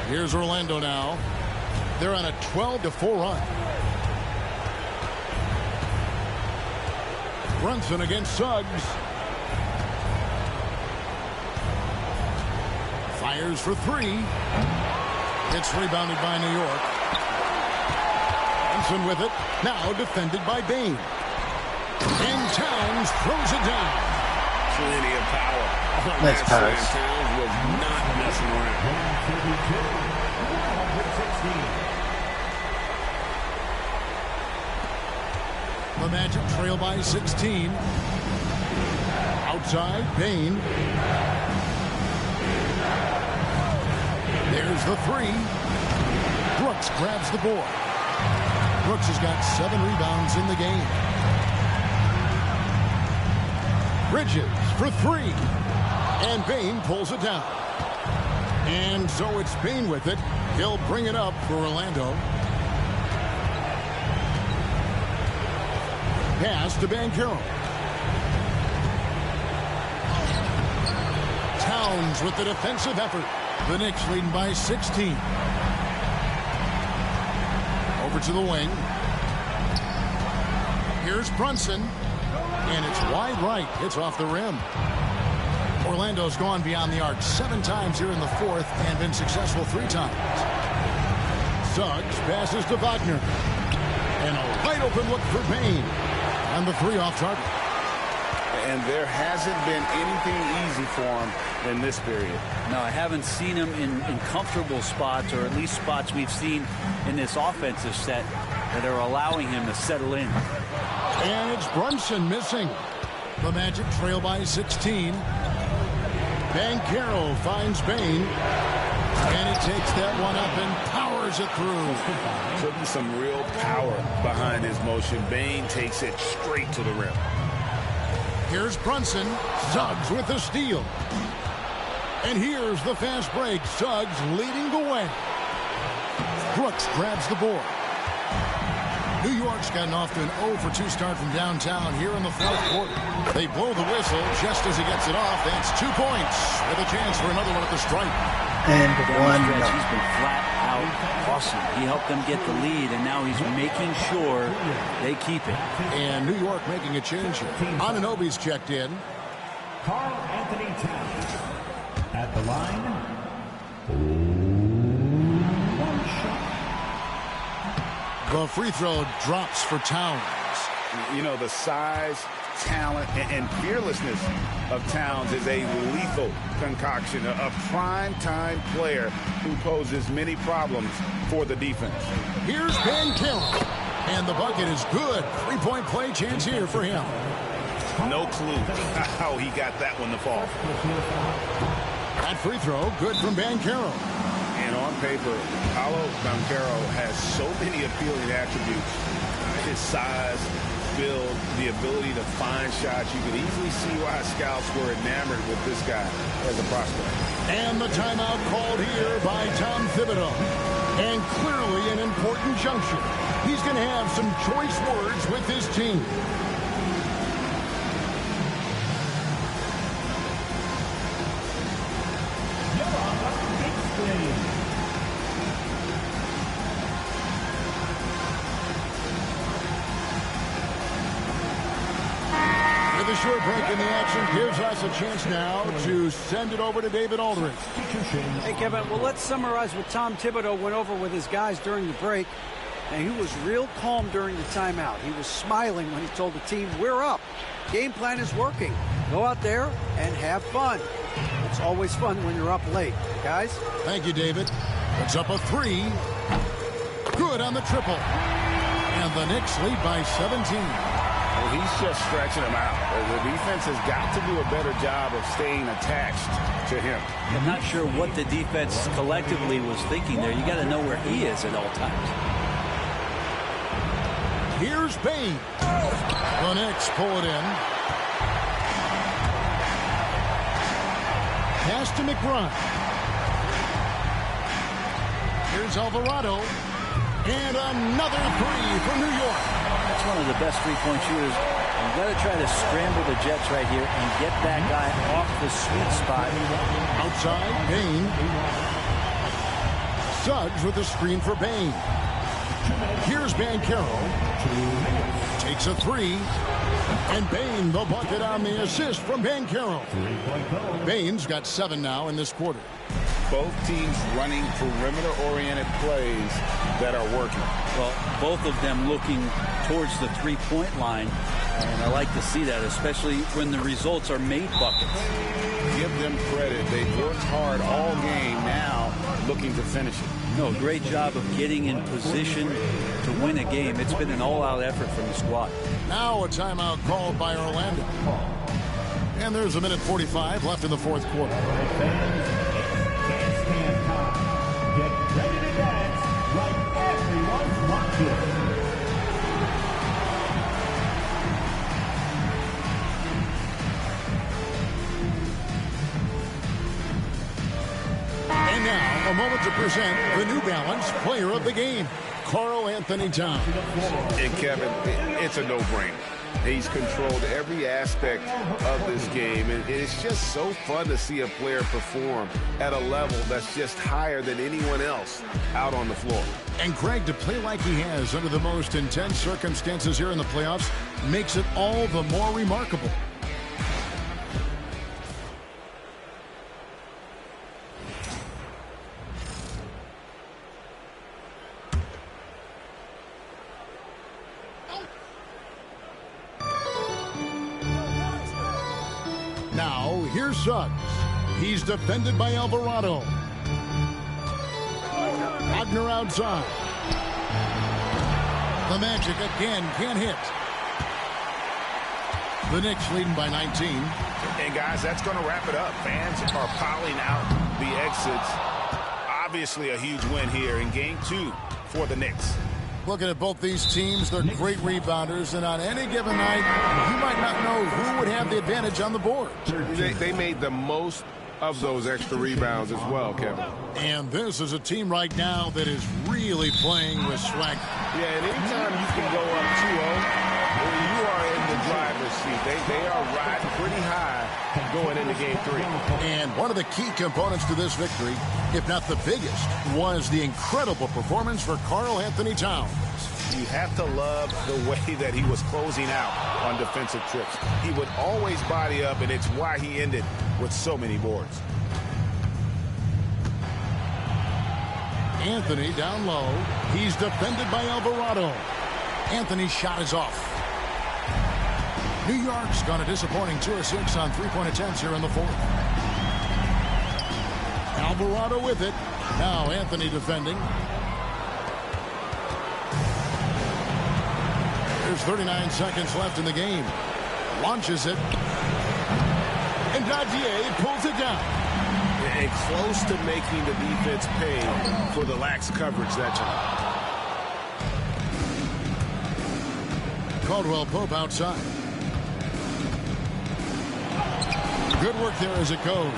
O: Here's Orlando now. They're on a 12-4 run. Brunson against Suggs. Fires for 3. It's rebounded by New York. Brunson with it. Now defended by Bain. And Towns throws it down.
C: Plenty of power.
A: Nice pass.
C: Towns was not messing around.
O: The Magic trail by 16. Outside, Bain. There's the 3. Brooks grabs the board. Brooks has got 7 rebounds in the game. Bridges for 3. And Bain pulls it down. And so it's Bain with it. He'll bring it up for Orlando. Pass to Banchero. Towns with the defensive effort. The Knicks leading by 16. Over to the wing. Here's Brunson. And it's wide right. It's off the rim. Orlando's gone beyond the arc 7 times here in the fourth and been successful 3 times. Suggs passes to Wagner. And a wide open look for Bain. And the 3 off target.
M: And there hasn't been anything easy for him in this period.
N: No, I haven't seen him in comfortable spots, or at least spots we've seen in this offensive set that are allowing him to settle in.
O: And it's Brunson missing. The Magic trail by 16. Banchero finds Bain. And he takes that one up and powers it through.
M: Putting some real power behind his motion. Bain takes it straight to the rim.
O: Here's Brunson. Suggs with the steal. And here's the fast break. Suggs leading the way. Brooks grabs the board. New York's gotten off to an 0-for-2 start from downtown here in the fourth quarter. They blow the whistle just as he gets it off. That's 2 points with a chance for another one at the stripe.
A: And one.
N: He's been flat out awesome. He helped them get the lead, and now he's making sure they keep it.
O: And New York making a change here. Anunoby's checked in.
G: Carl Anthony Towns at the line. One shot.
O: The free throw drops for Towns.
M: You know, the size, talent, and fearlessness of Towns is a lethal concoction, a prime-time player who poses many problems for the defense.
O: Here's Banchero, and the bucket is good. Three-point play chance here for him.
M: No clue how he got that one to fall.
O: That free throw, good from Banchero.
M: And on paper, Paolo Banchero has so many appealing attributes. His size, build, the ability to find shots. You can easily see why scouts were enamored with this guy as a prospect.
O: And the timeout called here by Tom Thibodeau. And clearly an important juncture. He's going to have some choice words with his team. The short break in the action gives us a chance now to send it over to David Aldridge.
P: Hey, Kevin, well, let's summarize what Tom Thibodeau went over with his guys during the break. And he was real calm during the timeout. He was smiling when he told the team, we're up. Game plan is working. Go out there and have fun. It's always fun when you're up late. Guys?
O: Thank you, David. It's up a 3. Good on the triple. And the Knicks lead by 17.
M: Well, he's just stretching him out. The defense has got to do a better job of staying attached to him.
N: I'm not sure what the defense collectively was thinking there. You got to know where he is at all times.
O: Here's Bane. The Knicks pull it in. Pass to McBride. Here's Alvarado. And another 3 for New York.
N: That's one of the best three-point shooters. You've got to try to scramble the Jets right here and get that guy off the sweet spot.
O: Outside, Bane. Suggs with a screen for Bane. Here's Banchero. Takes a 3. And Bane, the bucket on the assist from Banchero. Bane's got 7 now in this quarter.
M: Both teams running perimeter-oriented plays that are working.
N: Well, both of them looking towards the three-point line, and I like to see that, especially when the results are made buckets.
M: Give them credit. They've worked hard all game, now looking to finish it.
N: No, great job of getting in position to win a game. It's been an all-out effort from the squad.
O: Now a timeout called by Orlando. And there's a minute 45 left in the fourth quarter.
G: Get ready to dance like everyone's watching.
O: And now, a moment to present the New Balance Player of the Game, Carl Anthony Towns.
M: And Kevin, it's a no-brainer. He's controlled every aspect of this game, and it's just so fun to see a player perform at a level that's just higher than anyone else out on the floor.
O: And Craig, to play like he has under the most intense circumstances here in the playoffs makes it all the more remarkable. Now, here's Suggs. He's defended by Alvarado. Wagner outside. The Magic again can't hit. The Knicks leading by 19.
M: And guys, that's going to wrap it up. Fans are piling out the exits. Obviously a huge win here in game 2 for the Knicks.
O: Looking at both these teams, they're great rebounders, and on any given night, you might not know who would have the advantage on the board.
C: They made the most
Q: of those extra rebounds as well, Kevin.
O: And this is a team right now that is really playing with swag.
Q: Yeah, and anytime you can go up 2-0, you are in the driver's seat. They are riding pretty high going into game 3.
O: And one of the key components to this victory, if not the biggest, was the incredible performance for Karl Anthony Towns.
M: You have to love the way that he was closing out on defensive trips. He would always body up, and it's why he ended with so many boards.
O: Anthony down low. He's defended by Alvarado. Anthony's shot is off. New York's gone a disappointing 2 of 6 on three-point attempts here in the fourth. Alvarado with it. Now Anthony defending. There's 39 seconds left in the game. Launches it. And Dadier pulls it down.
M: And close to making the defense pay for the lax coverage that time.
O: Caldwell Pope outside. Good work there as it goes.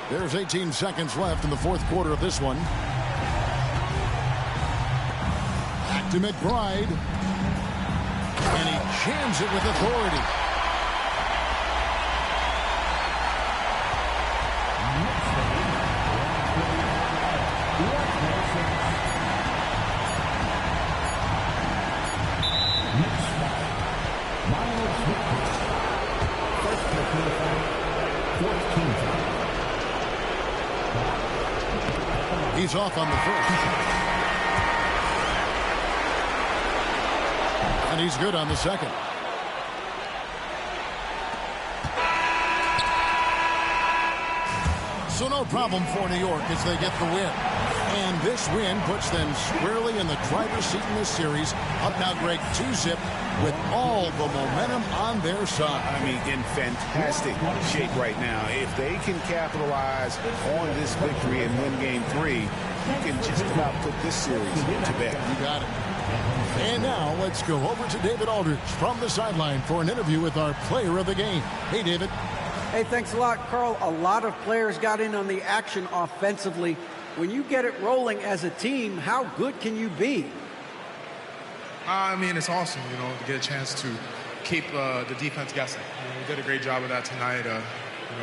O: There's 18 seconds left in the fourth quarter of this one. Back to McBride. And he jams it with authority. He's off on the first. And he's good on the second. So no problem for New York as they get the win. And this win puts them squarely in the driver's seat in this series. Up now, Greg, 2-zip with all the momentum on their side.
M: I mean, in fantastic shape right now. If they can capitalize on this victory and win game 3, you can just about put this series to bed.
O: You got it. And now let's go over to David Aldridge from the sideline for an interview with our player of the game. Hey, David.
P: Hey, thanks a lot, Carl. A lot of players got in on the action offensively. When you get it rolling as a team, how good can you be?
S: I mean, it's awesome, to get a chance to keep the defense guessing. We did a great job of that tonight.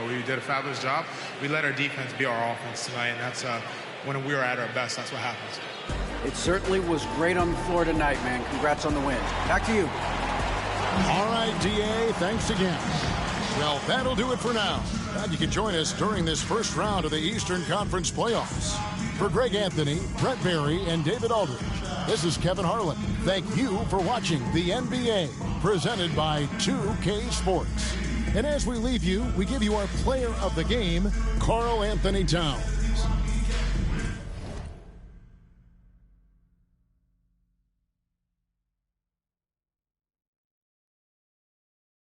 S: We did a fabulous job. We let our defense be our offense tonight, and that's when we were at our best. That's what happens.
P: It certainly was great on the floor tonight, man. Congrats on the win. Back to you.
O: All right, DA, thanks again. Well, that'll do it for now. Glad you can join us during this first round of the Eastern Conference playoffs. For Greg Anthony, Brett Barry, and David Aldridge, this is Kevin Harlan. Thank you for watching the NBA, presented by 2K Sports. And as we leave you, we give you our player of the game, Karl Anthony Towns.